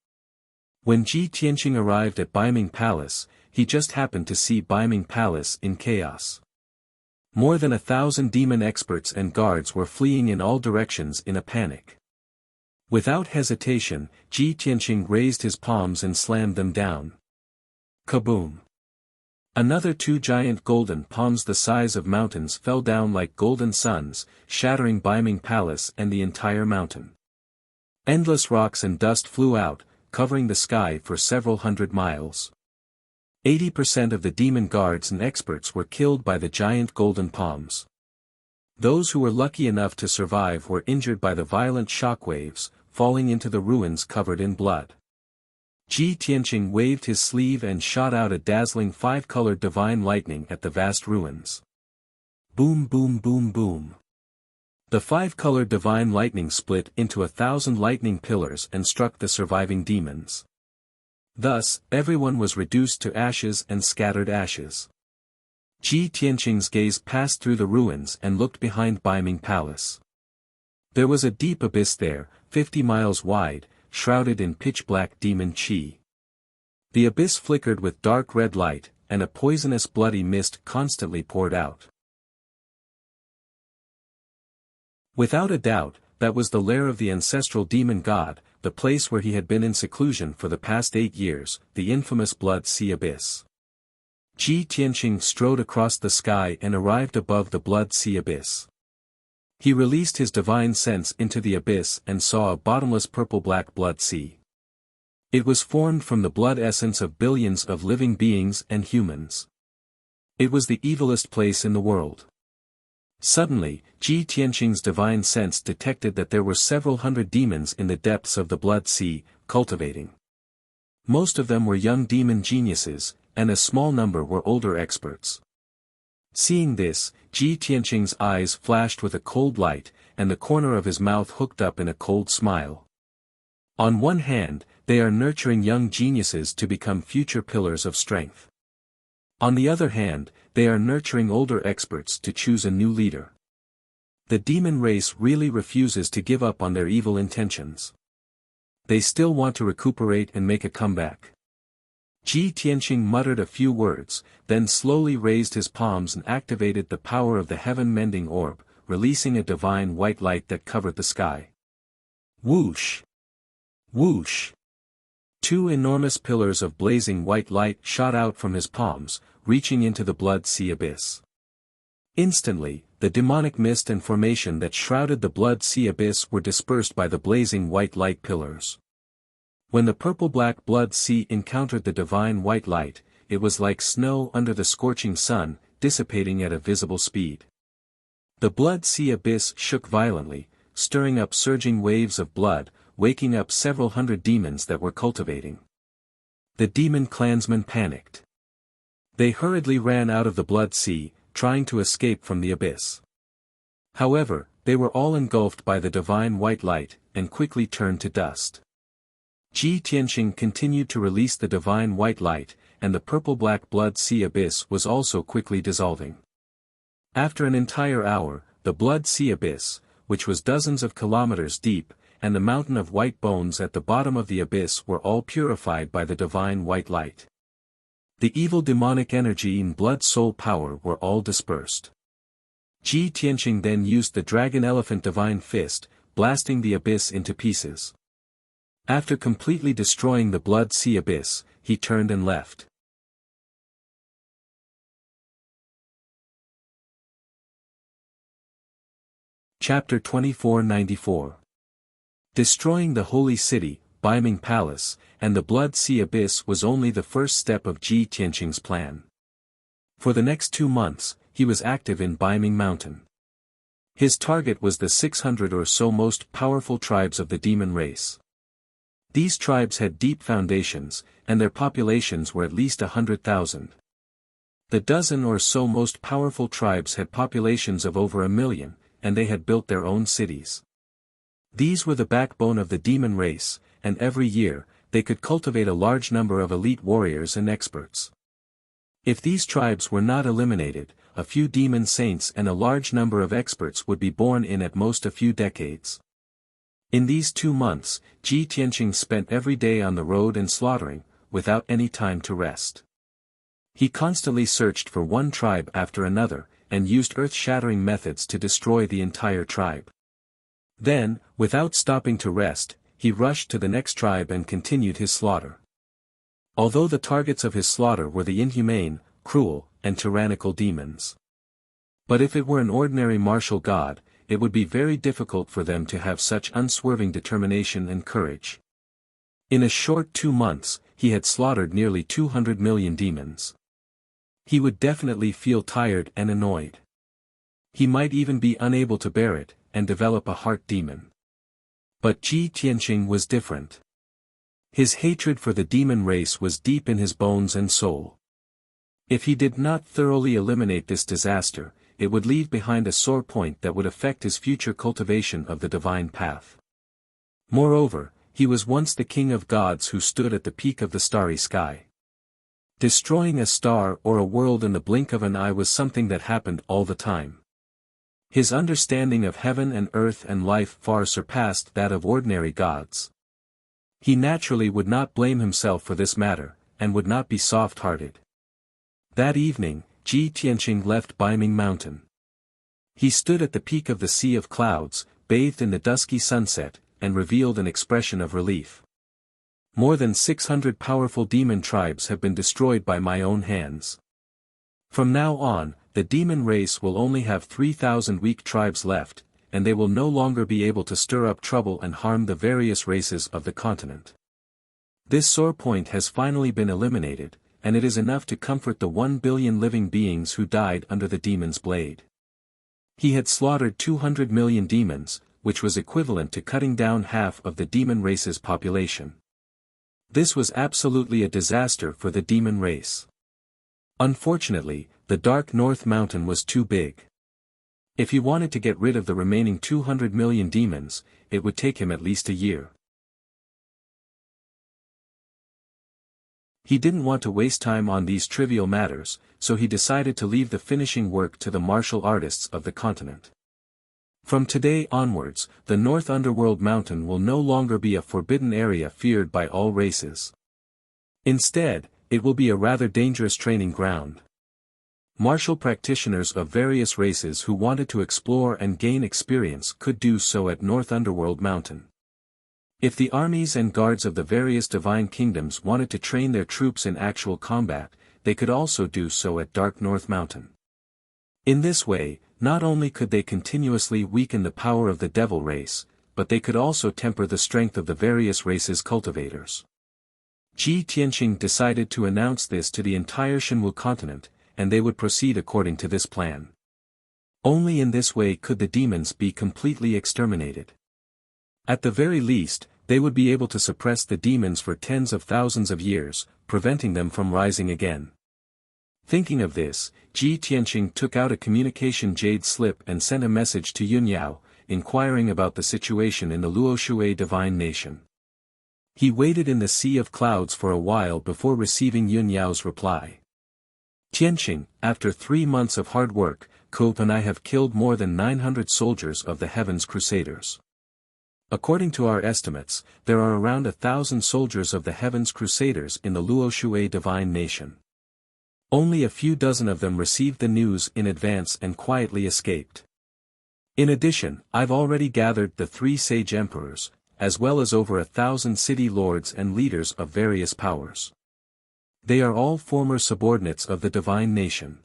When Ji Tianqing arrived at Baiming Palace, he just happened to see Baiming Palace in chaos. More than 1,000 demon experts and guards were fleeing in all directions in a panic. Without hesitation, Ji Tianqing raised his palms and slammed them down. Kaboom! Another 2 giant golden palms the size of mountains fell down like golden suns, shattering Baiming Palace and the entire mountain. Endless rocks and dust flew out, covering the sky for several hundred miles. 80% of the demon guards and experts were killed by the giant golden palms. Those who were lucky enough to survive were injured by the violent shockwaves, falling into the ruins covered in blood. Ji Tianqing waved his sleeve and shot out a dazzling 5-colored divine lightning at the vast ruins. Boom boom boom boom. The 5-colored divine lightning split into 1,000 lightning pillars and struck the surviving demons. Thus, everyone was reduced to ashes and scattered ashes. Ji Tianqing's gaze passed through the ruins and looked behind Baiming Palace. There was a deep abyss there, 50 miles wide, shrouded in pitch-black demon chi. The abyss flickered with dark red light, and a poisonous bloody mist constantly poured out. Without a doubt, that was the lair of the ancestral demon god, the place where he had been in seclusion for the past 8 years, the infamous Blood Sea Abyss. Ji Tianqing strode across the sky and arrived above the Blood Sea Abyss. He released his divine sense into the abyss and saw a bottomless purple-black blood sea. It was formed from the blood essence of billions of living beings and humans. It was the evilest place in the world. Suddenly, Ji Tianqing's divine sense detected that there were several hundred demons in the depths of the blood sea, cultivating. Most of them were young demon geniuses, and a small number were older experts. Seeing this, Ji Tianqing's eyes flashed with a cold light, and the corner of his mouth hooked up in a cold smile. On one hand, they are nurturing young geniuses to become future pillars of strength. On the other hand, they are nurturing older experts to choose a new leader. The demon race really refuses to give up on their evil intentions. They still want to recuperate and make a comeback. Ji Tianqing muttered a few words, then slowly raised his palms and activated the power of the heaven-mending orb, releasing a divine white light that covered the sky. Whoosh! Whoosh! 2 enormous pillars of blazing white light shot out from his palms, reaching into the blood sea abyss. Instantly, the demonic mist and formation that shrouded the blood sea abyss were dispersed by the blazing white light pillars. When the purple-black blood sea encountered the divine white light, it was like snow under the scorching sun, dissipating at a visible speed. The blood sea abyss shook violently, stirring up surging waves of blood, waking up several hundred demons that were cultivating. The demon clansmen panicked. They hurriedly ran out of the blood sea, trying to escape from the abyss. However, they were all engulfed by the divine white light, and quickly turned to dust. Ji Tianqing continued to release the divine white light, and the purple-black blood sea abyss was also quickly dissolving. After an entire hour, the blood sea abyss, which was dozens of kilometers deep, and the mountain of white bones at the bottom of the abyss were all purified by the divine white light. The evil demonic energy and blood soul power were all dispersed. Ji Tianqing then used the dragon elephant divine fist, blasting the abyss into pieces. After completely destroying the blood sea abyss, he turned and left. Chapter 2494. Destroying the Holy City, Baiming Palace, and the Blood Sea Abyss was only the first step of Ji Tianqing's plan. For the next 2 months, he was active in Baiming Mountain. His target was the 600 or so most powerful tribes of the demon race. These tribes had deep foundations, and their populations were at least 100,000. The dozen or so most powerful tribes had populations of over 1 million, and they had built their own cities. These were the backbone of the demon race, and every year, they could cultivate a large number of elite warriors and experts. If these tribes were not eliminated, a few demon saints and a large number of experts would be born in at most a few decades. In these 2 months, Ji Tianqing spent every day on the road and slaughtering, without any time to rest. He constantly searched for one tribe after another, and used earth-shattering methods to destroy the entire tribe. Then, without stopping to rest, he rushed to the next tribe and continued his slaughter. Although the targets of his slaughter were the inhumane, cruel, and tyrannical demons. But if it were an ordinary martial god, it would be very difficult for them to have such unswerving determination and courage. In a short 2 months, he had slaughtered nearly 200 million demons. He would definitely feel tired and annoyed. He might even be unable to bear it, and develop a heart demon. But Ji Tianqing was different. His hatred for the demon race was deep in his bones and soul. If he did not thoroughly eliminate this disaster, it would leave behind a sore point that would affect his future cultivation of the divine path. Moreover, he was once the king of gods who stood at the peak of the starry sky. Destroying a star or a world in the blink of an eye was something that happened all the time. His understanding of heaven and earth and life far surpassed that of ordinary gods. He naturally would not blame himself for this matter, and would not be soft-hearted. That evening, Ji Tianqing left Baiming Mountain. He stood at the peak of the Sea of Clouds, bathed in the dusky sunset, and revealed an expression of relief. More than 600 powerful demon tribes have been destroyed by my own hands. From now on, the demon race will only have 3,000 weak tribes left, and they will no longer be able to stir up trouble and harm the various races of the continent. This sore point has finally been eliminated, and it is enough to comfort the 1 billion living beings who died under the demon's blade. He had slaughtered 200 million demons, which was equivalent to cutting down half of the demon race's population. This was absolutely a disaster for the demon race. Unfortunately, the Dark North Mountain was too big. If he wanted to get rid of the remaining 200 million demons, it would take him at least a year. He didn't want to waste time on these trivial matters, so he decided to leave the finishing work to the martial artists of the continent. From today onwards, the North Underworld Mountain will no longer be a forbidden area feared by all races. Instead, it will be a rather dangerous training ground. Martial practitioners of various races who wanted to explore and gain experience could do so at North Underworld Mountain. If the armies and guards of the various divine kingdoms wanted to train their troops in actual combat, they could also do so at Dark North Mountain. In this way, not only could they continuously weaken the power of the devil race, but they could also temper the strength of the various races' cultivators. Ji Tianqing decided to announce this to the entire Shenwu continent, and they would proceed according to this plan. Only in this way could the demons be completely exterminated. At the very least, they would be able to suppress the demons for tens of thousands of years, preventing them from rising again. Thinking of this, Ji Tianqing took out a communication jade slip and sent a message to Yunyao, inquiring about the situation in the Luoshui divine nation. He waited in the sea of clouds for a while before receiving Yun Yao's reply. Tianqing, after 3 months of hard work, Cope and I have killed more than 900 soldiers of the Heavens Crusaders. According to our estimates, there are around 1,000 soldiers of the Heavens Crusaders in the Luoshui divine nation. Only a few dozen of them received the news in advance and quietly escaped. In addition, I've already gathered the 3 sage emperors, as well as over 1,000 city lords and leaders of various powers. They are all former subordinates of the divine nation.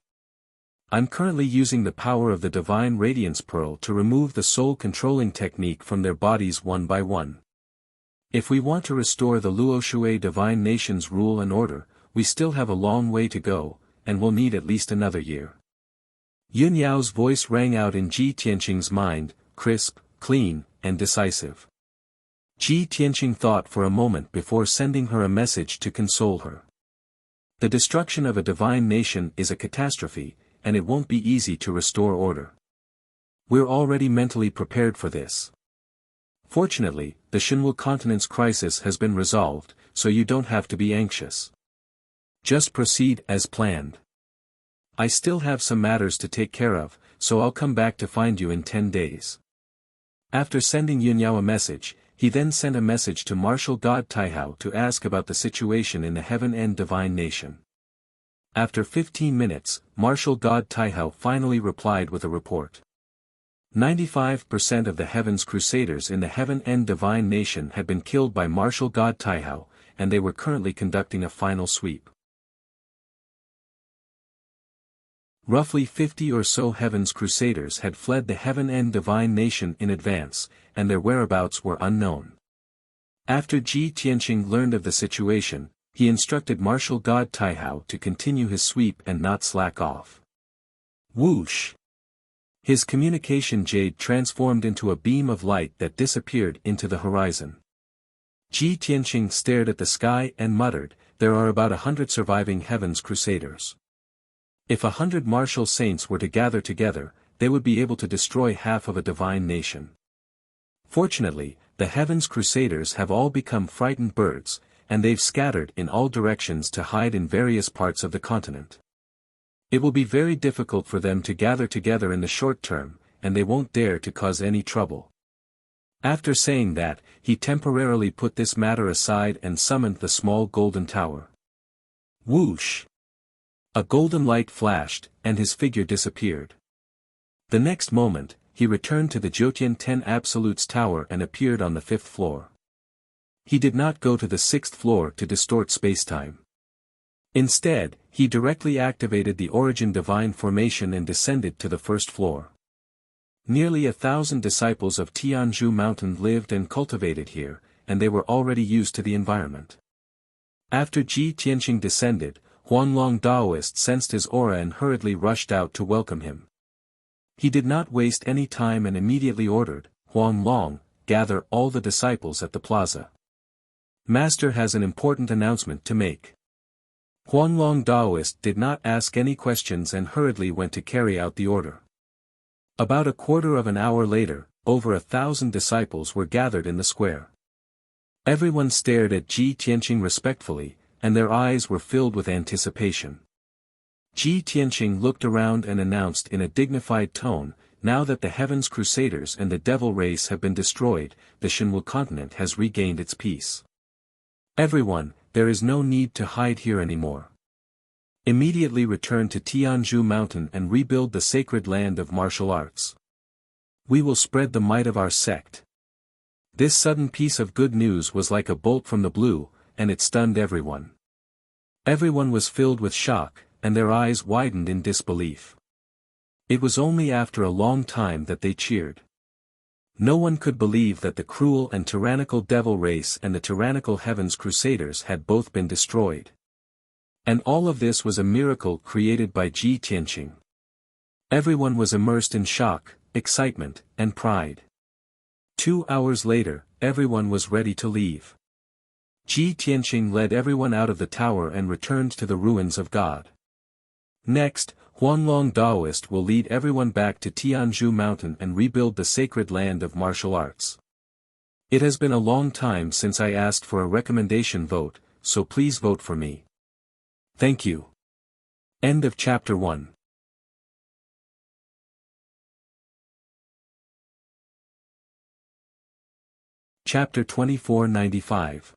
I'm currently using the power of the divine radiance pearl to remove the soul-controlling technique from their bodies one by one. If we want to restore the Luoshui divine nation's rule and order, we still have a long way to go, and will need at least another year. Yun Yao's voice rang out in Ji Tianqing's mind, crisp, clean, and decisive. Ji Tianqing thought for a moment before sending her a message to console her. The destruction of a divine nation is a catastrophe, and it won't be easy to restore order. We're already mentally prepared for this. Fortunately, the Shenwu continent's crisis has been resolved, so you don't have to be anxious. Just proceed as planned. I still have some matters to take care of, so I'll come back to find you in 10 days. After sending Yun Yao a message, he then sent a message to Martial God Taihao to ask about the situation in the Heaven and Divine Nation. After 15 minutes, Martial God Taihao finally replied with a report. 95% of the Heaven's Crusaders in the Heaven and Divine Nation had been killed by Martial God Taihao, and they were currently conducting a final sweep. Roughly 50 or so Heaven's Crusaders had fled the Heaven and Divine Nation in advance, and their whereabouts were unknown. After Ji Tianqing learned of the situation, he instructed Martial God Taihao to continue his sweep and not slack off. Whoosh! His communication jade transformed into a beam of light that disappeared into the horizon. Ji Tianqing stared at the sky and muttered, "There are about 100 surviving Heaven's Crusaders. If 100 martial saints were to gather together, they would be able to destroy half of a divine nation. Fortunately, the Heaven's Crusaders have all become frightened birds, and they've scattered in all directions to hide in various parts of the continent. It will be very difficult for them to gather together in the short term, and they won't dare to cause any trouble." After saying that, he temporarily put this matter aside and summoned the small golden tower. Whoosh! A golden light flashed, and his figure disappeared. The next moment, he returned to the Jiutian 10 Absolutes Tower and appeared on the 5th floor. He did not go to the 6th floor to distort spacetime. Instead, he directly activated the Origin Divine Formation and descended to the 1st floor. Nearly 1,000 disciples of Tianzhu Mountain lived and cultivated here, and they were already used to the environment. After Ji Tianqing descended, Huanglong Daoist sensed his aura and hurriedly rushed out to welcome him. He did not waste any time and immediately ordered, "Huanglong, gather all the disciples at the plaza. Master has an important announcement to make." Huanglong Daoist did not ask any questions and hurriedly went to carry out the order. About a quarter of an hour later, over 1,000 disciples were gathered in the square. Everyone stared at Ji Tianqing respectfully, and their eyes were filled with anticipation. Ji Tianqing looked around and announced in a dignified tone, "Now that the Heaven's Crusaders and the Devil race have been destroyed, the Shenwu continent has regained its peace. Everyone, there is no need to hide here anymore. Immediately return to Tianzhu Mountain and rebuild the sacred land of martial arts. We will spread the might of our sect." This sudden piece of good news was like a bolt from the blue, and it stunned everyone. Everyone was filled with shock, and their eyes widened in disbelief. It was only after a long time that they cheered. No one could believe that the cruel and tyrannical Devil race and the tyrannical Heaven's Crusaders had both been destroyed. And all of this was a miracle created by Ji Tianqing. Everyone was immersed in shock, excitement, and pride. 2 hours later, everyone was ready to leave. Ji Tianqing led everyone out of the tower and returned to the ruins of God. Next, Huanglong Daoist will lead everyone back to Tianzhu Mountain and rebuild the sacred land of martial arts. It has been a long time since I asked for a recommendation vote, so please vote for me. Thank you. End of Chapter 1. Chapter 2495.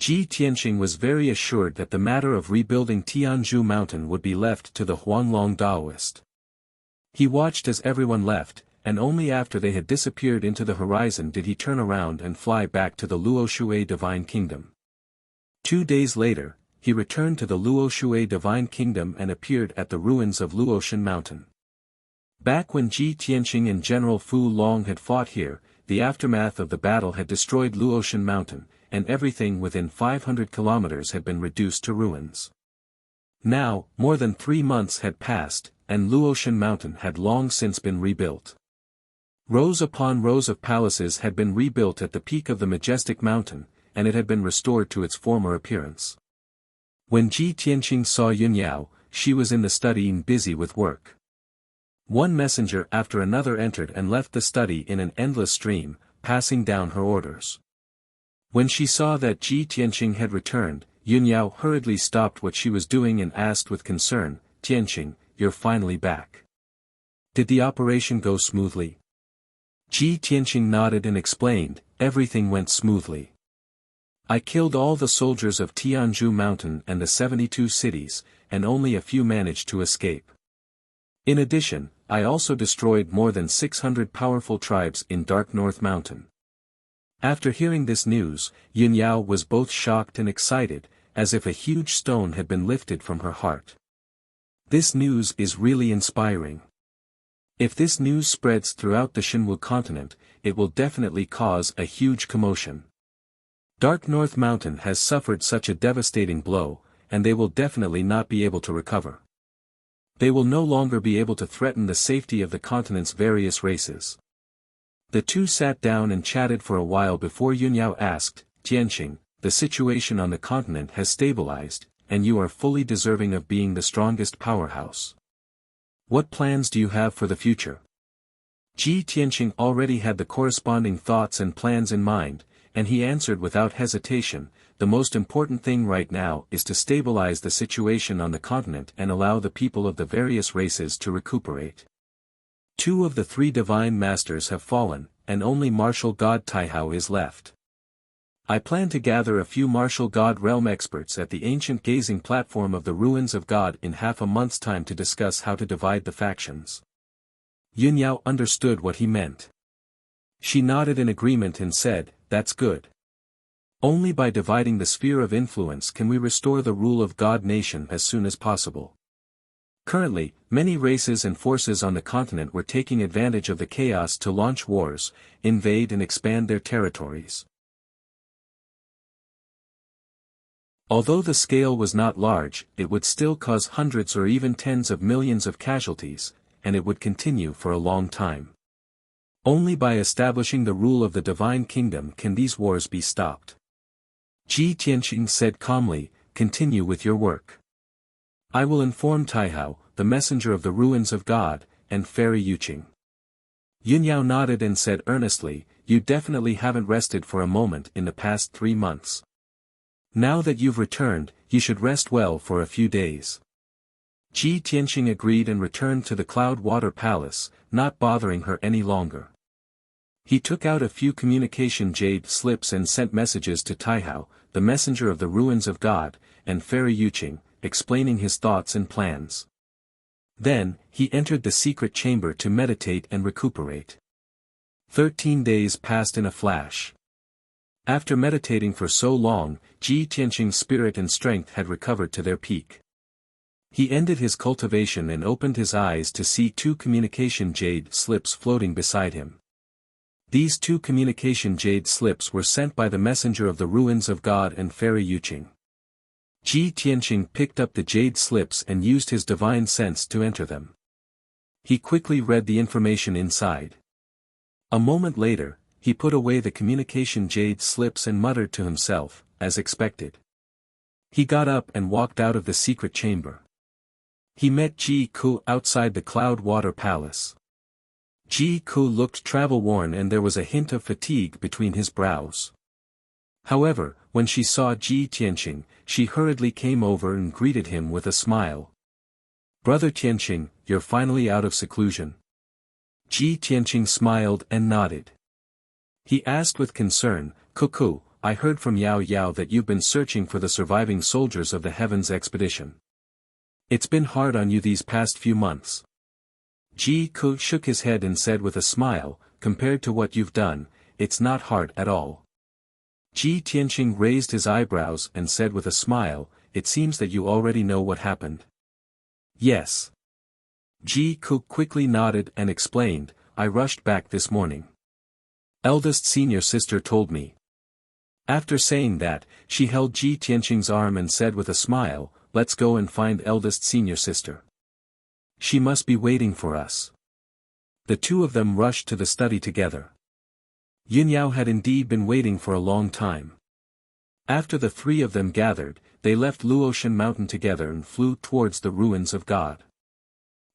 Ji Tianxing was very assured that the matter of rebuilding Tianzhu Mountain would be left to the Huanglong Daoist. He watched as everyone left, and only after they had disappeared into the horizon did he turn around and fly back to the Luoshui Divine Kingdom. 2 days later, he returned to the Luoshui Divine Kingdom and appeared at the ruins of Luoshan Mountain. Back when Ji Tianxing and General Fu Long had fought here, the aftermath of the battle had destroyed Luoshan Mountain, and everything within 500 kilometers had been reduced to ruins. Now, more than 3 months had passed, and Luoshan Mountain had long since been rebuilt. Rows upon rows of palaces had been rebuilt at the peak of the majestic mountain, and it had been restored to its former appearance. When Ji Tianxing saw Yun Yao, she was in the study busy with work. One messenger after another entered and left the study in an endless stream, passing down her orders. When she saw that Ji Tianxing had returned, Yun Yao hurriedly stopped what she was doing and asked with concern, "Tianxing, you're finally back. Did the operation go smoothly?" Ji Tianxing nodded and explained, "Everything went smoothly. I killed all the soldiers of Tianzhu Mountain and the 72 cities, and only a few managed to escape. In addition, I also destroyed more than 600 powerful tribes in Dark North Mountain." After hearing this news, Yun Yao was both shocked and excited, as if a huge stone had been lifted from her heart. This news is really inspiring. If this news spreads throughout the Shenwu continent, it will definitely cause a huge commotion. Dark North Mountain has suffered such a devastating blow, and they will definitely not be able to recover. They will no longer be able to threaten the safety of the continent's various races. The two sat down and chatted for a while before Yun Yao asked, "Tianxing, the situation on the continent has stabilized, and you are fully deserving of being the strongest powerhouse. What plans do you have for the future?" Ji Tianxing already had the corresponding thoughts and plans in mind, and he answered without hesitation, "The most important thing right now is to stabilize the situation on the continent and allow the people of the various races to recuperate. 2 of the 3 divine masters have fallen, and only martial god Taihao is left. I plan to gather a few martial god realm experts at the ancient gazing platform of the ruins of God in half a month's time to discuss how to divide the factions." Yun Yao understood what he meant. She nodded in agreement and said, "That's good. Only by dividing the sphere of influence can we restore the rule of God nation as soon as possible. Currently, many races and forces on the continent were taking advantage of the chaos to launch wars, invade and expand their territories. Although the scale was not large, it would still cause hundreds or even tens of millions of casualties, and it would continue for a long time. Only by establishing the rule of the Divine Kingdom can these wars be stopped." Ji Tianxing said calmly, "Continue with your work. I will inform Taihao, the messenger of the ruins of God, and Fairy Yuqing." Yun Yao nodded and said earnestly, "You definitely haven't rested for a moment in the past 3 months. Now that you've returned, you should rest well for a few days." Ji Tianxing agreed and returned to the Cloud Water Palace, not bothering her any longer. He took out a few communication jade slips and sent messages to Taihao, the messenger of the ruins of God, and Fairy Yuqing, explaining his thoughts and plans. Then, he entered the secret chamber to meditate and recuperate. 13 days passed in a flash. After meditating for so long, Ji Tianxing's spirit and strength had recovered to their peak. He ended his cultivation and opened his eyes to see 2 communication jade slips floating beside him. These 2 communication jade slips were sent by the messenger of the ruins of God and Fairy Yuqing. Ji Tianxing picked up the jade slips and used his divine sense to enter them. He quickly read the information inside. A moment later, he put away the communication jade slips and muttered to himself, as expected. He got up and walked out of the secret chamber. He met Ji Ku outside the Cloud Water Palace. Ji Ku looked travel-worn and there was a hint of fatigue between his brows. However, when she saw Ji Tianqing, she hurriedly came over and greeted him with a smile. "Brother Tianqing, you're finally out of seclusion." Ji Tianqing smiled and nodded. He asked with concern, "Cuckoo, I heard from Yao Yao that you've been searching for the surviving soldiers of the Heavens expedition. It's been hard on you these past few months." Ji Ku shook his head and said with a smile, "Compared to what you've done, it's not hard at all." Ji Tianqing raised his eyebrows and said with a smile, "It seems that you already know what happened." "Yes." Ji Ku quickly nodded and explained, "I rushed back this morning. Eldest senior sister told me." After saying that, she held Ji Tianqing's arm and said with a smile, "Let's go and find eldest senior sister. She must be waiting for us." The two of them rushed to the study together. Yun Yao had indeed been waiting for a long time. After the three of them gathered, they left Luotian Mountain together and flew towards the ruins of God.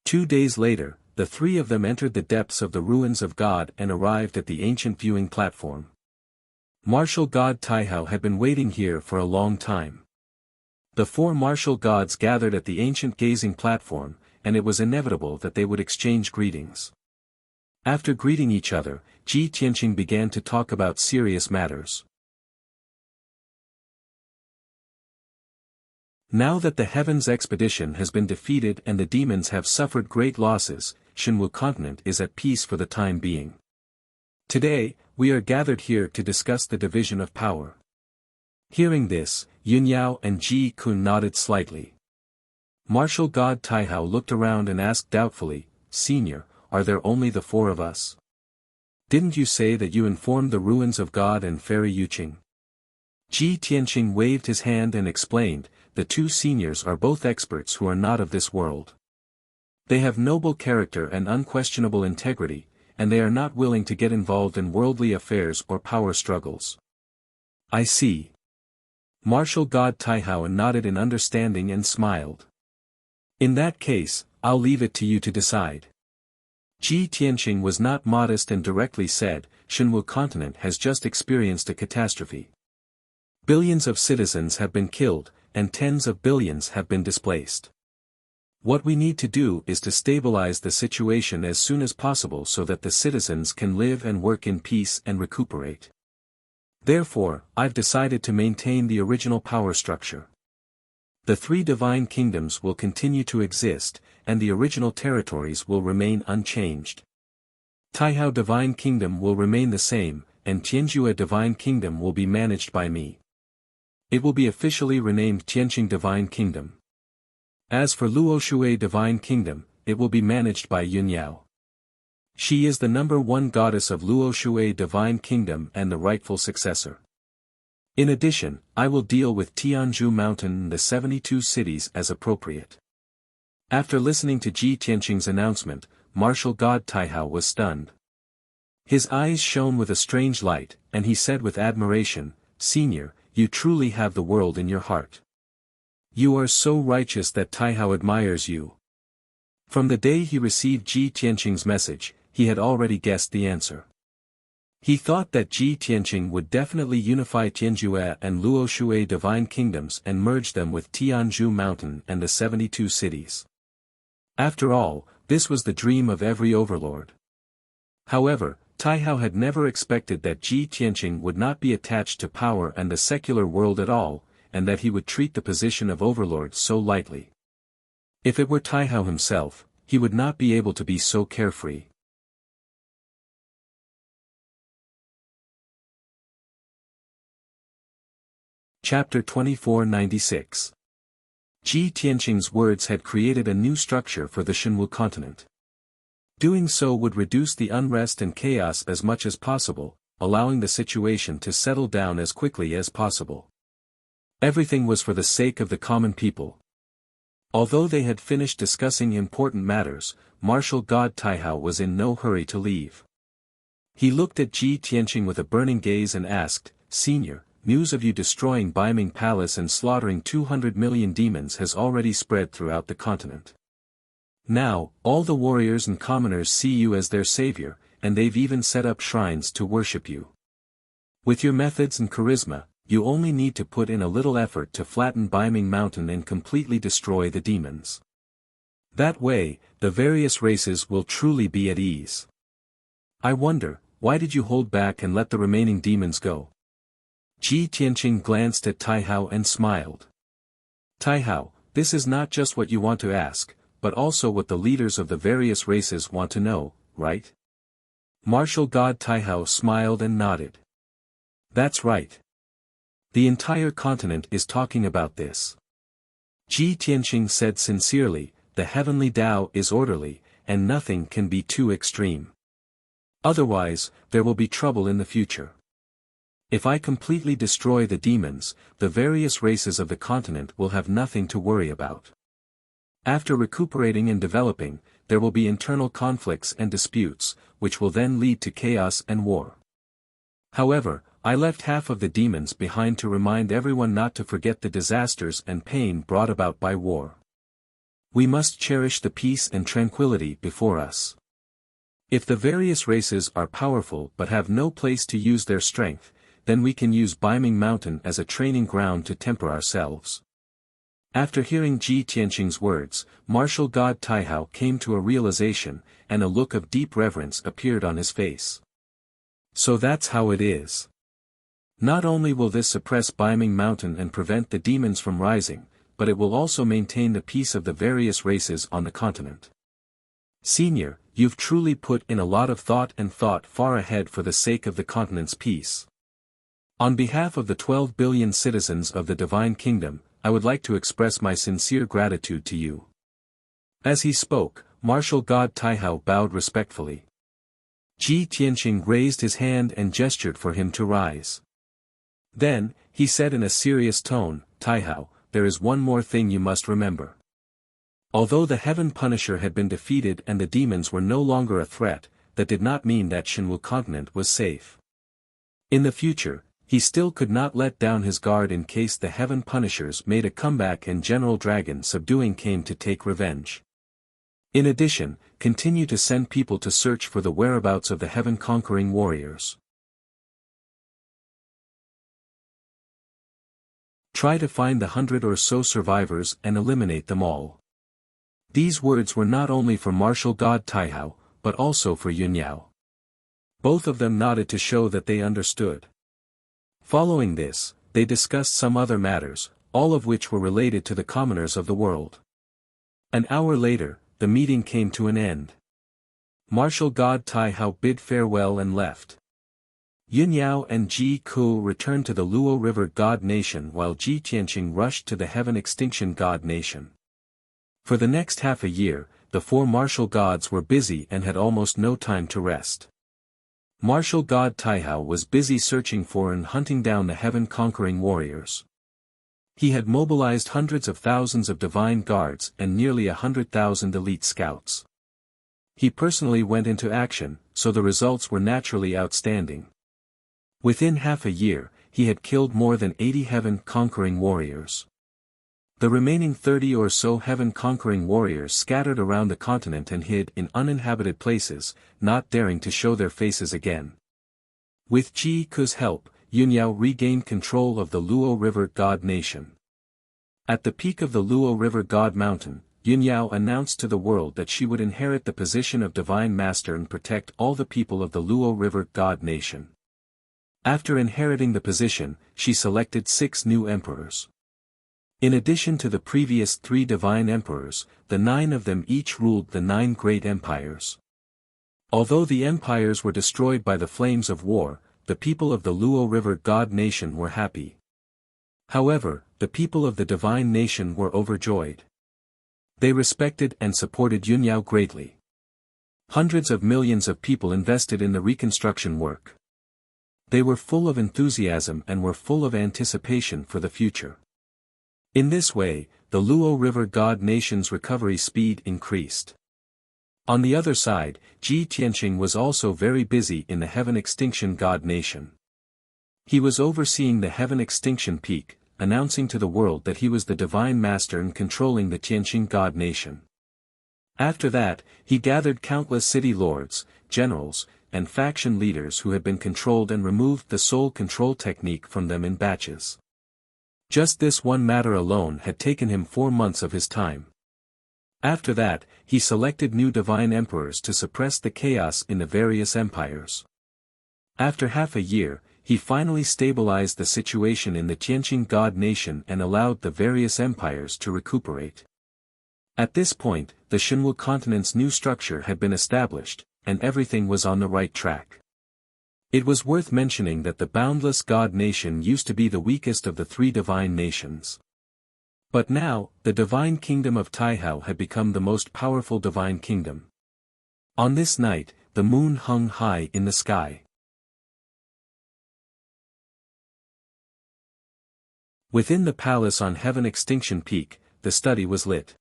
2 days later, the three of them entered the depths of the ruins of God and arrived at the ancient viewing platform. Martial god Taihao had been waiting here for a long time. The four martial gods gathered at the ancient gazing platform, and it was inevitable that they would exchange greetings. After greeting each other, Ji Tianqing began to talk about serious matters. Now that the Heavens expedition has been defeated and the demons have suffered great losses, Shenwu continent is at peace for the time being. Today, we are gathered here to discuss the division of power. Hearing this, Yun Yao and Ji Kun nodded slightly. Martial god Taihao looked around and asked doubtfully, "Senior, are there only the four of us? Didn't you say that you informed the ruins of God and Fairy Yuqing?" Ji Tianqing waved his hand and explained, "The two seniors are both experts who are not of this world. They have noble character and unquestionable integrity, and they are not willing to get involved in worldly affairs or power struggles." "I see." Martial god Taihao nodded in understanding and smiled. "In that case, I'll leave it to you to decide." Ji Tianqing was not modest and directly said, "Shenwu continent has just experienced a catastrophe. Billions of citizens have been killed, and tens of billions have been displaced. What we need to do is to stabilize the situation as soon as possible so that the citizens can live and work in peace and recuperate. Therefore, I've decided to maintain the original power structure. The three divine kingdoms will continue to exist, and the original territories will remain unchanged. Taihao Divine Kingdom will remain the same, and Tianjue Divine Kingdom will be managed by me. It will be officially renamed Tianqing Divine Kingdom. As for Luoxue Divine Kingdom, it will be managed by Yun Yao. She is the #1 goddess of Luoxue Divine Kingdom and the rightful successor. In addition, I will deal with Tianzhu Mountain and the 72 cities as appropriate." After listening to Ji Tianqing's announcement, martial god Taihao was stunned. His eyes shone with a strange light, and he said with admiration, "Senior, you truly have the world in your heart. You are so righteous that Taihao admires you." From the day he received Ji Tianqing's message, he had already guessed the answer. He thought that Ji Tianqing would definitely unify Tianjue and Luoxue divine kingdoms and merge them with Tianzhu Mountain and the 72 cities. After all, this was the dream of every overlord. However, Taihao had never expected that Ji Tianqing would not be attached to power and the secular world at all, and that he would treat the position of overlord so lightly. If it were Taihao himself, he would not be able to be so carefree. Chapter 2496. Ji Tianqing's words had created a new structure for the Shenwu continent. Doing so would reduce the unrest and chaos as much as possible, allowing the situation to settle down as quickly as possible. Everything was for the sake of the common people. Although they had finished discussing important matters, martial god Taihao was in no hurry to leave. He looked at Ji Tianqing with a burning gaze and asked, "Senior, news of you destroying Baiming Palace and slaughtering 200 million demons has already spread throughout the continent. Now, all the warriors and commoners see you as their savior, and they've even set up shrines to worship you. With your methods and charisma, you only need to put in a little effort to flatten Biming Mountain and completely destroy the demons. That way, the various races will truly be at ease. I wonder, why did you hold back and let the remaining demons go? Ji Tianqing glanced at Taihao and smiled. Taihao, this is not just what you want to ask, but also what the leaders of the various races want to know, right? Martial God Taihao smiled and nodded. That's right. The entire continent is talking about this. Ji Tianqing said sincerely, the heavenly Tao is orderly, and nothing can be too extreme. Otherwise, there will be trouble in the future. If I completely destroy the demons, the various races of the continent will have nothing to worry about. After recuperating and developing, there will be internal conflicts and disputes, which will then lead to chaos and war. However, I left half of the demons behind to remind everyone not to forget the disasters and pain brought about by war. We must cherish the peace and tranquility before us. If the various races are powerful but have no place to use their strength, then we can use Biming Mountain as a training ground to temper ourselves. After hearing Ji Tianqing's words, martial god Taihao came to a realization, and a look of deep reverence appeared on his face. So that's how it is. Not only will this suppress Biming Mountain and prevent the demons from rising, but it will also maintain the peace of the various races on the continent. Senior, you've truly put in a lot of thought and thought far ahead for the sake of the continent's peace. On behalf of the 12 billion citizens of the Divine Kingdom, I would like to express my sincere gratitude to you. As he spoke, martial god Taihao bowed respectfully. Ji Tianqing raised his hand and gestured for him to rise. Then, he said in a serious tone, Taihao, there is one more thing you must remember. Although the Heaven Punisher had been defeated and the demons were no longer a threat, that did not mean that Shenwu continent was safe. In the future, he still could not let down his guard in case the Heaven Punishers made a comeback and General Dragon Subduing came to take revenge. In addition, continue to send people to search for the whereabouts of the heaven-conquering warriors. Try to find the 100 or so survivors and eliminate them all. These words were not only for martial god Taihao, but also for Yunyao. Both of them nodded to show that they understood. Following this, they discussed some other matters, all of which were related to the commoners of the world. An hour later, the meeting came to an end. Martial god Taihao bid farewell and left. Yunyao and Ji Ku returned to the Luo River God Nation while Ji Tianqing rushed to the Heaven Extinction God Nation. For the next half a year, the four martial gods were busy and had almost no time to rest. Martial god Taihao was busy searching for and hunting down the heaven-conquering warriors. He had mobilized hundreds of thousands of divine guards and nearly 100,000 elite scouts. He personally went into action, so the results were naturally outstanding. Within half a year, he had killed more than 80 heaven-conquering warriors. The remaining 30 or so heaven-conquering warriors scattered around the continent and hid in uninhabited places, not daring to show their faces again. With Ji Ku's help, Yunyao regained control of the Luo River God Nation. At the peak of the Luo River God Mountain, Yunyao announced to the world that she would inherit the position of Divine Master and protect all the people of the Luo River God Nation. After inheriting the position, she selected 6 new emperors. In addition to the previous 3 divine emperors, the 9 of them each ruled the 9 great empires. Although the empires were destroyed by the flames of war, the people of the Luo River God Nation were happy. However, the people of the divine nation were overjoyed. They respected and supported Yunyao greatly. Hundreds of millions of people invested in the reconstruction work. They were full of enthusiasm and were full of anticipation for the future. In this way, the Luo River God Nation's recovery speed increased. On the other side, Ji Tianqing was also very busy in the Heaven Extinction God Nation. He was overseeing the Heaven Extinction Peak, announcing to the world that he was the Divine Master and controlling the Tianqing God Nation. After that, he gathered countless city lords, generals, and faction leaders who had been controlled and removed the soul control technique from them in batches. Just this one matter alone had taken him 4 months of his time. After that, he selected new divine emperors to suppress the chaos in the various empires. After half a year, he finally stabilized the situation in the Tianqing God Nation and allowed the various empires to recuperate. At this point, the Shenwu continent's new structure had been established, and everything was on the right track. It was worth mentioning that the boundless God Nation used to be the weakest of the 3 divine nations. But now, the divine kingdom of Taihao had become the most powerful divine kingdom. On this night, the moon hung high in the sky. Within the palace on Heaven Extinction Peak, the study was lit.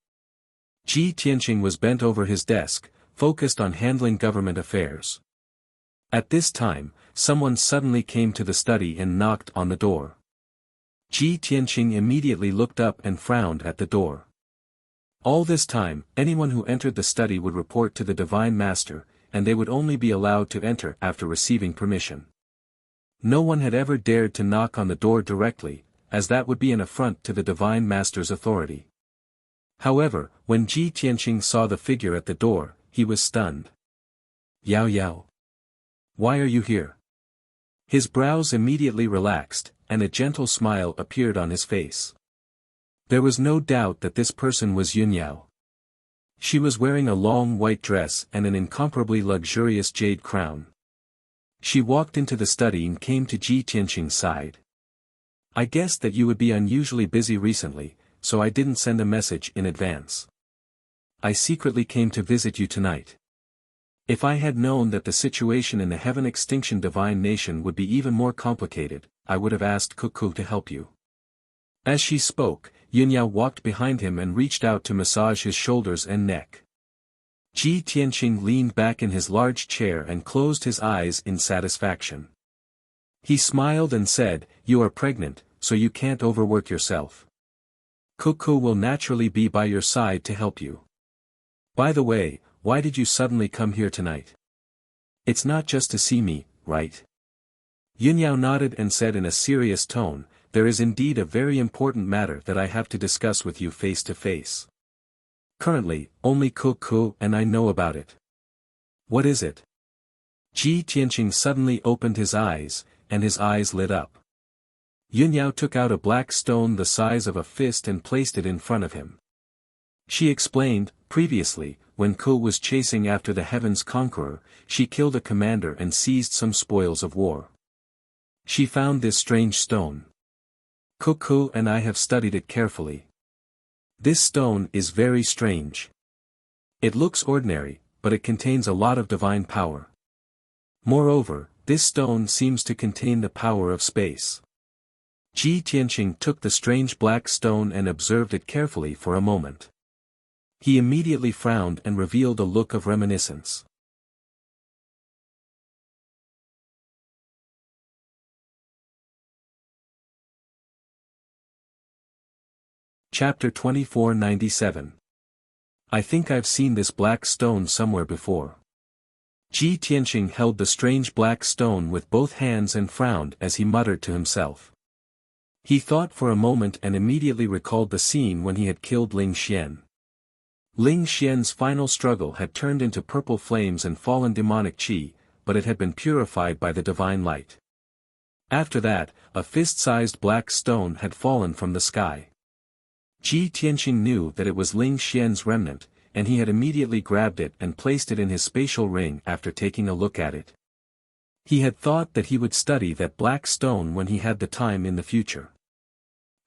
Ji Tianqing was bent over his desk, focused on handling government affairs. At this time, someone suddenly came to the study and knocked on the door. Ji Tianqing immediately looked up and frowned at the door. All this time, anyone who entered the study would report to the Divine Master, and they would only be allowed to enter after receiving permission. No one had ever dared to knock on the door directly, as that would be an affront to the Divine Master's authority. However, when Ji Tianqing saw the figure at the door, he was stunned. Yao Yao. Why are you here? His brows immediately relaxed, and a gentle smile appeared on his face. There was no doubt that this person was Yun Yao. She was wearing a long white dress and an incomparably luxurious jade crown. She walked into the study and came to Ji Tianqing's side. I guessed that you would be unusually busy recently, so I didn't send a message in advance. I secretly came to visit you tonight. If I had known that the situation in the Heaven Extinction Divine Nation would be even more complicated, I would have asked Cuckoo to help you. As she spoke, Yun Yao walked behind him and reached out to massage his shoulders and neck. Ji Tianqing leaned back in his large chair and closed his eyes in satisfaction. He smiled and said, "You are pregnant, so you can't overwork yourself. Cuckoo will naturally be by your side to help you. By the way, why did you suddenly come here tonight? It's not just to see me, right?" Yun Yao nodded and said in a serious tone, "There is indeed a very important matter that I have to discuss with you face to face. Currently, only Cuckoo and I know about it." "What is it?" Ji Tianqing suddenly opened his eyes, and his eyes lit up. Yun Yao took out a black stone the size of a fist and placed it in front of him. She explained, previously, when Ko was chasing after the Heaven's Conqueror, she killed a commander and seized some spoils of war. She found this strange stone. Ko and I have studied it carefully. This stone is very strange. It looks ordinary, but it contains a lot of divine power. Moreover, this stone seems to contain the power of space. Ji Tianqing took the strange black stone and observed it carefully for a moment. He immediately frowned and revealed a look of reminiscence. Chapter 2497. I think I've seen this black stone somewhere before. Ji Tianqing held the strange black stone with both hands and frowned as he muttered to himself. He thought for a moment and immediately recalled the scene when he had killed Ling Xian. Ling Xian's final struggle had turned into purple flames and fallen demonic qi, but it had been purified by the divine light. After that, a fist-sized black stone had fallen from the sky. Ji Tianqing knew that it was Ling Xian's remnant, and he had immediately grabbed it and placed it in his spatial ring after taking a look at it. He had thought that he would study that black stone when he had the time in the future.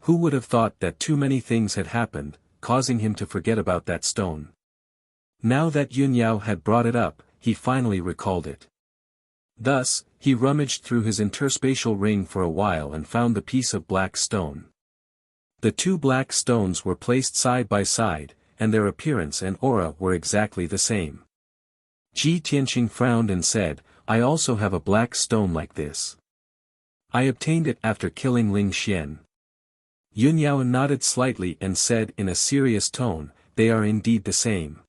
Who would have thought that too many things had happened, causing him to forget about that stone? Now that Yun Yao had brought it up, he finally recalled it. Thus, he rummaged through his interspatial ring for a while and found the piece of black stone. The two black stones were placed side by side, and their appearance and aura were exactly the same. Ji Tianqing frowned and said, "I also have a black stone like this. I obtained it after killing Ling Xian." Yun Yao nodded slightly and said in a serious tone, "They are indeed the same.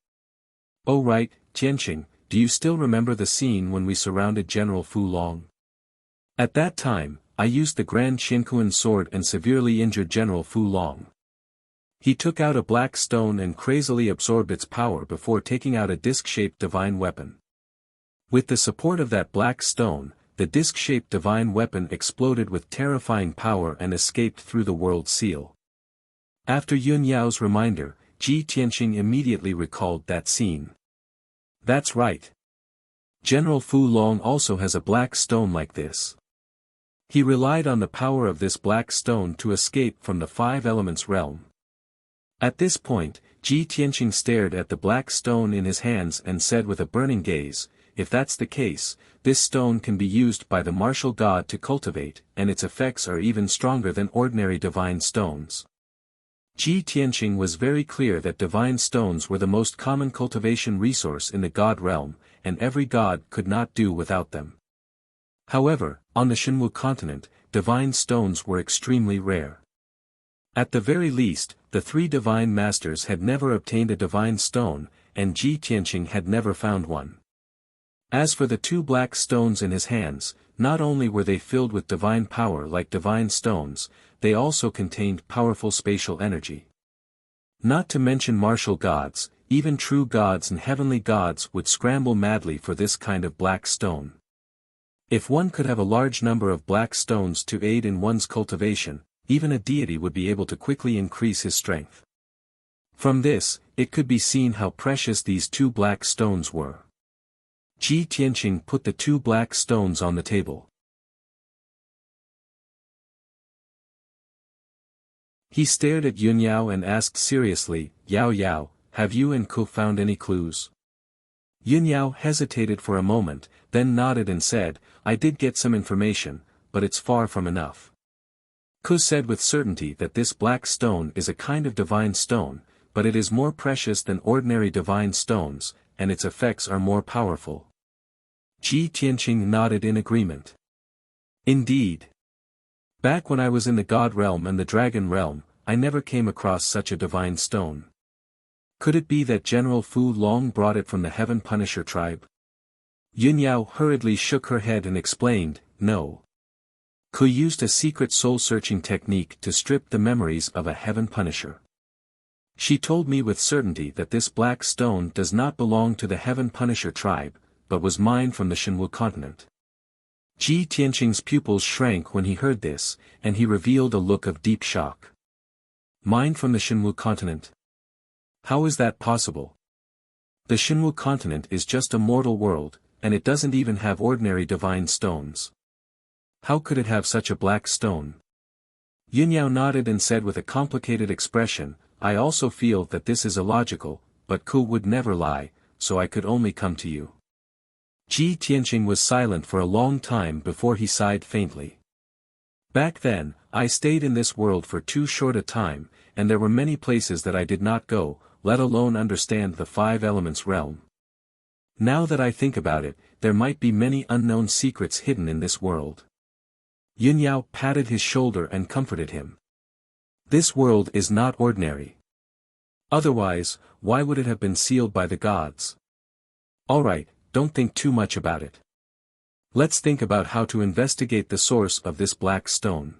Oh right, Tianqing, do you still remember the scene when we surrounded General Fu Long? At that time, I used the Grand Qinkuan sword and severely injured General Fu Long. He took out a black stone and crazily absorbed its power before taking out a disc-shaped divine weapon. With the support of that black stone, the disc-shaped divine weapon exploded with terrifying power and escaped through the world seal. After Yun Yao's reminder, Ji Tianqing immediately recalled that scene. That's right. General Fu Long also has a black stone like this. He relied on the power of this black stone to escape from the five elements realm. At this point, Ji Tianqing stared at the black stone in his hands and said with a burning gaze, if that's the case, this stone can be used by the martial god to cultivate, and its effects are even stronger than ordinary divine stones. Ji Tianqing was very clear that divine stones were the most common cultivation resource in the god realm, and every god could not do without them. However, on the Shenwu continent, divine stones were extremely rare. At the very least, the three divine masters had never obtained a divine stone, and Ji Tianqing had never found one. As for the two black stones in his hands, not only were they filled with divine power like divine stones, they also contained powerful spatial energy. Not to mention martial gods, even true gods and heavenly gods would scramble madly for this kind of black stone. If one could have a large number of black stones to aid in one's cultivation, even a deity would be able to quickly increase his strength. From this, it could be seen how precious these two black stones were. Ji Tianqing put the two black stones on the table. He stared at Yun Yao and asked seriously, Yao Yao, have you and Ku found any clues? Yun Yao hesitated for a moment, then nodded and said, I did get some information, but it's far from enough. Ku said with certainty that this black stone is a kind of divine stone, but it is more precious than ordinary divine stones, and its effects are more powerful. Ji Tianqing nodded in agreement. Indeed. Back when I was in the God realm and the Dragon realm, I never came across such a divine stone. Could it be that General Fu Long brought it from the Heaven Punisher tribe? Yun Yao hurriedly shook her head and explained, no. Ku used a secret soul-searching technique to strip the memories of a Heaven Punisher. She told me with certainty that this black stone does not belong to the Heaven Punisher tribe, but was mine from the Shenwu continent. Ji Tianqing's pupils shrank when he heard this, and he revealed a look of deep shock. Mine from the Shenwu continent? How is that possible? The Shenwu continent is just a mortal world, and it doesn't even have ordinary divine stones. How could it have such a black stone? Yun Yao nodded and said with a complicated expression, I also feel that this is illogical, but Ku would never lie, so I could only come to you. Ji Tianqing was silent for a long time before he sighed faintly. Back then, I stayed in this world for too short a time, and there were many places that I did not go, let alone understand the five elements realm. Now that I think about it, there might be many unknown secrets hidden in this world. Yun Yao patted his shoulder and comforted him. This world is not ordinary. Otherwise, why would it have been sealed by the gods? Alright, don't think too much about it. Let's think about how to investigate the source of this black stone.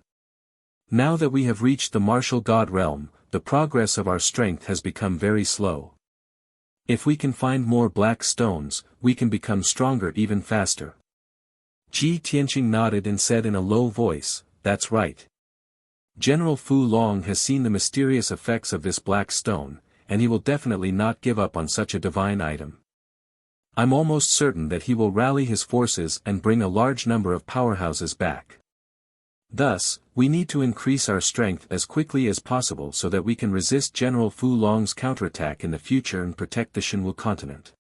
Now that we have reached the martial god realm, the progress of our strength has become very slow. If we can find more black stones, we can become stronger even faster. Ji Tianqing nodded and said in a low voice, that's right. General Fu Long has seen the mysterious effects of this black stone, and he will definitely not give up on such a divine item. I'm almost certain that he will rally his forces and bring a large number of powerhouses back. Thus, we need to increase our strength as quickly as possible so that we can resist General Fu Long's counterattack in the future and protect the Shenwu continent.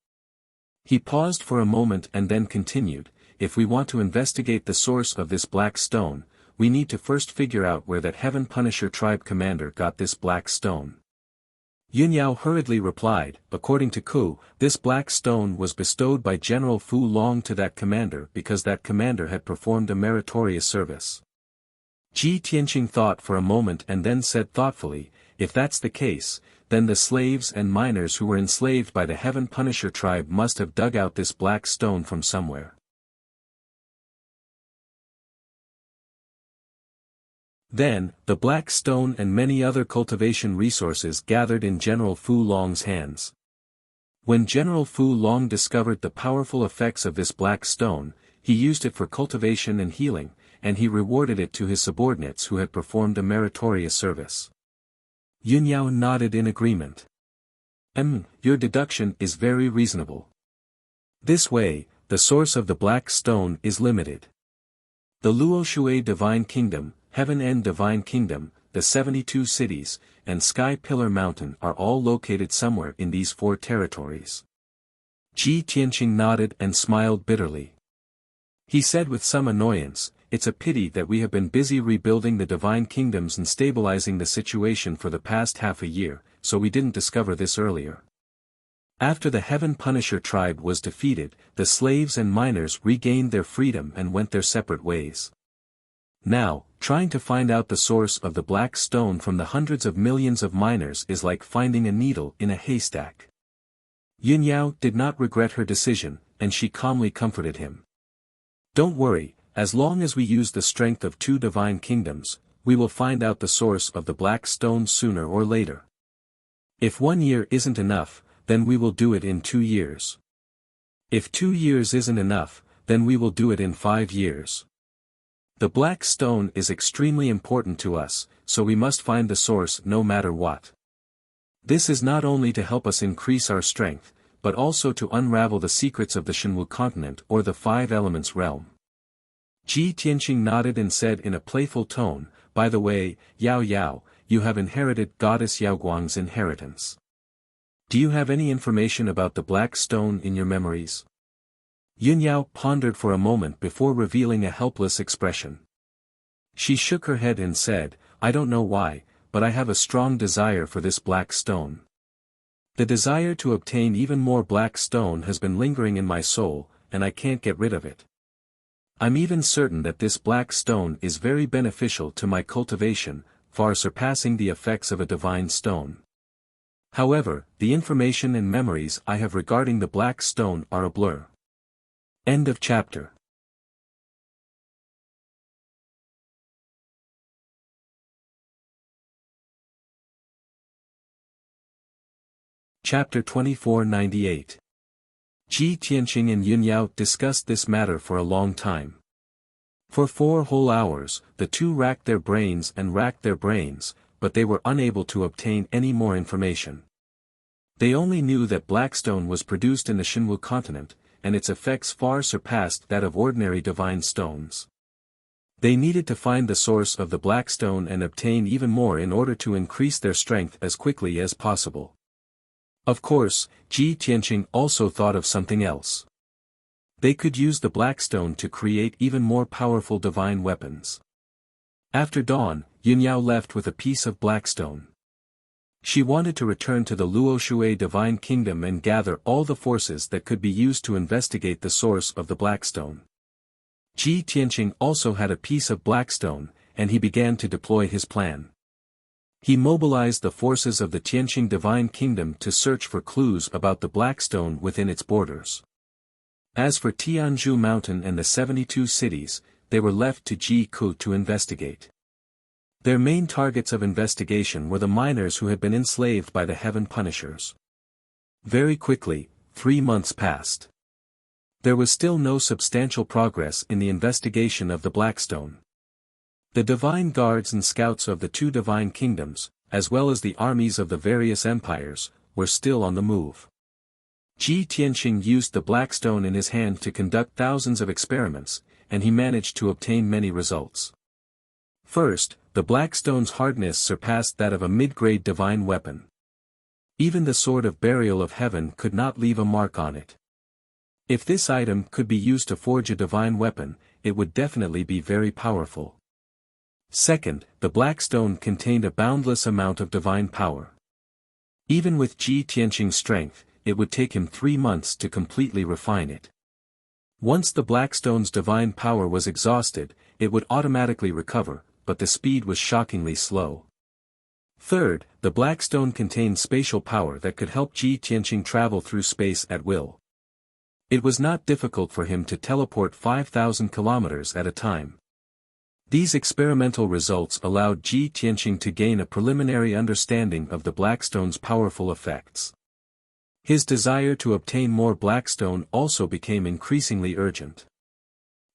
He paused for a moment and then continued, if we want to investigate the source of this black stone, we need to first figure out where that Heaven Punisher tribe commander got this black stone. Yun Yao hurriedly replied, according to Ku, this black stone was bestowed by General Fu Long to that commander because that commander had performed a meritorious service. Ji Tianqing thought for a moment and then said thoughtfully, if that's the case, then the slaves and miners who were enslaved by the Heaven Punisher tribe must have dug out this black stone from somewhere. Then, the black stone and many other cultivation resources gathered in General Fu Long's hands. When General Fu Long discovered the powerful effects of this black stone, he used it for cultivation and healing, and he rewarded it to his subordinates who had performed a meritorious service. Yun Yao nodded in agreement. Your deduction is very reasonable. This way, the source of the black stone is limited. The Luo Shui Divine Kingdom, Heaven End Divine Kingdom, the 72 cities, and Sky Pillar Mountain are all located somewhere in these 4 territories. Ji Tianqing nodded and smiled bitterly. He said with some annoyance, "It's a pity that we have been busy rebuilding the divine kingdoms and stabilizing the situation for the past half a year, so we didn't discover this earlier." After the Heaven Punisher tribe was defeated, the slaves and miners regained their freedom and went their separate ways. Now, trying to find out the source of the black stone from the hundreds of millions of miners is like finding a needle in a haystack. Yun Yao did not regret her decision, and she calmly comforted him. "Don't worry, as long as we use the strength of 2 divine kingdoms, we will find out the source of the black stone sooner or later. If 1 year isn't enough, then we will do it in 2 years. If 2 years isn't enough, then we will do it in 5 years. The black stone is extremely important to us, so we must find the source no matter what. This is not only to help us increase our strength, but also to unravel the secrets of the Shenwu continent or the 5 elements realm." Ji Tianqing nodded and said in a playful tone, "By the way, Yao Yao, you have inherited Goddess Yao Guang's inheritance. Do you have any information about the black stone in your memories?" Yun Yao pondered for a moment before revealing a helpless expression. She shook her head and said, "I don't know why, but I have a strong desire for this black stone. The desire to obtain even more black stone has been lingering in my soul, and I can't get rid of it. I'm even certain that this black stone is very beneficial to my cultivation, far surpassing the effects of a divine stone. However, the information and memories I have regarding the black stone are a blur." End of chapter. Chapter 2498. Ji Tianqing and Yun Yao discussed this matter for a long time. For 4 whole hours, the two racked their brains, but they were unable to obtain any more information. They only knew that blackstone was produced in the Shenwu continent, and its effects far surpassed that of ordinary divine stones. They needed to find the source of the blackstone and obtain even more in order to increase their strength as quickly as possible. Of course, Ji Tianqing also thought of something else. They could use the blackstone to create even more powerful divine weapons. After dawn, Yun Yao left with a piece of blackstone. She wanted to return to the Luo Shui Divine Kingdom and gather all the forces that could be used to investigate the source of the blackstone. Ji Tianqing also had a piece of blackstone, and he began to deploy his plan. He mobilized the forces of the Tianqing Divine Kingdom to search for clues about the blackstone within its borders. As for Tianzhu Mountain and the 72 cities, they were left to Ji Ku to investigate. Their main targets of investigation were the miners who had been enslaved by the Heaven Punishers. Very quickly, 3 months passed. There was still no substantial progress in the investigation of the blackstone. The divine guards and scouts of the 2 divine kingdoms, as well as the armies of the various empires, were still on the move. Ji Tianqing used the blackstone in his hand to conduct thousands of experiments, and he managed to obtain many results. First, the blackstone's hardness surpassed that of a mid-grade divine weapon. Even the sword of burial of heaven could not leave a mark on it. If this item could be used to forge a divine weapon, it would definitely be very powerful. Second, the blackstone contained a boundless amount of divine power. Even with Ji Tianqing's strength, it would take him 3 months to completely refine it. Once the blackstone's divine power was exhausted, it would automatically recover, but the speed was shockingly slow. Third, the black stone contained spatial power that could help Ji Tianqing travel through space at will. It was not difficult for him to teleport 5,000 kilometers at a time. These experimental results allowed Ji Tianqing to gain a preliminary understanding of the Blackstone's powerful effects. His desire to obtain more Blackstone also became increasingly urgent.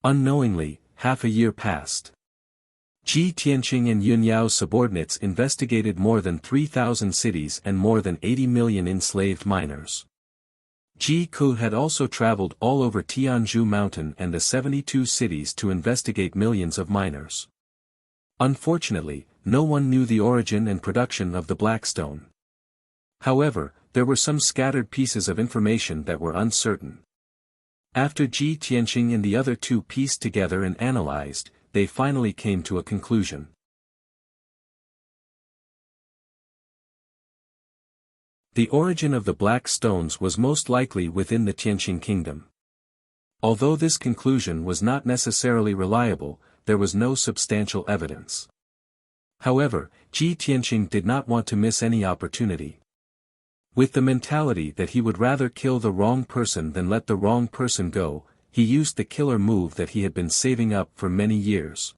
Unknowingly, half a year passed. Ji Tianqing and Yun Yao's subordinates investigated more than 3,000 cities and more than 80 million enslaved miners. Ji Ku had also traveled all over Tianzhu Mountain and the 72 cities to investigate millions of miners. Unfortunately, no one knew the origin and production of the Blackstone. However, there were some scattered pieces of information that were uncertain. After Ji Tianqing and the other two pieced together and analyzed, they finally came to a conclusion. The origin of the black stones was most likely within the Tianqing kingdom. Although this conclusion was not necessarily reliable, there was no substantial evidence. However, Ji Tianqing did not want to miss any opportunity. With the mentality that he would rather kill the wrong person than let the wrong person go, he used the killer move that he had been saving up for many years.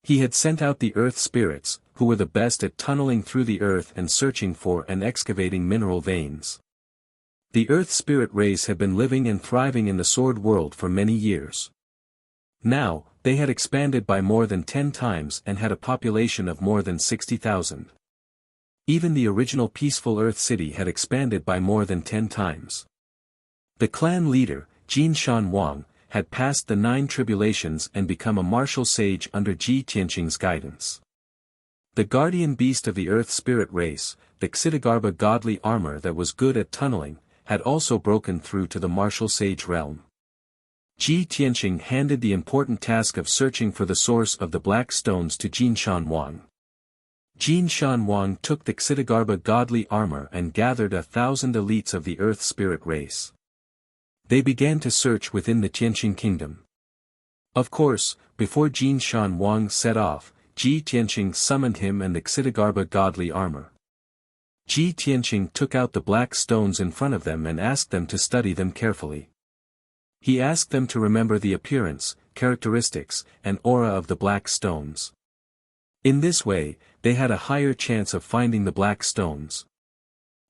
He had sent out the earth spirits, who were the best at tunneling through the earth and searching for and excavating mineral veins. The earth spirit race had been living and thriving in the sword world for many years. Now, they had expanded by more than 10 times and had a population of more than 60,000. Even the original peaceful Earth City had expanded by more than 10 times. The clan leader, Jin Shan Wang, had passed the 9 tribulations and become a martial sage under Ji Tianqing's guidance. The guardian beast of the Earth spirit race, the Xitigarbha godly armor that was good at tunneling, had also broken through to the martial sage realm. Ji Tianqing handed the important task of searching for the source of the black stones to Jin Shan Wang. Jin Shan Wang took the Xitigarbha godly armor and gathered 1,000 elites of the earth spirit race. They began to search within the Tianqing kingdom. Of course, before Jin Shan Wang set off, Ji Tianqing summoned him and the Xitigarbha godly armor. Ji Tianqing took out the black stones in front of them and asked them to study them carefully. He asked them to remember the appearance, characteristics, and aura of the black stones. In this way, they had a higher chance of finding the black stones.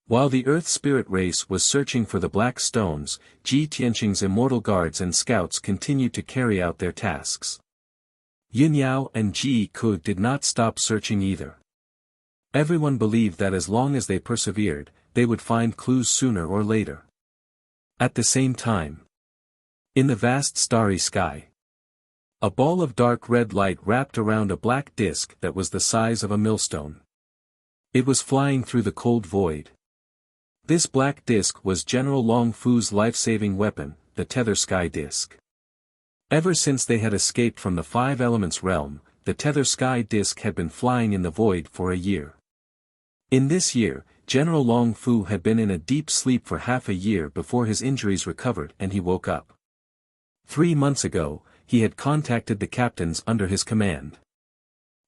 While the earth spirit race was searching for the black stones, Ji Tianqing's immortal guards and scouts continued to carry out their tasks. Yun Yao and Ji Ku did not stop searching either. Everyone believed that as long as they persevered, they would find clues sooner or later. At the same time, in the vast starry sky, a ball of dark red light wrapped around a black disk that was the size of a millstone. It was flying through the cold void. This black disk was General Long Fu's life-saving weapon, the Tether Sky Disk. Ever since they had escaped from the Five Elements realm, the Tether Sky Disk had been flying in the void for a year. In this year, General Long Fu had been in a deep sleep for half a year before his injuries recovered and he woke up. 3 months ago, he had contacted the captains under his command.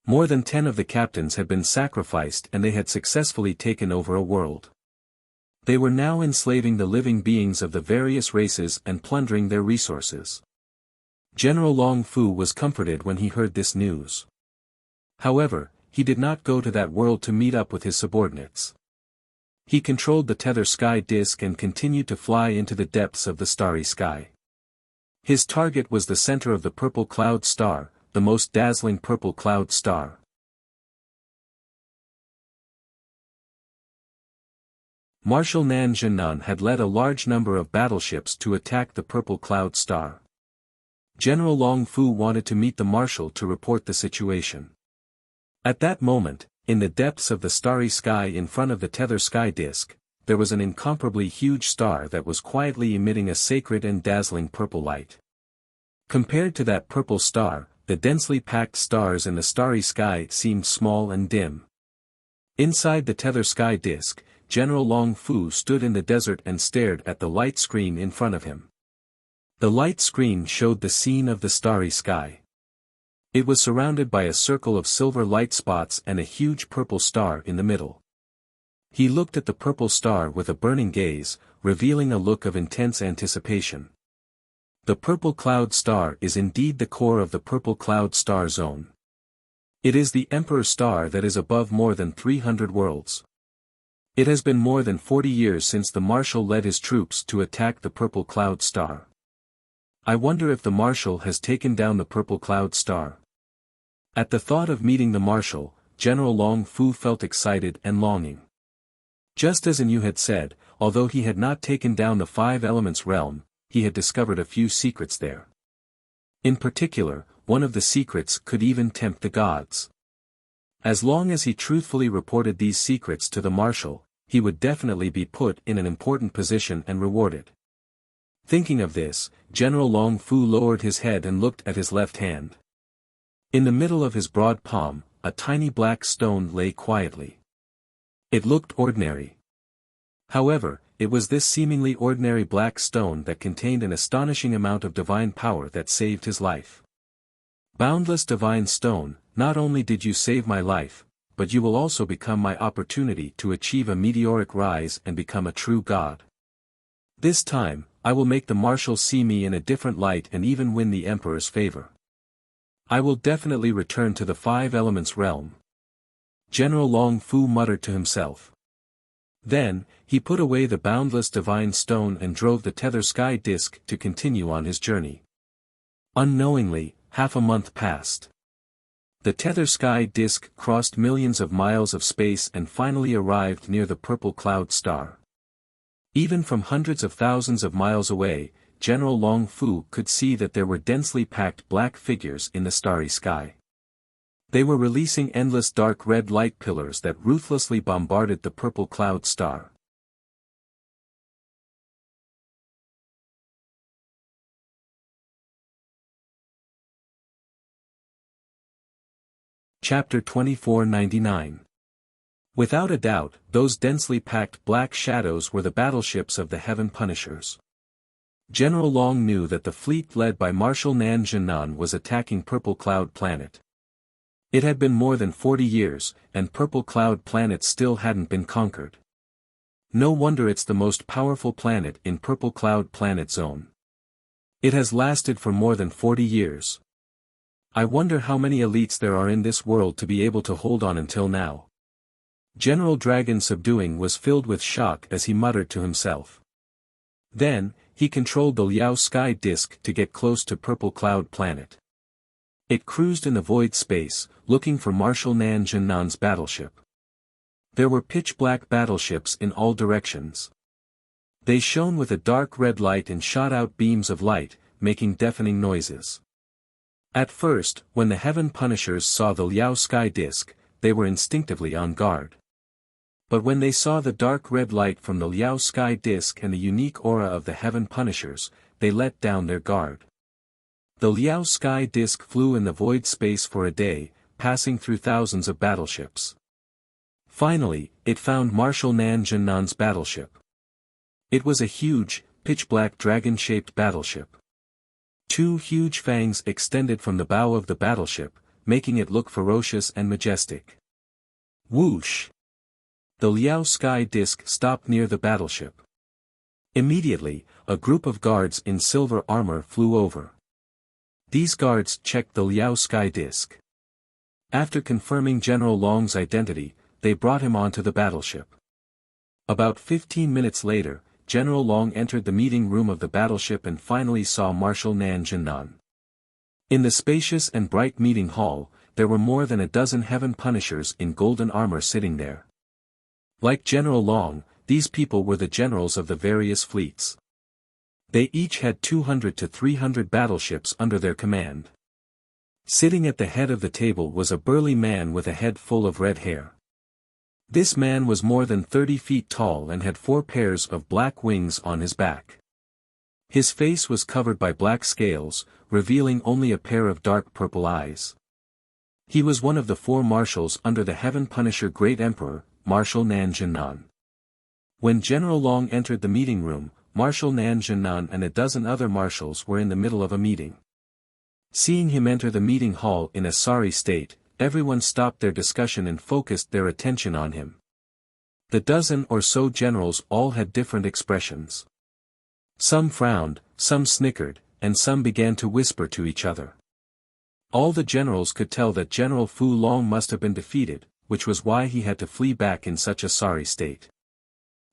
More than 10 of the captains had been sacrificed and they had successfully taken over a world. They were now enslaving the living beings of the various races and plundering their resources. General Long Fu was comforted when he heard this news. However, he did not go to that world to meet up with his subordinates. He controlled the Tether Sky Disk and continued to fly into the depths of the starry sky. His target was the center of the purple cloud star, the most dazzling purple cloud star. Marshal Nan Zhennan had led a large number of battleships to attack the purple cloud star. General Long Fu wanted to meet the marshal to report the situation. At that moment, in the depths of the starry sky in front of the Tether Sky Disk, there was an incomparably huge star that was quietly emitting a sacred and dazzling purple light. Compared to that purple star, the densely packed stars in the starry sky seemed small and dim. Inside the Tether Sky Disk, General Long Fu stood in the desert and stared at the light screen in front of him. The light screen showed the scene of the starry sky. It was surrounded by a circle of silver light spots and a huge purple star in the middle. He looked at the purple star with a burning gaze, revealing a look of intense anticipation. The purple cloud star is indeed the core of the purple cloud star zone. It is the Emperor star that is above more than 300 worlds. It has been more than 40 years since the Marshal led his troops to attack the purple cloud star. I wonder if the Marshal has taken down the purple cloud star. At the thought of meeting the Marshal, General Long Fu felt excited and longing. Just as Yu had said, although he had not taken down the Five Elements realm, he had discovered a few secrets there. In particular, one of the secrets could even tempt the gods. As long as he truthfully reported these secrets to the Marshal, he would definitely be put in an important position and rewarded. Thinking of this, General Long Fu lowered his head and looked at his left hand. In the middle of his broad palm, a tiny black stone lay quietly. It looked ordinary. However, it was this seemingly ordinary black stone that contained an astonishing amount of divine power that saved his life. Boundless divine stone, not only did you save my life, but you will also become my opportunity to achieve a meteoric rise and become a true god. This time, I will make the Marshal see me in a different light and even win the Emperor's favor. I will definitely return to the Five Elements realm. General Long Fu muttered to himself. Then, he put away the boundless divine stone and drove the tether sky disk to continue on his journey. Unknowingly, half a month passed. The tether sky disk crossed millions of miles of space and finally arrived near the purple cloud star. Even from hundreds of thousands of miles away, General Long Fu could see that there were densely packed black figures in the starry sky. They were releasing endless dark red light pillars that ruthlessly bombarded the purple cloud star. Chapter 2499. Without a doubt, those densely packed black shadows were the battleships of the Heaven Punishers. General Long knew that the fleet led by Marshal Nan Zhennan was attacking Purple Cloud Planet. It had been more than 40 years, and Purple Cloud Planet still hadn't been conquered. No wonder it's the most powerful planet in Purple Cloud Planet Zone. It has lasted for more than 40 years. I wonder how many elites there are in this world to be able to hold on until now. General Dragon Subduing was filled with shock as he muttered to himself. Then, he controlled the Liao Sky Disk to get close to Purple Cloud Planet. It cruised in the void space, looking for Marshal Nan Zhennan's battleship. There were pitch-black battleships in all directions. They shone with a dark red light and shot out beams of light, making deafening noises. At first, when the Heaven Punishers saw the Liao Sky Disk, they were instinctively on guard. But when they saw the dark red light from the Liao Sky Disk and the unique aura of the Heaven Punishers, they let down their guard. The Liao Sky Disk flew in the void space for a day, passing through thousands of battleships. Finally, it found Marshal Nan Zhennan's battleship. It was a huge, pitch-black dragon-shaped battleship. Two huge fangs extended from the bow of the battleship, making it look ferocious and majestic. Whoosh! The Liao Sky Disk stopped near the battleship. Immediately, a group of guards in silver armor flew over. These guards checked the Liao Sky Disk. After confirming General Long's identity, they brought him onto the battleship. About 15 minutes later, General Long entered the meeting room of the battleship and finally saw Marshal Nan Zhennan. In the spacious and bright meeting hall, there were more than a dozen Heaven Punishers in golden armor sitting there. Like General Long, these people were the generals of the various fleets. They each had 200 to 300 battleships under their command. Sitting at the head of the table was a burly man with a head full of red hair. This man was more than 30 feet tall and had 4 pairs of black wings on his back. His face was covered by black scales, revealing only a pair of dark purple eyes. He was one of the 4 marshals under the Heaven Punisher Great Emperor, Marshal Nan Zhennan. When General Long entered the meeting room, Marshal Nan Zhennan and a dozen other marshals were in the middle of a meeting. Seeing him enter the meeting hall in a sorry state, everyone stopped their discussion and focused their attention on him. The dozen or so generals all had different expressions. Some frowned, some snickered, and some began to whisper to each other. All the generals could tell that General Fu Long must have been defeated, which was why he had to flee back in such a sorry state.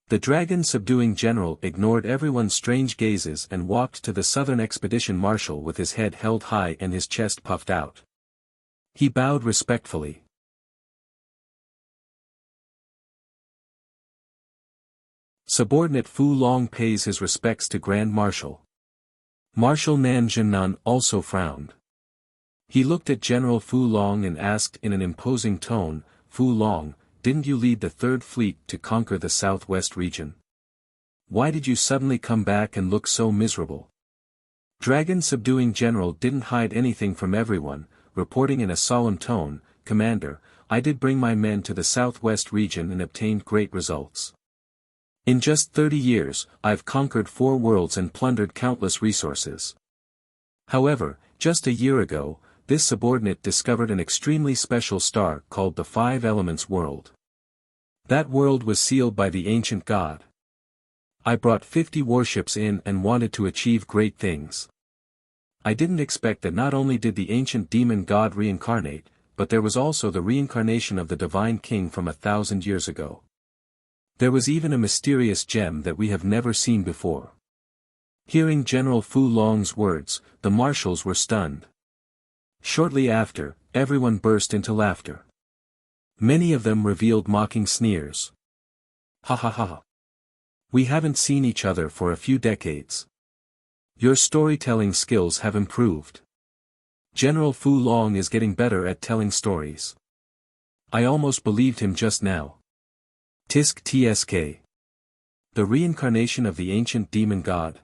The dragon-subduing general ignored everyone's strange gazes and walked to the Southern Expedition Marshal with his head held high and his chest puffed out. He bowed respectfully. Subordinate Fu Long pays his respects to Grand Marshal. Marshal Nan Zhennan also frowned. He looked at General Fu Long and asked in an imposing tone, "Fu Long, didn't you lead the Third Fleet to conquer the southwest region? Why did you suddenly come back and look so miserable?" Dragon-subduing general didn't hide anything from everyone, reporting in a solemn tone, "Commander, I did bring my men to the southwest region and obtained great results. In just 30 years, I've conquered 4 worlds and plundered countless resources. However, just a year ago, this subordinate discovered an extremely special star called the Five Elements World. That world was sealed by the ancient god. I brought 50 warships in and wanted to achieve great things. I didn't expect that not only did the ancient demon god reincarnate, but there was also the reincarnation of the divine king from 1,000 years ago. There was even a mysterious gem that we have never seen before." Hearing General Fu Long's words, the marshals were stunned. Shortly after, everyone burst into laughter. Many of them revealed mocking sneers. "Ha ha ha. We haven't seen each other for a few decades. Your storytelling skills have improved. General Fu Long is getting better at telling stories. I almost believed him just now. Tisk tsk. The reincarnation of the ancient demon god.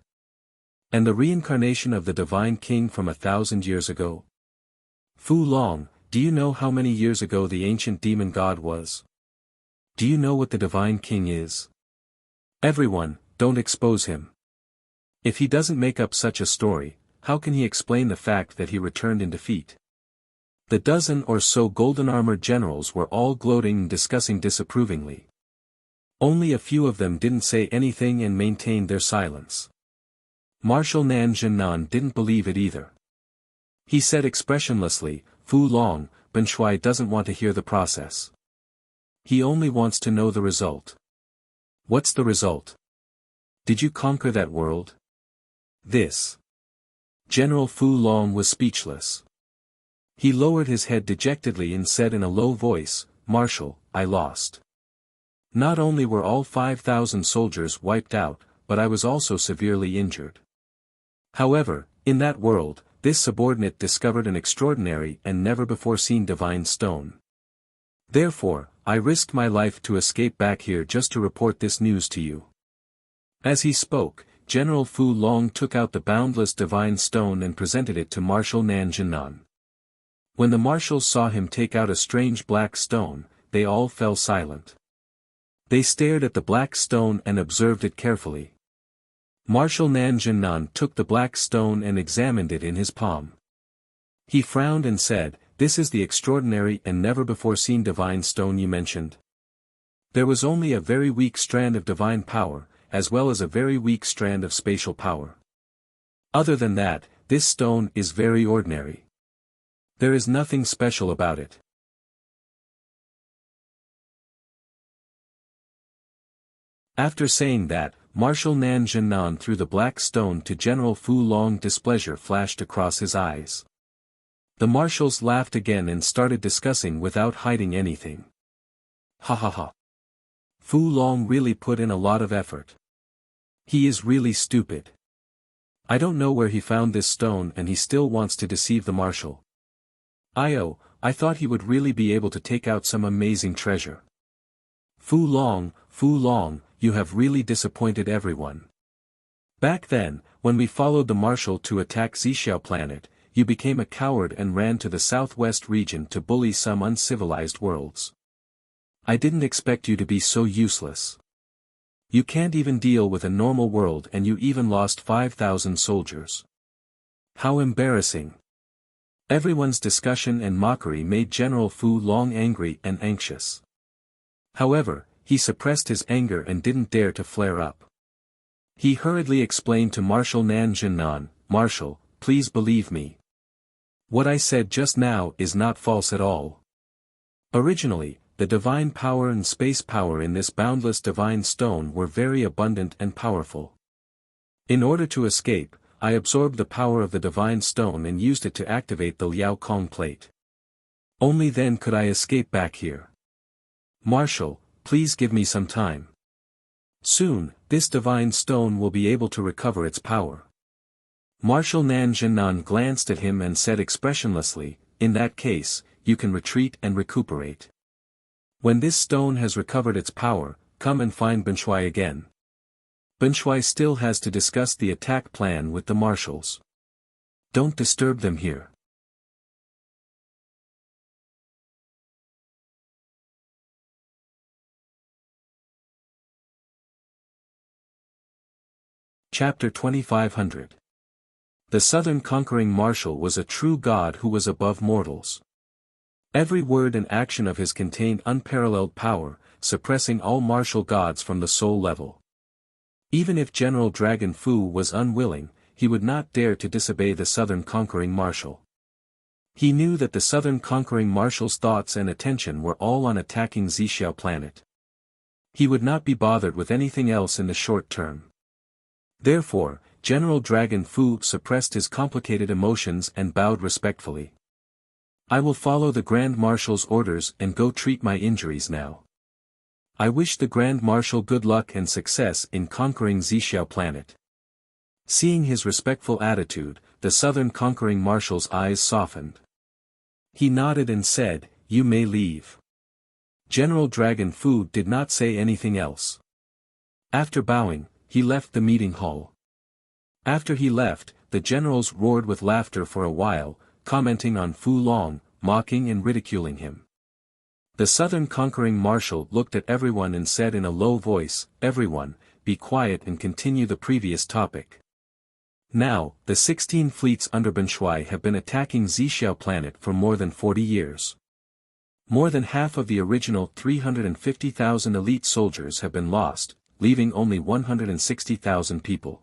And the reincarnation of the divine king from 1,000 years ago. Fu Long, do you know how many years ago the ancient demon god was? Do you know what the divine king is? Everyone, don't expose him. If he doesn't make up such a story, how can he explain the fact that he returned in defeat?" The dozen or so golden-armored generals were all gloating and discussing disapprovingly. Only a few of them didn't say anything and maintained their silence. Marshal Nan Zhennan didn't believe it either. He said expressionlessly, "Fu Long, Ben Shui doesn't want to hear the process. He only wants to know the result." "What's the result? Did you conquer that world?" "This." General Fu Long was speechless. He lowered his head dejectedly and said in a low voice, "Marshal, I lost. Not only were all 5,000 soldiers wiped out, but I was also severely injured. However, in that world, this subordinate discovered an extraordinary and never-before-seen divine stone. Therefore, I risked my life to escape back here just to report this news to you." As he spoke, General Fu Long took out the boundless divine stone and presented it to Marshal Nan Zhennan. When the marshals saw him take out a strange black stone, they all fell silent. They stared at the black stone and observed it carefully. Marshal Nan Zhennan took the black stone and examined it in his palm. He frowned and said, "This is the extraordinary and never-before-seen divine stone you mentioned?" There was only a very weak strand of divine power, as well as a very weak strand of spatial power. Other than that, this stone is very ordinary. There is nothing special about it. After saying that, Marshal Nan Zhennan threw the black stone to General Fu Long. Displeasure flashed across his eyes. The marshals laughed again and started discussing without hiding anything. "Ha ha ha. Fu Long really put in a lot of effort. He is really stupid. I don't know where he found this stone and he still wants to deceive the marshal. I thought he would really be able to take out some amazing treasure. Fu Long, you have really disappointed everyone. Back then, when we followed the marshal to attack Xixiao planet, you became a coward and ran to the southwest region to bully some uncivilized worlds. I didn't expect you to be so useless. You can't even deal with a normal world and you even lost 5,000 soldiers. How embarrassing. Everyone's discussion and mockery made General Fu Long angry and anxious. However, he suppressed his anger and didn't dare to flare up. He hurriedly explained to Marshal Nan Jinnan, "Marshal, please believe me. What I said just now is not false at all. Originally, the divine power and space power in this boundless divine stone were very abundant and powerful. In order to escape, I absorbed the power of the divine stone and used it to activate the Liao Kong plate. Only then could I escape back here. Marshal, please give me some time. Soon, this divine stone will be able to recover its power." Marshal Nan Jinnan glanced at him and said expressionlessly, "In that case, you can retreat and recuperate. When this stone has recovered its power, come and find Benshui again. Benshui still has to discuss the attack plan with the marshals. Don't disturb them here." Chapter 2500. The Southern Conquering Marshal was a true god who was above mortals. Every word and action of his contained unparalleled power, suppressing all martial gods from the soul level. Even if General Dragon Fu was unwilling, he would not dare to disobey the Southern Conquering Marshal. He knew that the Southern Conquering Marshal's thoughts and attention were all on attacking Zixiao planet. He would not be bothered with anything else in the short term. Therefore, General Dragon Fu suppressed his complicated emotions and bowed respectfully. "I will follow the Grand Marshal's orders and go treat my injuries now. I wish the Grand Marshal good luck and success in conquering Zixiao planet." Seeing his respectful attitude, the Southern Conquering Marshal's eyes softened. He nodded and said, "You may leave." General Dragon Fu did not say anything else. After bowing, he left the meeting hall. After he left, the generals roared with laughter for a while, commenting on Fu Long, mocking and ridiculing him. The Southern Conquering Marshal looked at everyone and said in a low voice, "Everyone, be quiet and continue the previous topic. Now, the 16 fleets under Benshui have been attacking Zixiao planet for more than 40 years. More than half of the original 350,000 elite soldiers have been lost, leaving only 160,000 people.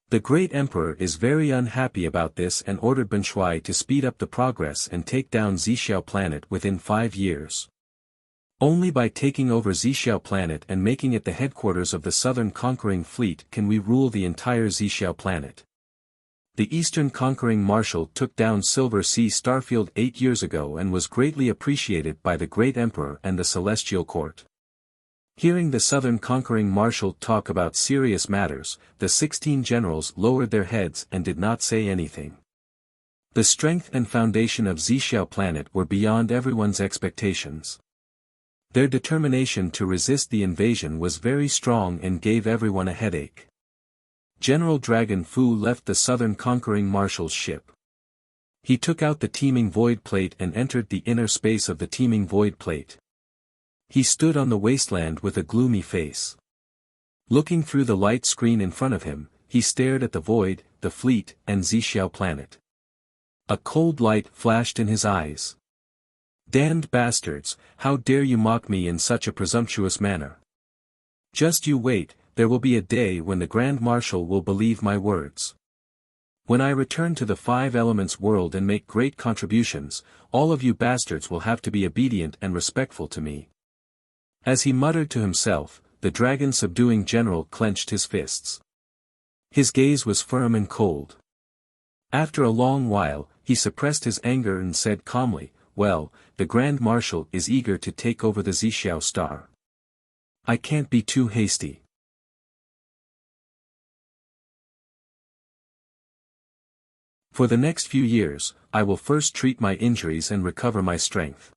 The great emperor is very unhappy about this and ordered Benshui to speed up the progress and take down Zixiao planet within 5 years. Only by taking over Zixiao planet and making it the headquarters of the Southern Conquering Fleet can we rule the entire Zixiao planet. The Eastern Conquering Marshal took down Silver Sea Starfield 8 years ago and was greatly appreciated by the great emperor and the Celestial Court." Hearing the Southern Conquering Marshal talk about serious matters, the 16 generals lowered their heads and did not say anything. The strength and foundation of Zixiao planet were beyond everyone's expectations. Their determination to resist the invasion was very strong and gave everyone a headache. General Dragon Fu left the Southern Conquering Marshal's ship. He took out the teeming void plate and entered the inner space of the teeming void plate. He stood on the wasteland with a gloomy face. Looking through the light screen in front of him, he stared at the void, the fleet, and Zixiao planet. A cold light flashed in his eyes. "Damned bastards, how dare you mock me in such a presumptuous manner? Just you wait, there will be a day when the Grand Marshal will believe my words. When I return to the Five Elements world and make great contributions, all of you bastards will have to be obedient and respectful to me." As he muttered to himself, the dragon-subduing general clenched his fists. His gaze was firm and cold. After a long while, he suppressed his anger and said calmly, "Well, the Grand Marshal is eager to take over the Zixiao star. I can't be too hasty. For the next few years, I will first treat my injuries and recover my strength.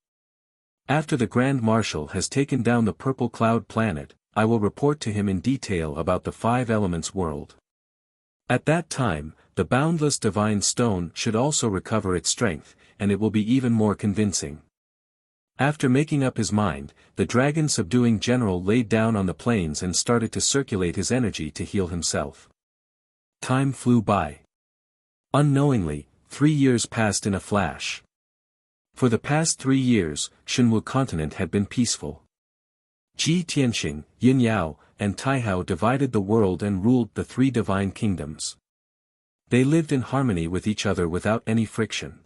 After the Grand Marshal has taken down the Purple Cloud planet, I will report to him in detail about the Five Elements world. At that time, the boundless divine stone should also recover its strength, and it will be even more convincing." After making up his mind, the dragon-subduing general laid down on the plains and started to circulate his energy to heal himself. Time flew by. Unknowingly, 3 years passed in a flash. For the past 3 years, Shenwu continent had been peaceful. Ji Tianqing, Yin Yao, and Taihao divided the world and ruled the 3 divine kingdoms. They lived in harmony with each other without any friction.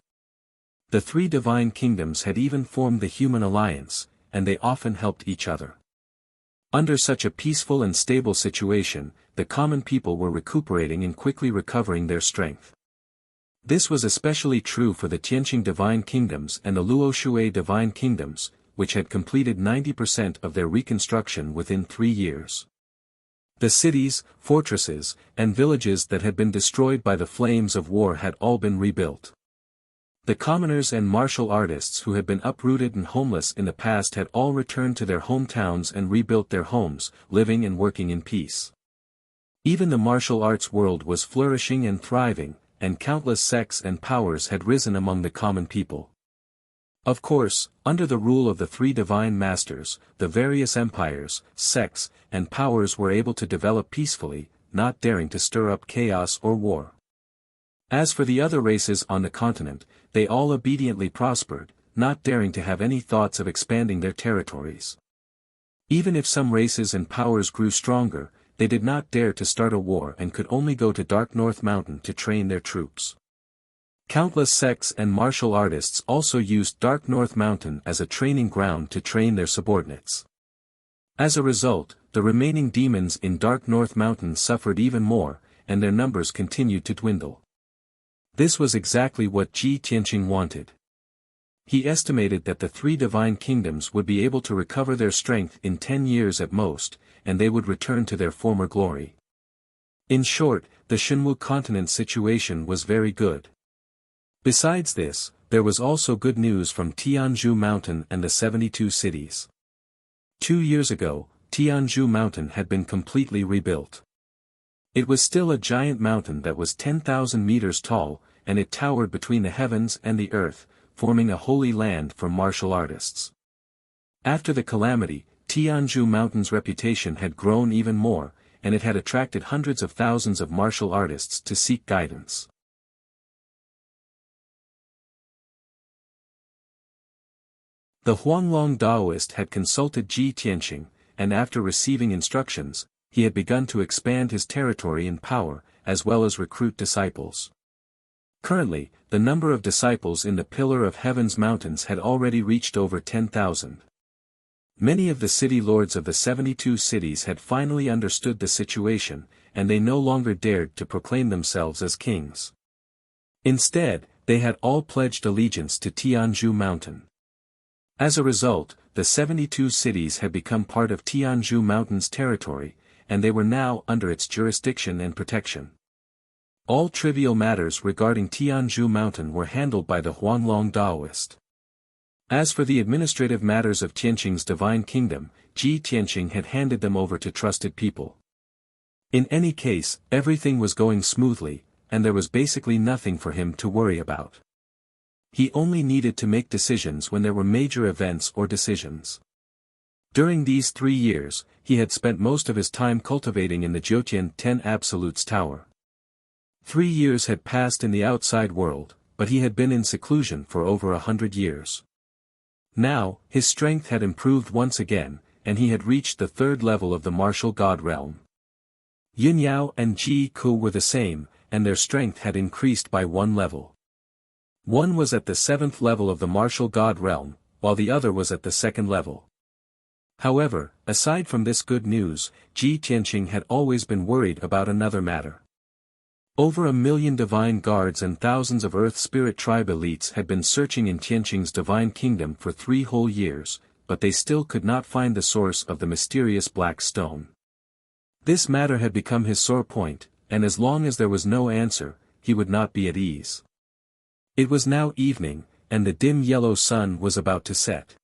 The 3 divine kingdoms had even formed the human alliance, and they often helped each other. Under such a peaceful and stable situation, the common people were recuperating and quickly recovering their strength. This was especially true for the Tianqing divine kingdoms and the Luoshui divine kingdoms, which had completed 90% of their reconstruction within 3 years. The cities, fortresses, and villages that had been destroyed by the flames of war had all been rebuilt. The commoners and martial artists who had been uprooted and homeless in the past had all returned to their hometowns and rebuilt their homes, living and working in peace. Even the martial arts world was flourishing and thriving, and countless sects and powers had risen among the common people. Of course, under the rule of the 3 divine masters, the various empires, sects, and powers were able to develop peacefully, not daring to stir up chaos or war. As for the other races on the continent, they all obediently prospered, not daring to have any thoughts of expanding their territories. Even if some races and powers grew stronger, they did not dare to start a war and could only go to Dark North Mountain to train their troops. Countless sects and martial artists also used Dark North Mountain as a training ground to train their subordinates. As a result, the remaining demons in Dark North Mountain suffered even more, and their numbers continued to dwindle. This was exactly what Ji Tianqing wanted. He estimated that the 3 divine kingdoms would be able to recover their strength in 10 years at most, and they would return to their former glory. In short, the Shenwu continent situation was very good. Besides this, there was also good news from Tianzhu Mountain and the 72 cities. 2 years ago, Tianzhu Mountain had been completely rebuilt. It was still a giant mountain that was 10,000 meters tall, and it towered between the heavens and the earth, forming a holy land for martial artists. After the calamity, Tianzhu Mountain's reputation had grown even more, and it had attracted hundreds of thousands of martial artists to seek guidance. The Huanglong Taoist had consulted Ji Tianqing, and after receiving instructions, he had begun to expand his territory and power, as well as recruit disciples. Currently, the number of disciples in the Pillar of Heaven's mountains had already reached over 10,000. Many of the city lords of the 72 cities had finally understood the situation, and they no longer dared to proclaim themselves as kings. Instead, they had all pledged allegiance to Tianzhu Mountain. As a result, the 72 cities had become part of Tianzhu Mountain's territory, and they were now under its jurisdiction and protection. All trivial matters regarding Tianzhu Mountain were handled by the Huanglong Taoist. As for the administrative matters of Tianqing's divine kingdom, Ji Tianqing had handed them over to trusted people. In any case, everything was going smoothly, and there was basically nothing for him to worry about. He only needed to make decisions when there were major events or decisions. During these 3 years, he had spent most of his time cultivating in the Jiutian 10 Absolutes Tower. 3 years had passed in the outside world, but he had been in seclusion for over 100 years. Now, his strength had improved once again, and he had reached the 3rd level of the martial god realm. Yin Yao and Ji Ku were the same, and their strength had increased by 1 level. One was at the 7th level of the martial god realm, while the other was at the 2nd level. However, aside from this good news, Ji Tianqing had always been worried about another matter. Over 1 million divine guards and thousands of Earth Spirit tribe elites had been searching in Tianqing's divine kingdom for 3 whole years, but they still could not find the source of the mysterious black stone. This matter had become his sore point, and as long as there was no answer, he would not be at ease. It was now evening, and the dim yellow sun was about to set.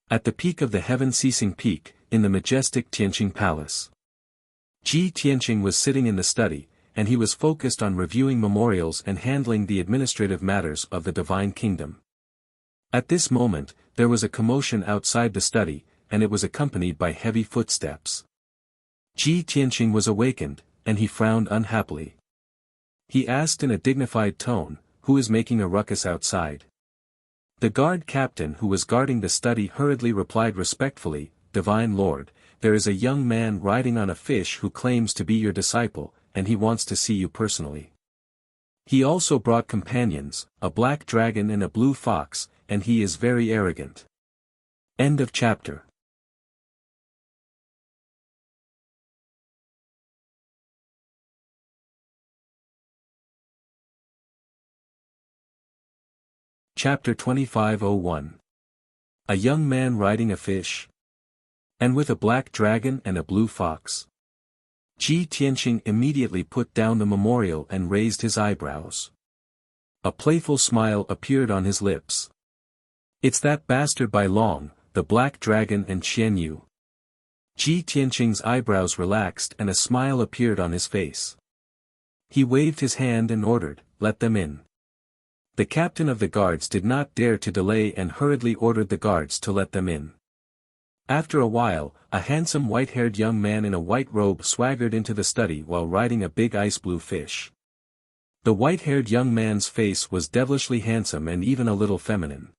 At the peak of the heaven-ceasing peak, in the majestic Tianqing Palace, Ji Tianqing was sitting in the study, and he was focused on reviewing memorials and handling the administrative matters of the divine kingdom. At this moment, there was a commotion outside the study, and it was accompanied by heavy footsteps. Ji Tianqing was awakened, and he frowned unhappily. He asked in a dignified tone, who is making a ruckus outside? The guard captain who was guarding the study hurriedly replied respectfully, Divine Lord, there is a young man riding on a fish who claims to be your disciple, and he wants to see you personally. He also brought companions, a black dragon and a blue fox, and he is very arrogant. End of chapter. Chapter 25:01. A young man riding a fish. And with a black dragon and a blue fox. Ji Tianqing immediately put down the memorial and raised his eyebrows. A playful smile appeared on his lips. It's that bastard Bai Long, the black dragon and Qian Yu. Ji Tianqing's eyebrows relaxed and a smile appeared on his face. He waved his hand and ordered, let them in. The captain of the guards did not dare to delay and hurriedly ordered the guards to let them in. After a while, a handsome white-haired young man in a white robe swaggered into the study while riding a big ice-blue fish. The white-haired young man's face was devilishly handsome and even a little feminine.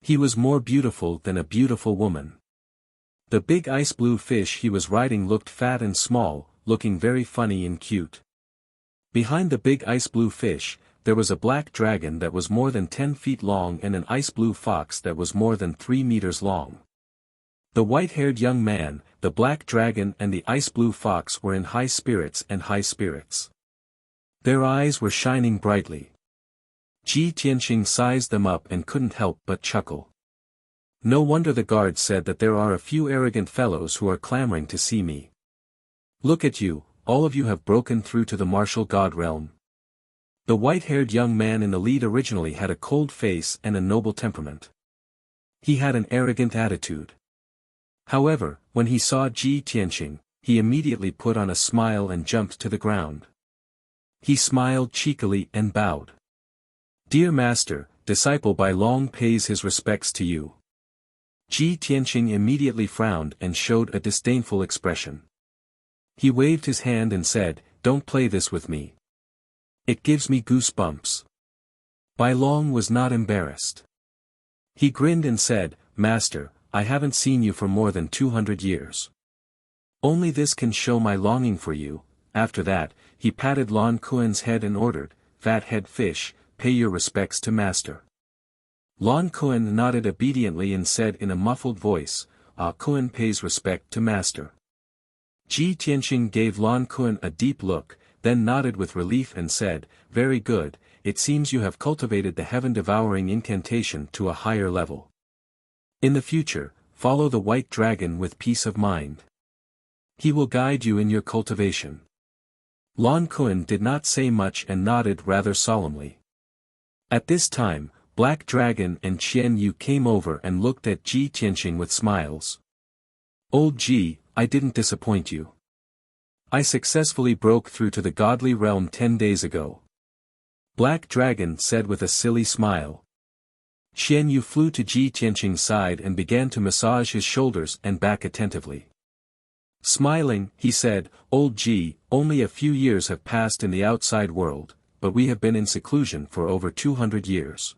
He was more beautiful than a beautiful woman. The big ice-blue fish he was riding looked fat and small, looking very funny and cute. Behind the big ice-blue fish, there was a black dragon that was more than 10 feet long and an ice-blue fox that was more than 3 meters long. The white-haired young man, the black dragon and the ice-blue fox were in high spirits. Their eyes were shining brightly. Ji Tianqing sized them up and couldn't help but chuckle. No wonder the guards said that there are a few arrogant fellows who are clamoring to see me. Look at you, all of you have broken through to the martial god realm. The white-haired young man in the lead originally had a cold face and a noble temperament. He had an arrogant attitude. However, when he saw Ji Tianqing, he immediately put on a smile and jumped to the ground. He smiled cheekily and bowed. Dear master, disciple Bai Long pays his respects to you. Ji Tianqing immediately frowned and showed a disdainful expression. He waved his hand and said, don't play this with me. It gives me goosebumps. Bai Long was not embarrassed. He grinned and said, Master, I haven't seen you for more than 200 years. Only this can show my longing for you. After that, he patted Lan Kuan's head and ordered, Fat-head fish, pay your respects to master. Lan Kuan nodded obediently and said in a muffled voice, Ah Kuan pays respect to master. Ji Tianqing gave Lan Kuan a deep look, then nodded with relief and said, Very good, it seems you have cultivated the heaven-devouring incantation to a higher level. In the future, follow the white dragon with peace of mind. He will guide you in your cultivation. Lan Kuan did not say much and nodded rather solemnly. At this time, Black Dragon and Qian Yu came over and looked at Ji Tianqing with smiles. Old Ji, I didn't disappoint you. I successfully broke through to the godly realm 10 days ago. Black Dragon said with a silly smile. Qian Yu flew to Ji Tianqing's side and began to massage his shoulders and back attentively. Smiling, he said, Old Ji, only a few years have passed in the outside world, but we have been in seclusion for over 200 years.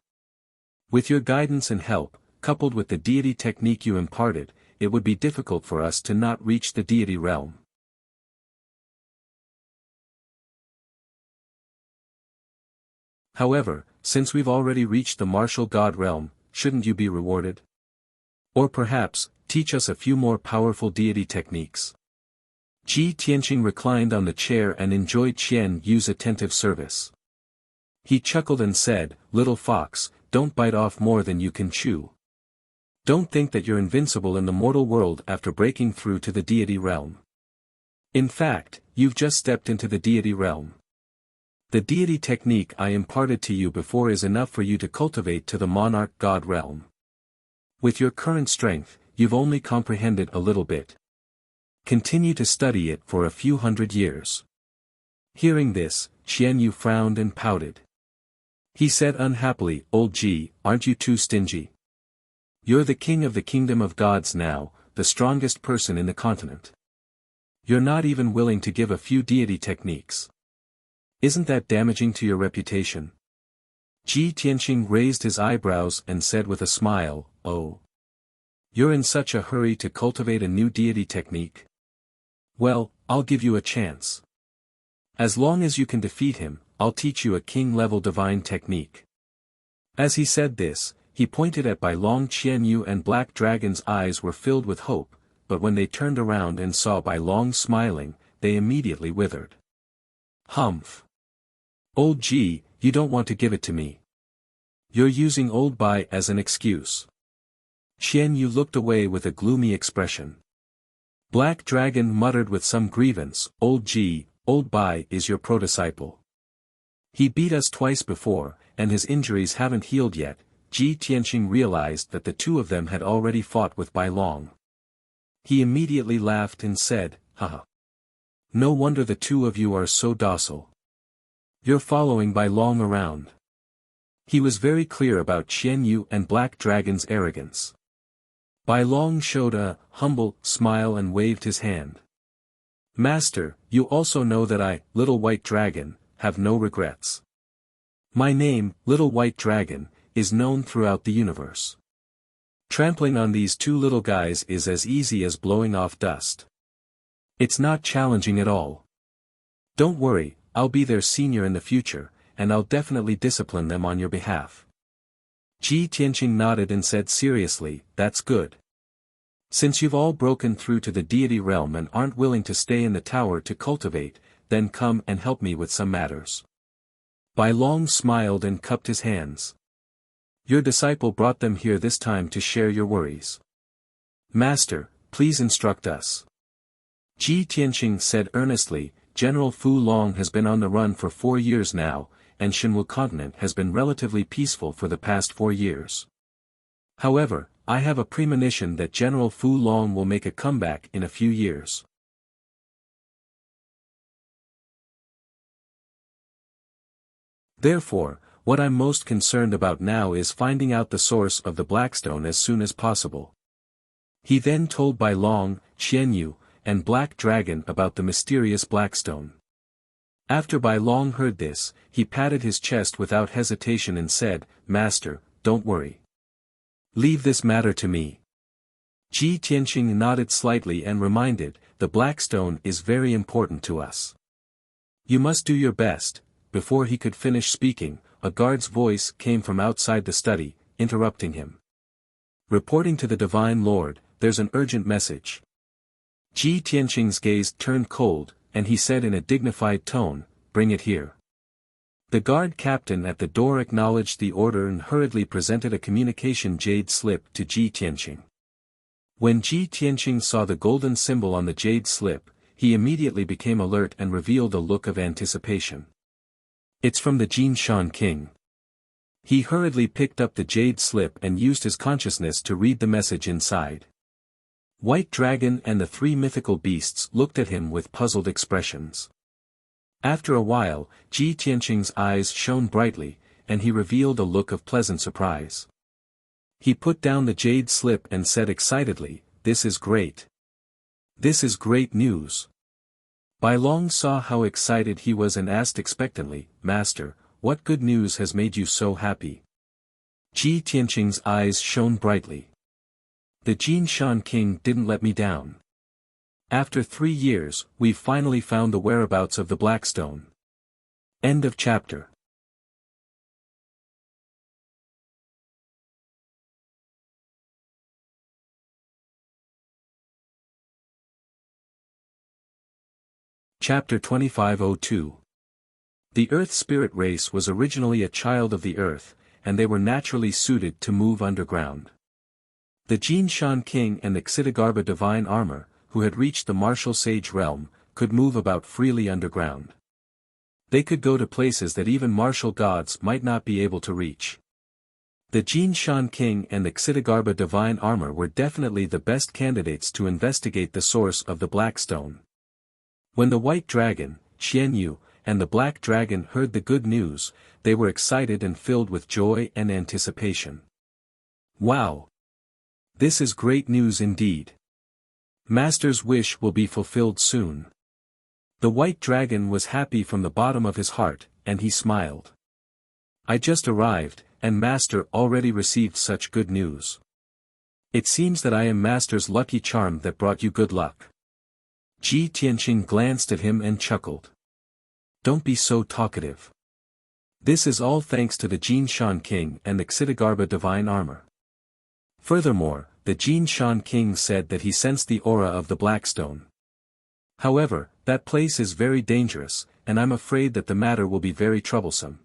With your guidance and help, coupled with the deity technique you imparted, it would be difficult for us to not reach the deity realm. However, since we've already reached the martial god realm, shouldn't you be rewarded? Or perhaps, teach us a few more powerful deity techniques. Ji Tianqing reclined on the chair and enjoyed Qian Yu's attentive service. He chuckled and said, Little fox, don't bite off more than you can chew. Don't think that you're invincible in the mortal world after breaking through to the deity realm. In fact, you've just stepped into the deity realm. The deity technique I imparted to you before is enough for you to cultivate to the monarch god realm. With your current strength, you've only comprehended a little bit. Continue to study it for a few hundred years. Hearing this, Qian Yu frowned and pouted. He said unhappily, Old Ji, aren't you too stingy? You're the king of the kingdom of gods now, the strongest person in the continent. You're not even willing to give a few deity techniques. Isn't that damaging to your reputation? Ji Tianqing raised his eyebrows and said with a smile, "Oh. You're in such a hurry to cultivate a new deity technique? Well, I'll give you a chance. As long as you can defeat him, I'll teach you a king-level divine technique." As he said this, he pointed at Bai Long Qianyu, and Black Dragon's eyes were filled with hope, but when they turned around and saw Bai Long smiling, they immediately withered. "Humph. Old Ji, you don't want to give it to me. You're using old Bai as an excuse." Qianyu looked away with a gloomy expression. Black Dragon muttered with some grievance, "Old Ji, old Bai is your pro-disciple. He beat us twice before, and his injuries haven't healed yet." Ji Tianqing realized that the two of them had already fought with Bai Long. He immediately laughed and said, "Haha. No wonder the two of you are so docile. You're following Bai Long around." He was very clear about Qianyu and Black Dragon's arrogance. Bai Long showed a humble smile and waved his hand. "Master, you also know that I, Little White Dragon, have no regrets. My name, Little White Dragon, is known throughout the universe. Trampling on these two little guys is as easy as blowing off dust. It's not challenging at all. Don't worry, I'll be their senior in the future, and I'll definitely discipline them on your behalf." Ji Tianqing nodded and said seriously, "That's good. Since you've all broken through to the deity realm and aren't willing to stay in the tower to cultivate, then come and help me with some matters." Bai Long smiled and cupped his hands. "Your disciple brought them here this time to share your worries. Master, please instruct us." Ji Tianqing said earnestly, "General Fu Long has been on the run for 4 years now, and Shenwu continent has been relatively peaceful for the past 4 years. However, I have a premonition that General Fu Long will make a comeback in a few years. Therefore, what I'm most concerned about now is finding out the source of the Blackstone as soon as possible." He then told Bai Long, Qianyu, and Black Dragon about the mysterious Blackstone. After Bai Long heard this, he patted his chest without hesitation and said, "Master, don't worry. Leave this matter to me." Ji Tianqing nodded slightly and reminded, "The Blackstone is very important to us. You must do your best." Before he could finish speaking, a guard's voice came from outside the study, interrupting him. "Reporting to the Divine Lord, there's an urgent message." Ji Tianqing's gaze turned cold, and he said in a dignified tone, "Bring it here." The guard captain at the door acknowledged the order and hurriedly presented a communication jade slip to Ji Tianqing. When Ji Tianqing saw the golden symbol on the jade slip, he immediately became alert and revealed a look of anticipation. "It's from the Jinshan King." He hurriedly picked up the jade slip and used his consciousness to read the message inside. White Dragon and the 3 mythical beasts looked at him with puzzled expressions. After a while, Ji Tianqing's eyes shone brightly, and he revealed a look of pleasant surprise. He put down the jade slip and said excitedly, "This is great. This is great news." Bai Long saw how excited he was and asked expectantly, "Master, what good news has made you so happy?" Ji Tianqing's eyes shone brightly. "The Jinshan King didn't let me down. After 3 years, we've finally found the whereabouts of the Blackstone." End of chapter. Chapter 2502. The Earth Spirit race was originally a child of the Earth, and they were naturally suited to move underground. The Jinshan King and the Xitigarbha Divine Armor, who had reached the martial sage realm, could move about freely underground. They could go to places that even martial gods might not be able to reach. The Jinshan King and the Xitigarbha Divine Armor were definitely the best candidates to investigate the source of the Blackstone. When the White Dragon, Qianyu, and the Black Dragon heard the good news, they were excited and filled with joy and anticipation. "Wow! This is great news indeed. Master's wish will be fulfilled soon." The White Dragon was happy from the bottom of his heart, and he smiled. I just arrived, and Master already received such good news. It seems that I am Master's lucky charm that brought you good luck. Ji Tianqing glanced at him and chuckled. Don't be so talkative. This is all thanks to the Jin Shan King and the Xitigarbha divine armor. Furthermore, the Jin Shan King said that he sensed the aura of the Blackstone. However, that place is very dangerous, and I'm afraid that the matter will be very troublesome.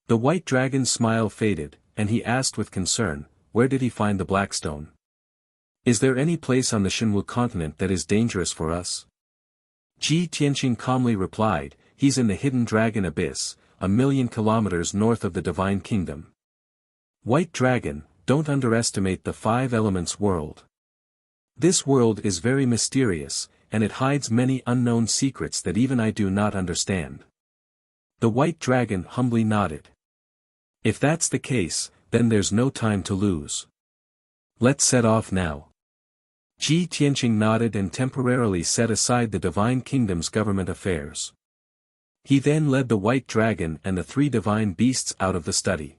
The white dragon's smile faded, and he asked with concern, where did he find the Blackstone? Is there any place on the Shenwu continent that is dangerous for us? Ji Tianqing calmly replied, he's in the hidden dragon abyss, 1,000,000 kilometers north of the divine kingdom. White dragon, don't underestimate the five elements world. This world is very mysterious, and it hides many unknown secrets that even I do not understand. The white dragon humbly nodded. If that's the case, then there's no time to lose. Let's set off now. Ji Tianqing nodded and temporarily set aside the divine kingdom's government affairs. He then led the white dragon and the three divine beasts out of the study.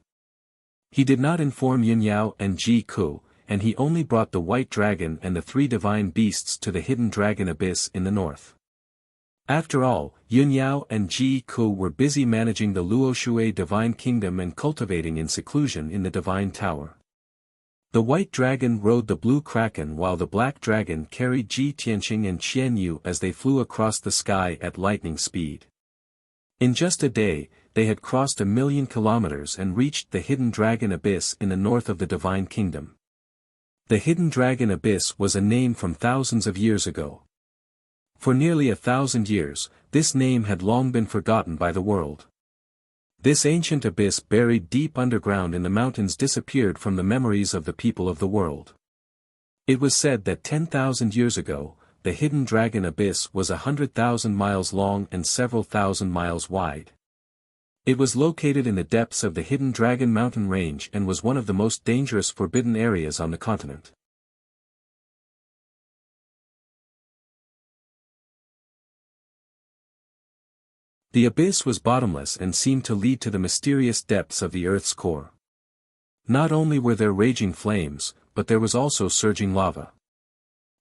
He did not inform Yun Yao and Ji Ku, and he only brought the white dragon and the three divine beasts to the hidden dragon abyss in the north. After all, Yun Yao and Ji Ku were busy managing the Luoshui divine kingdom and cultivating in seclusion in the divine tower. The white dragon rode the blue kraken while the black dragon carried Ji Tianqing and Qian Yu as they flew across the sky at lightning speed. In just a day, they had crossed 1,000,000 kilometers and reached the hidden dragon abyss in the north of the divine kingdom. The hidden dragon abyss was a name from thousands of years ago. For nearly 1,000 years, this name had long been forgotten by the world. This ancient abyss buried deep underground in the mountains disappeared from the memories of the people of the world. It was said that 10,000 years ago, the hidden dragon abyss was 100,000 miles long and several thousand miles wide. It was located in the depths of the hidden dragon mountain range and was one of the most dangerous forbidden areas on the continent. The abyss was bottomless and seemed to lead to the mysterious depths of the Earth's core. Not only were there raging flames, but there was also surging lava.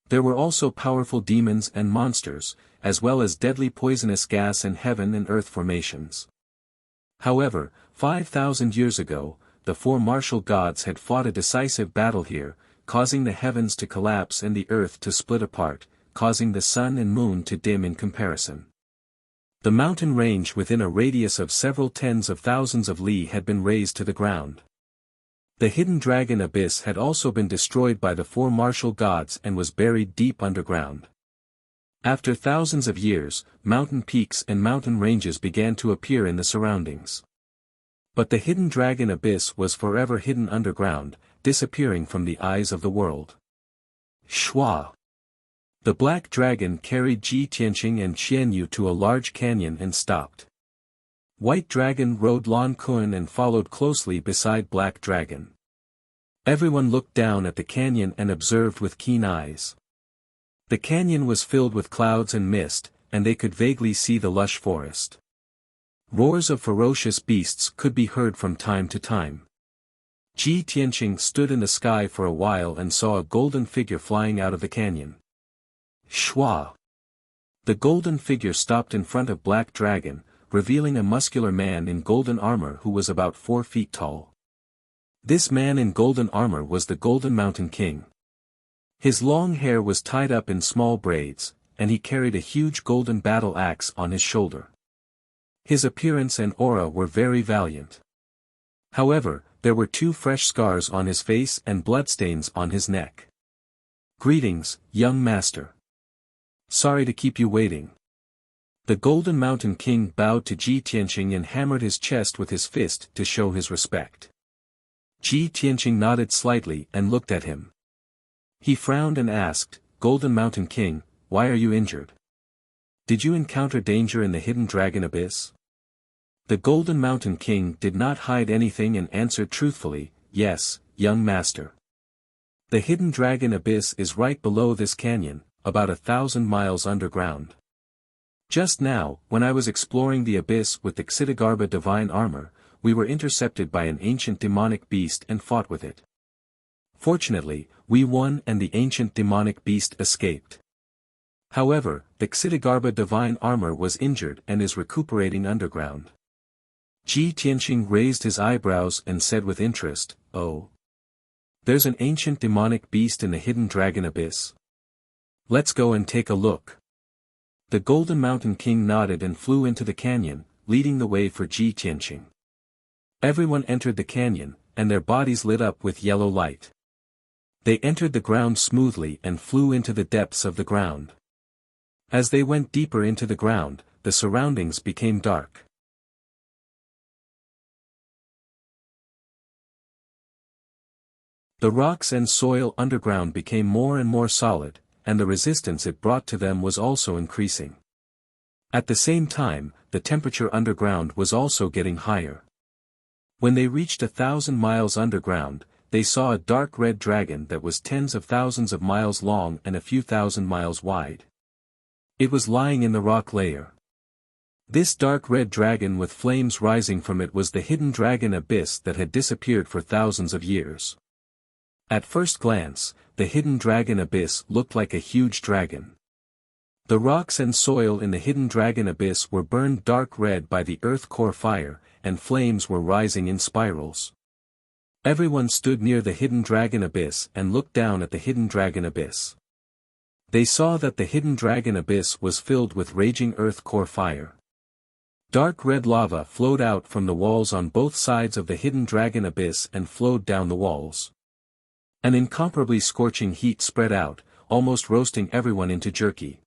There were also powerful demons and monsters, as well as deadly poisonous gas and heaven and earth formations. However, 5,000 years ago, the four martial gods had fought a decisive battle here, causing the heavens to collapse and the earth to split apart, causing the sun and moon to dim in comparison. The mountain range within a radius of several tens of thousands of li had been razed to the ground. The hidden dragon abyss had also been destroyed by the four martial gods and was buried deep underground. After thousands of years, mountain peaks and mountain ranges began to appear in the surroundings. But the hidden dragon abyss was forever hidden underground, disappearing from the eyes of the world. Shua! The black dragon carried Ji Tianqing and Qian Yu to a large canyon and stopped. White dragon rode Lan Kun and followed closely beside black dragon. Everyone looked down at the canyon and observed with keen eyes. The canyon was filled with clouds and mist, and they could vaguely see the lush forest. Roars of ferocious beasts could be heard from time to time. Ji Tianqing stood in the sky for a while and saw a golden figure flying out of the canyon. Shua! The golden figure stopped in front of Black Dragon, revealing a muscular man in golden armor who was about 4 feet tall. This man in golden armor was the Golden Mountain King. His long hair was tied up in small braids, and he carried a huge golden battle axe on his shoulder. His appearance and aura were very valiant. However, there were 2 fresh scars on his face and bloodstains on his neck. Greetings, young master. Sorry to keep you waiting. The Golden Mountain King bowed to Ji Tianqing and hammered his chest with his fist to show his respect. Ji Tianqing nodded slightly and looked at him. He frowned and asked, Golden Mountain King, why are you injured? Did you encounter danger in the hidden dragon abyss? The Golden Mountain King did not hide anything and answered truthfully, yes, young master. The hidden dragon abyss is right below this canyon, about 1,000 miles underground. Just now, when I was exploring the abyss with the Xitigarbha divine armor, we were intercepted by an ancient demonic beast and fought with it. Fortunately, we won and the ancient demonic beast escaped. However, the Xitigarbha divine armor was injured and is recuperating underground. Ji Tianqing raised his eyebrows and said with interest, "Oh. There's an ancient demonic beast in the hidden dragon abyss. Let's go and take a look." The Golden Mountain King nodded and flew into the canyon, leading the way for Ji Tianqing. Everyone entered the canyon, and their bodies lit up with yellow light. They entered the ground smoothly and flew into the depths of the ground. As they went deeper into the ground, the surroundings became dark. The rocks and soil underground became more and more solid, and the resistance it brought to them was also increasing. At the same time, the temperature underground was also getting higher. When they reached 1,000 miles underground, they saw a dark red dragon that was tens of thousands of miles long and a few thousand miles wide. It was lying in the rock layer. This dark red dragon with flames rising from it was the hidden dragon abyss that had disappeared for thousands of years. At first glance, the hidden dragon abyss looked like a huge dragon. The rocks and soil in the hidden dragon abyss were burned dark red by the earth core fire, and flames were rising in spirals. Everyone stood near the hidden dragon abyss and looked down at the hidden dragon abyss. They saw that the hidden dragon abyss was filled with raging earth core fire. Dark red lava flowed out from the walls on both sides of the hidden dragon abyss and flowed down the walls. An incomparably scorching heat spread out, almost roasting everyone into jerky.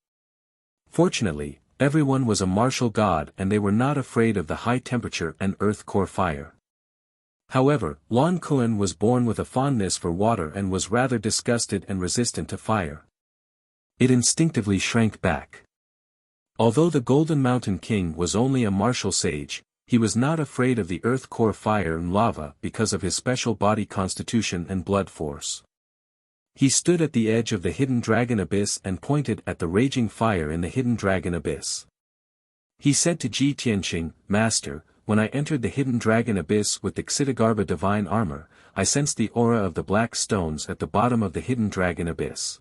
Fortunately, everyone was a martial god and they were not afraid of the high temperature and earth core fire. However, Lan Kuan was born with a fondness for water and was rather disgusted and resistant to fire. It instinctively shrank back. Although the Golden Mountain King was only a martial sage, he was not afraid of the earth core fire and lava because of his special body constitution and blood force. He stood at the edge of the hidden dragon abyss and pointed at the raging fire in the hidden dragon abyss. He said to Ji Tianqing, "Master, when I entered the hidden dragon abyss with the Xitigarbha divine armor, I sensed the aura of the black stones at the bottom of the hidden dragon abyss.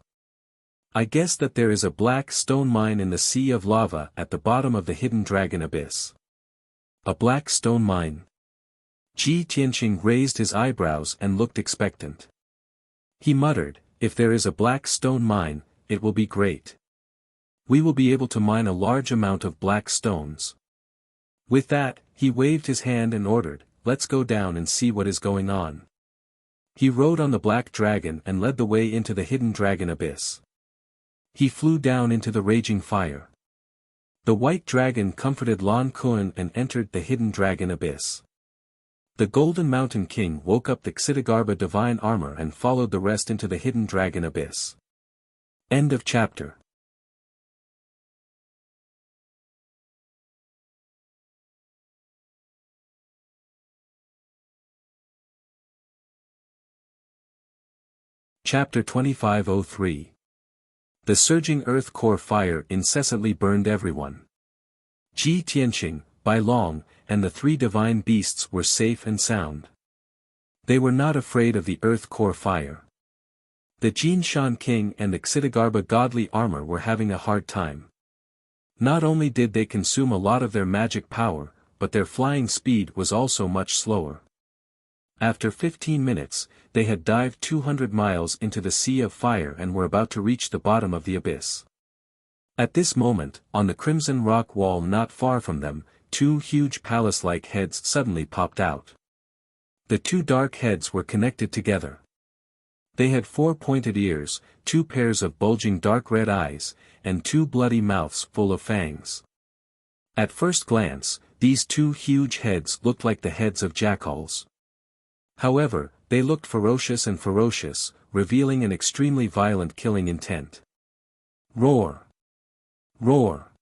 I guess that there is a black stone mine in the sea of lava at the bottom of the hidden dragon abyss." A black stone mine. Ji Tianqing raised his eyebrows and looked expectant. He muttered, "If there is a black stone mine, it will be great. We will be able to mine a large amount of black stones." With that, he waved his hand and ordered, "Let's go down and see what is going on." He rode on the black dragon and led the way into the hidden dragon abyss. He flew down into the raging fire. The white dragon comforted Lan Kuan and entered the hidden dragon abyss. The Golden Mountain King woke up the Xitigarbha divine armor and followed the rest into the hidden dragon abyss. End of chapter. Chapter 2503. The surging earth core fire incessantly burned everyone. Ji Tianqing, Bai Long, and the three divine beasts were safe and sound. They were not afraid of the earth core fire. The Jin Shan King and the Xitigarbha godly armor were having a hard time. Not only did they consume a lot of their magic power, but their flying speed was also much slower. After 15 minutes, they had dived 200 miles into the sea of fire and were about to reach the bottom of the abyss. At this moment, on the crimson rock wall not far from them, two huge palace-like heads suddenly popped out. The two dark heads were connected together. They had 4 pointed ears, 2 pairs of bulging dark red eyes, and 2 bloody mouths full of fangs. At first glance, these two huge heads looked like the heads of jackals. However, they looked ferocious, revealing an extremely violent killing intent. Roar! Roar!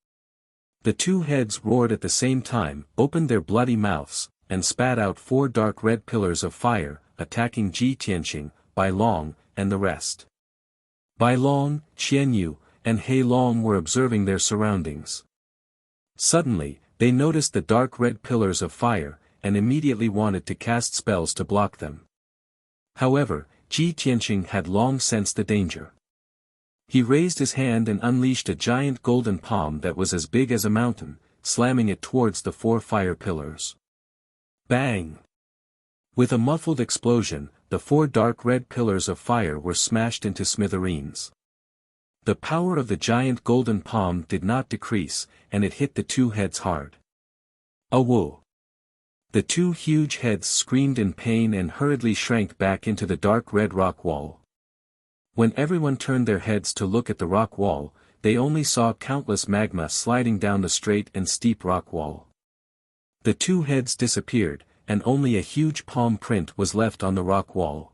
The two heads roared at the same time, opened their bloody mouths, and spat out 4 dark red pillars of fire, attacking Ji Tianqing, Bai Long, and the rest. Bai Long, Qian Yu, and He Long were observing their surroundings. Suddenly, they noticed the dark red pillars of fire, and immediately wanted to cast spells to block them. However, Ji Tianqing had long sensed the danger. He raised his hand and unleashed a giant golden palm that was as big as a mountain, slamming it towards the 4 fire pillars. Bang! With a muffled explosion, the 4 dark red pillars of fire were smashed into smithereens. The power of the giant golden palm did not decrease, and it hit the 2 heads hard. Awoo! The 2 huge heads screamed in pain and hurriedly shrank back into the dark red rock wall. When everyone turned their heads to look at the rock wall, they only saw countless magma sliding down the straight and steep rock wall. The 2 heads disappeared, and only a huge palm print was left on the rock wall.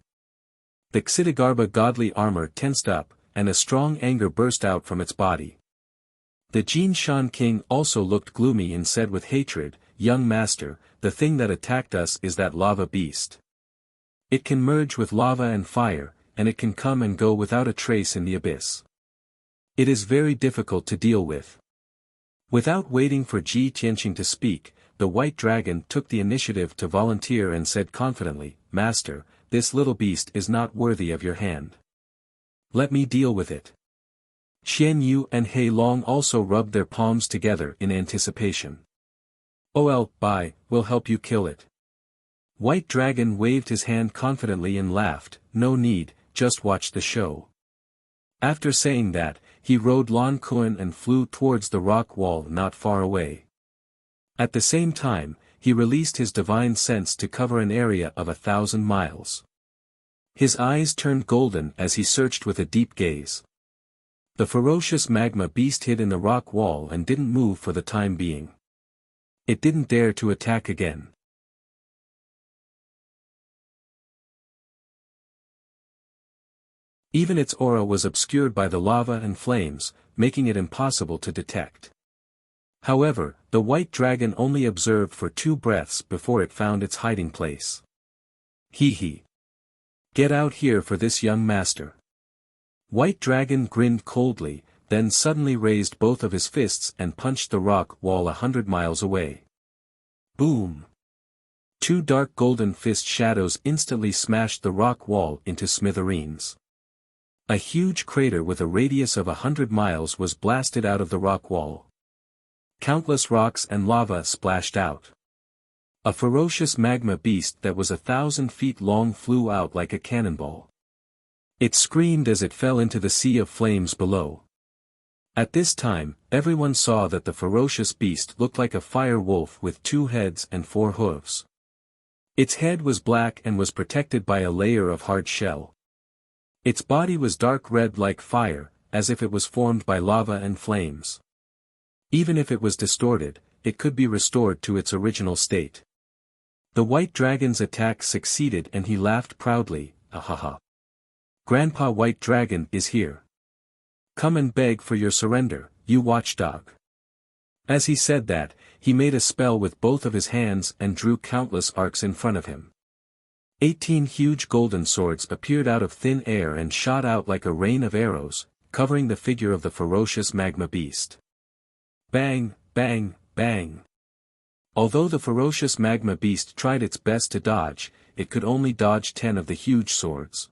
The Xitigarbha godly armor tensed up, and a strong anger burst out from its body. The Jinshan king also looked gloomy and said with hatred, "Young master, the thing that attacked us is that lava beast. It can merge with lava and fire, and it can come and go without a trace in the abyss. It is very difficult to deal with." Without waiting for Ji Tianqing to speak, the white dragon took the initiative to volunteer and said confidently, "Master, this little beast is not worthy of your hand. Let me deal with it." Xian Yu and He Long also rubbed their palms together in anticipation. We'll help you kill it." White Dragon waved his hand confidently and laughed, "No need, just watch the show." After saying that, he rode Lan Kuan and flew towards the rock wall not far away. At the same time, he released his divine sense to cover an area of 1,000 miles. His eyes turned golden as he searched with a deep gaze. The ferocious magma beast hid in the rock wall and didn't move for the time being. It didn't dare to attack again. Even its aura was obscured by the lava and flames, making it impossible to detect. However, the white dragon only observed for 2 breaths before it found its hiding place. Hee. Get out here for this, young master. White Dragon grinned coldly, then suddenly raised both of his fists and punched the rock wall 100 miles away. Boom! 2 dark golden fist shadows instantly smashed the rock wall into smithereens. A huge crater with a radius of 100 miles was blasted out of the rock wall. Countless rocks and lava splashed out. A ferocious magma beast that was 1,000 feet long flew out like a cannonball. It screamed as it fell into the sea of flames below. At this time, everyone saw that the ferocious beast looked like a fire wolf with 2 heads and 4 hooves. Its head was black and was protected by a layer of hard shell. Its body was dark red like fire, as if it was formed by lava and flames. Even if it was distorted, it could be restored to its original state. The white dragon's attack succeeded and he laughed proudly, "Ahaha. Grandpa White Dragon is here. Come and beg for your surrender, you watchdog." As he said that, he made a spell with both of his hands and drew countless arcs in front of him. 18 huge golden swords appeared out of thin air and shot out like a rain of arrows, covering the figure of the ferocious magma beast. Bang, bang, bang. Although the ferocious magma beast tried its best to dodge, it could only dodge 10 of the huge swords.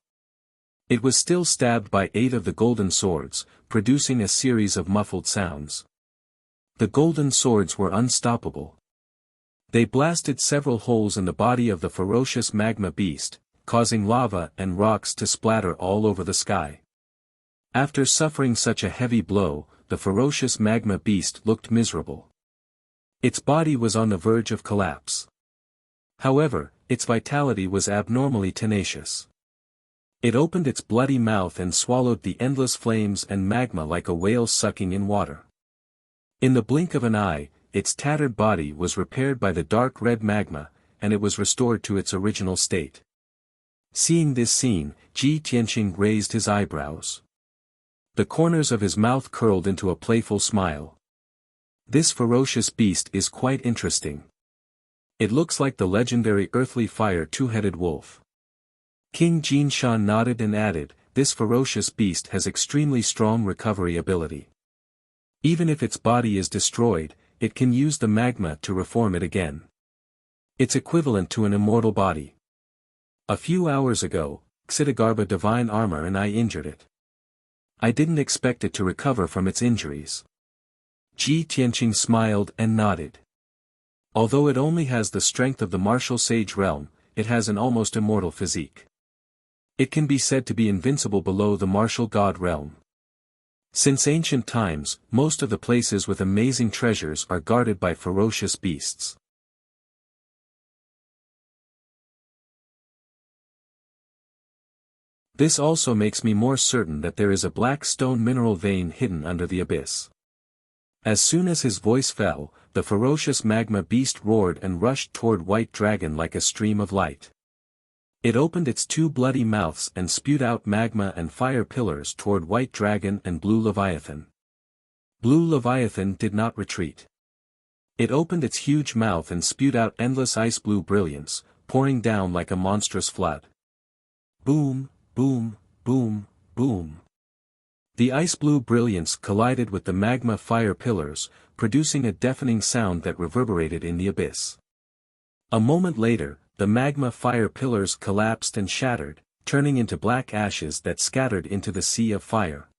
It was still stabbed by 8 of the golden swords, producing a series of muffled sounds. The golden swords were unstoppable. They blasted several holes in the body of the ferocious magma beast, causing lava and rocks to splatter all over the sky. After suffering such a heavy blow, the ferocious magma beast looked miserable. Its body was on the verge of collapse. However, its vitality was abnormally tenacious. It opened its bloody mouth and swallowed the endless flames and magma like a whale sucking in water. In the blink of an eye, its tattered body was repaired by the dark red magma, and it was restored to its original state. Seeing this scene, Ji Tianqing raised his eyebrows. The corners of his mouth curled into a playful smile. This ferocious beast is quite interesting. It looks like the legendary earthly fire two-headed wolf. King Jinshan nodded and added, "This ferocious beast has extremely strong recovery ability. Even if its body is destroyed, it can use the magma to reform it again." It's equivalent to an immortal body. A few hours ago, Xidagarba divine armor and I injured it. I didn't expect it to recover from its injuries. Ji Tianqing smiled and nodded. Although it only has the strength of the martial sage realm, it has an almost immortal physique. It can be said to be invincible below the martial god realm. Since ancient times, most of the places with amazing treasures are guarded by ferocious beasts. This also makes me more certain that there is a black stone mineral vein hidden under the abyss. As soon as his voice fell, the ferocious magma beast roared and rushed toward White Dragon like a stream of light. It opened its two bloody mouths and spewed out magma and fire pillars toward White Dragon and Blue Leviathan. Blue Leviathan did not retreat. It opened its huge mouth and spewed out endless ice-blue brilliance, pouring down like a monstrous flood. Boom, boom, boom, boom. The ice-blue brilliance collided with the magma fire pillars, producing a deafening sound that reverberated in the abyss. A moment later, the magma fire pillars collapsed and shattered, turning into black ashes that scattered into the sea of fire.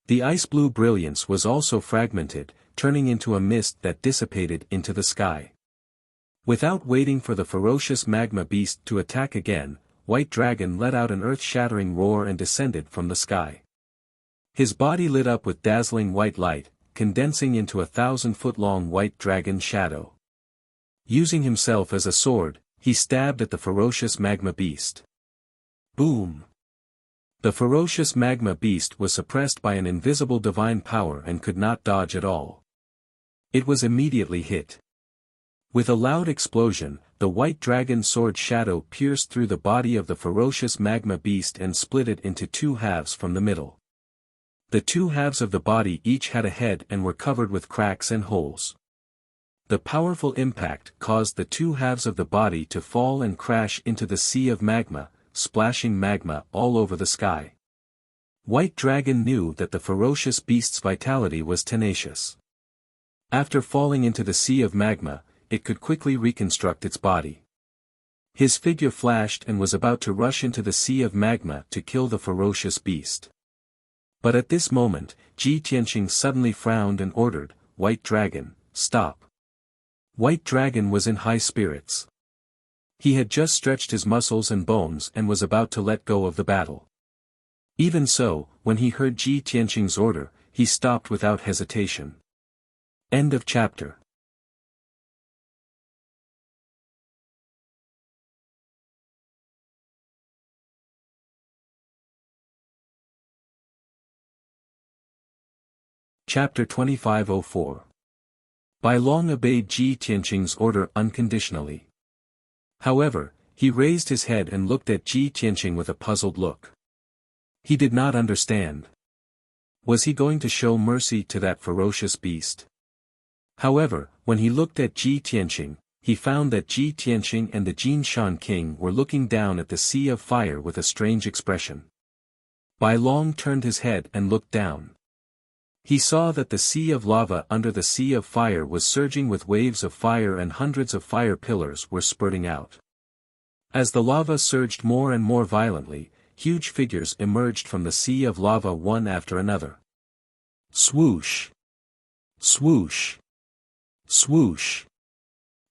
The ice-blue brilliance was also fragmented, turning into a mist that dissipated into the sky. Without waiting for the ferocious magma beast to attack again, White Dragon let out an earth-shattering roar and descended from the sky. His body lit up with dazzling white light, condensing into a 1,000-foot-long white dragon shadow. Using himself as a sword, he stabbed at the ferocious magma beast. Boom! The ferocious magma beast was suppressed by an invisible divine power and could not dodge at all. It was immediately hit. With a loud explosion, the white dragon sword shadow pierced through the body of the ferocious magma beast and split it into two halves from the middle. The two halves of the body each had a head and were covered with cracks and holes. The powerful impact caused the two halves of the body to fall and crash into the sea of magma, splashing magma all over the sky. White Dragon knew that the ferocious beast's vitality was tenacious. After falling into the sea of magma, it could quickly reconstruct its body. His figure flashed and was about to rush into the sea of magma to kill the ferocious beast. But at this moment, Ji Tianqing suddenly frowned and ordered, "White Dragon, stop." White Dragon was in high spirits. He had just stretched his muscles and bones and was about to let go of the battle. Even so, when he heard Ji Tianqing's order, he stopped without hesitation. End of chapter. Chapter 2504. Bai Long obeyed Ji Tianqing's order unconditionally. However, he raised his head and looked at Ji Tianqing with a puzzled look. He did not understand. Was he going to show mercy to that ferocious beast? However, when he looked at Ji Tianqing, he found that Ji Tianqing and the Jinshan King were looking down at the sea of fire with a strange expression. Bai Long turned his head and looked down. He saw that the sea of lava under the sea of fire was surging with waves of fire and hundreds of fire pillars were spurting out. As the lava surged more and more violently, huge figures emerged from the sea of lava one after another. Swoosh! Swoosh! Swoosh!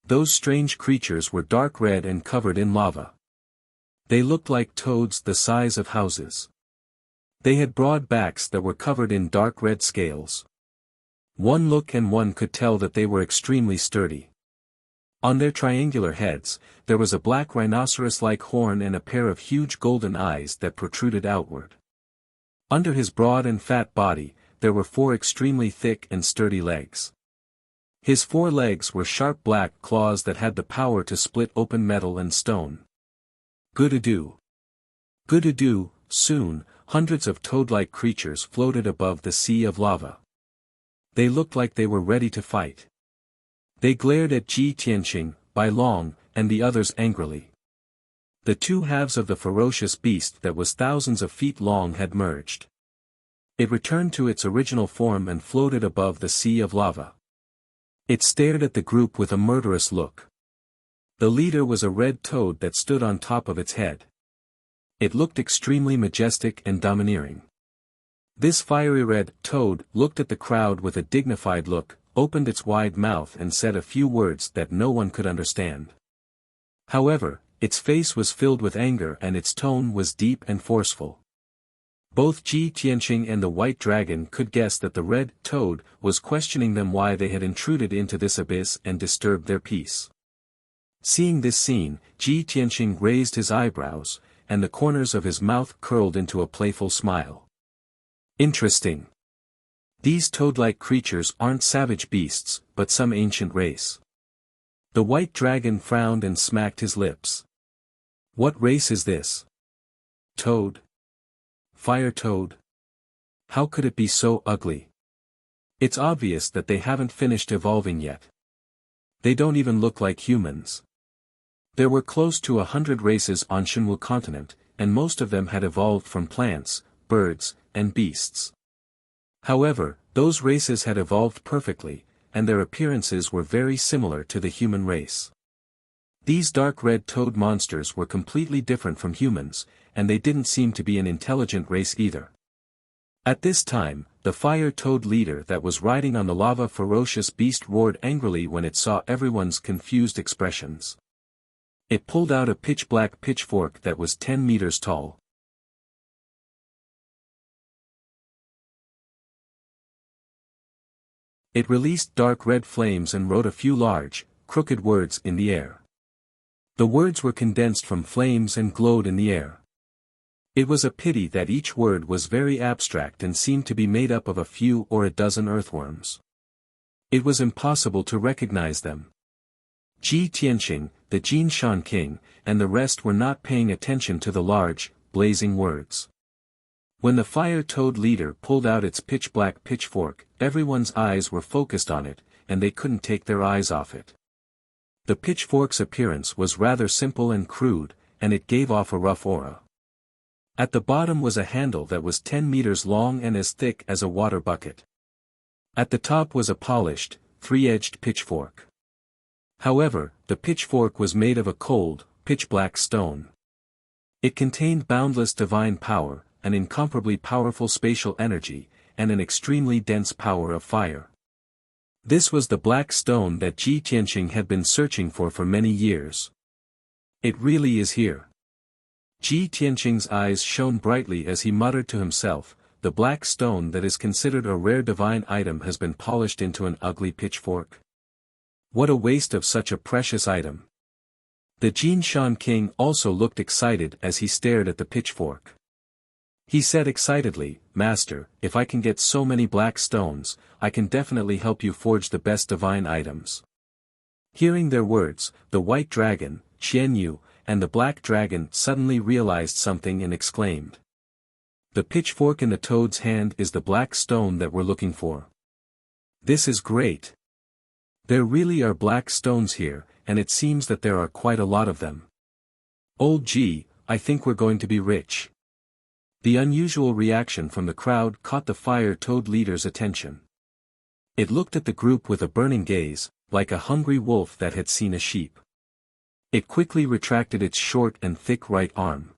Those strange creatures were dark red and covered in lava. They looked like toads the size of houses. They had broad backs that were covered in dark red scales. One look and one could tell that they were extremely sturdy. On their triangular heads, there was a black rhinoceros-like horn and a pair of huge golden eyes that protruded outward. Under his broad and fat body, there were 4 extremely thick and sturdy legs. His 4 legs were sharp black claws that had the power to split open metal and stone. Good-a-do. Good-a-do. Soon, hundreds of toad-like creatures floated above the sea of lava. They looked like they were ready to fight. They glared at Ji Tianqing, Bai Long, and the others angrily. The two halves of the ferocious beast that was thousands of feet long had merged. It returned to its original form and floated above the sea of lava. It stared at the group with a murderous look. The leader was a red toad that stood on top of its head. It looked extremely majestic and domineering. This fiery red toad looked at the crowd with a dignified look, opened its wide mouth and said a few words that no one could understand. However, its face was filled with anger and its tone was deep and forceful. Both Ji Tianqing and the white dragon could guess that the red toad was questioning them why they had intruded into this abyss and disturbed their peace. Seeing this scene, Ji Tianqing raised his eyebrows, and the corners of his mouth curled into a playful smile. Interesting. These toad-like creatures aren't savage beasts, but some ancient race. The white dragon frowned and smacked his lips. What race is this? Toad? Fire toad? How could it be so ugly? It's obvious that they haven't finished evolving yet. They don't even look like humans. There were close to 100 races on Shenwu continent, and most of them had evolved from plants, birds, and beasts. However, those races had evolved perfectly, and their appearances were very similar to the human race. These dark red toad monsters were completely different from humans, and they didn't seem to be an intelligent race either. At this time, the fire toad leader that was riding on the lava ferocious beast roared angrily when it saw everyone's confused expressions. It pulled out a pitch-black pitchfork that was 10 meters tall. It released dark red flames and wrote a few large, crooked words in the air. The words were condensed from flames and glowed in the air. It was a pity that each word was very abstract and seemed to be made up of a few or a dozen earthworms. It was impossible to recognize them. Ji Tianqing, the Jinshan king, and the rest were not paying attention to the large, blazing words. When the fire toad leader pulled out its pitch-black pitchfork, everyone's eyes were focused on it, and they couldn't take their eyes off it. The pitchfork's appearance was rather simple and crude, and it gave off a rough aura. At the bottom was a handle that was 10 meters long and as thick as a water bucket. At the top was a polished, three-edged pitchfork. However, the pitchfork was made of a cold, pitch-black stone. It contained boundless divine power, an incomparably powerful spatial energy, and an extremely dense power of fire. This was the black stone that Ji Tianqing had been searching for many years. It really is here. Ji Tianqing's eyes shone brightly as he muttered to himself, the black stone that is considered a rare divine item has been polished into an ugly pitchfork. What a waste of such a precious item. The Jinshan king also looked excited as he stared at the pitchfork. He said excitedly, Master, if I can get so many black stones, I can definitely help you forge the best divine items. Hearing their words, the white dragon, Qian Yu, and the black dragon suddenly realized something and exclaimed. The pitchfork in the toad's hand is the black stone that we're looking for. This is great. There really are black stones here, and it seems that there are quite a lot of them. Old Ji, I think we're going to be rich. The unusual reaction from the crowd caught the fire toad leader's attention. It looked at the group with a burning gaze, like a hungry wolf that had seen a sheep. It quickly retracted its short and thick right arm.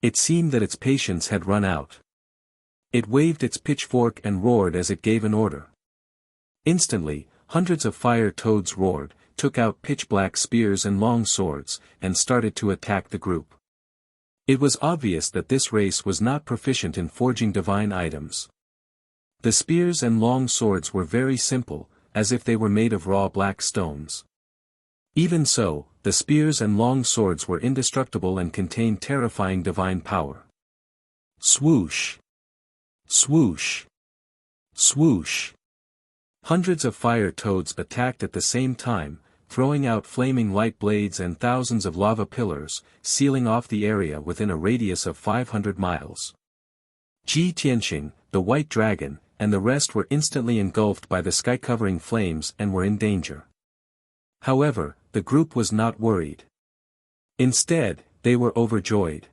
It seemed that its patience had run out. It waved its pitchfork and roared as it gave an order. Instantly, hundreds of fire toads roared, took out pitch-black spears and long swords, and started to attack the group. It was obvious that this race was not proficient in forging divine items. The spears and long swords were very simple, as if they were made of raw black stones. Even so, the spears and long swords were indestructible and contained terrifying divine power. Swoosh! Swoosh! Swoosh! Hundreds of fire toads attacked at the same time, throwing out flaming light blades and thousands of lava pillars, sealing off the area within a radius of 500 miles. Ji Tianqing, the white dragon, and the rest were instantly engulfed by the sky-covering flames and were in danger. However, the group was not worried. Instead, they were overjoyed.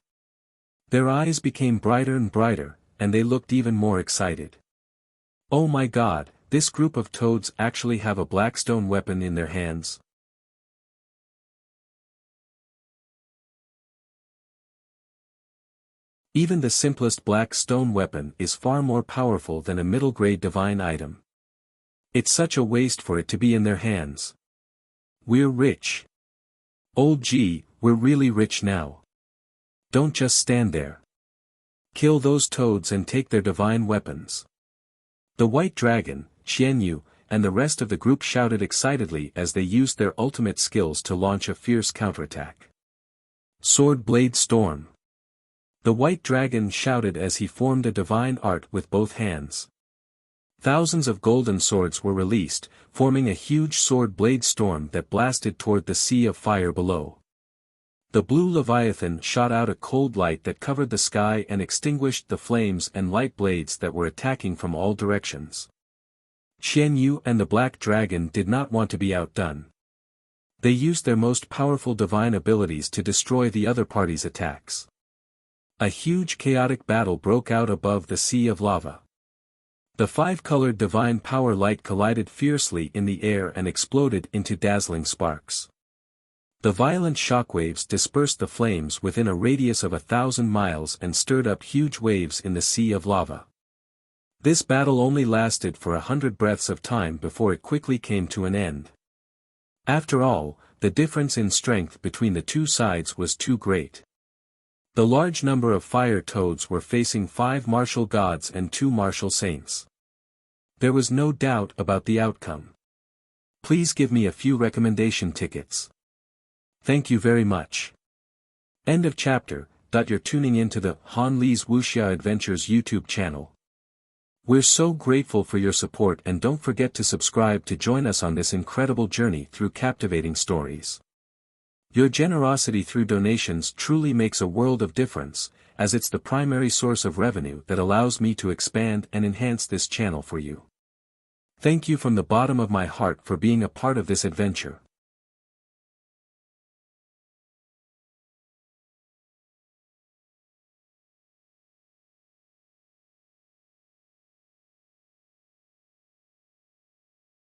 Their eyes became brighter and brighter, and they looked even more excited. Oh my God, this group of toads actually have a black stone weapon in their hands. Even the simplest black stone weapon is far more powerful than a middle-grade divine item. It's such a waste for it to be in their hands. We're rich. Old G, we're really rich now. Don't just stand there. Kill those toads and take their divine weapons. The White Dragon, Xian Yu, and the rest of the group shouted excitedly as they used their ultimate skills to launch a fierce counterattack. Sword Blade Storm. The White Dragon shouted as he formed a divine art with both hands. Thousands of golden swords were released, forming a huge sword blade storm that blasted toward the sea of fire below. The blue Leviathan shot out a cold light that covered the sky and extinguished the flames and light blades that were attacking from all directions. Xian Yu and the Black Dragon did not want to be outdone. They used their most powerful divine abilities to destroy the other party's attacks. A huge chaotic battle broke out above the sea of lava. The five-colored divine power light collided fiercely in the air and exploded into dazzling sparks. The violent shockwaves dispersed the flames within a radius of 1,000 miles and stirred up huge waves in the sea of lava. This battle only lasted for 100 breaths of time before it quickly came to an end. After all, the difference in strength between the two sides was too great. The large number of fire toads were facing 5 martial gods and 2 martial saints. There was no doubt about the outcome. Please give me a few recommendation tickets. Thank you very much. End of chapter. You're tuning in to the Han Lee's Wuxia Adventures YouTube channel. We're so grateful for your support, and don't forget to subscribe to join us on this incredible journey through captivating stories. Your generosity through donations truly makes a world of difference, as it's the primary source of revenue that allows me to expand and enhance this channel for you. Thank you from the bottom of my heart for being a part of this adventure.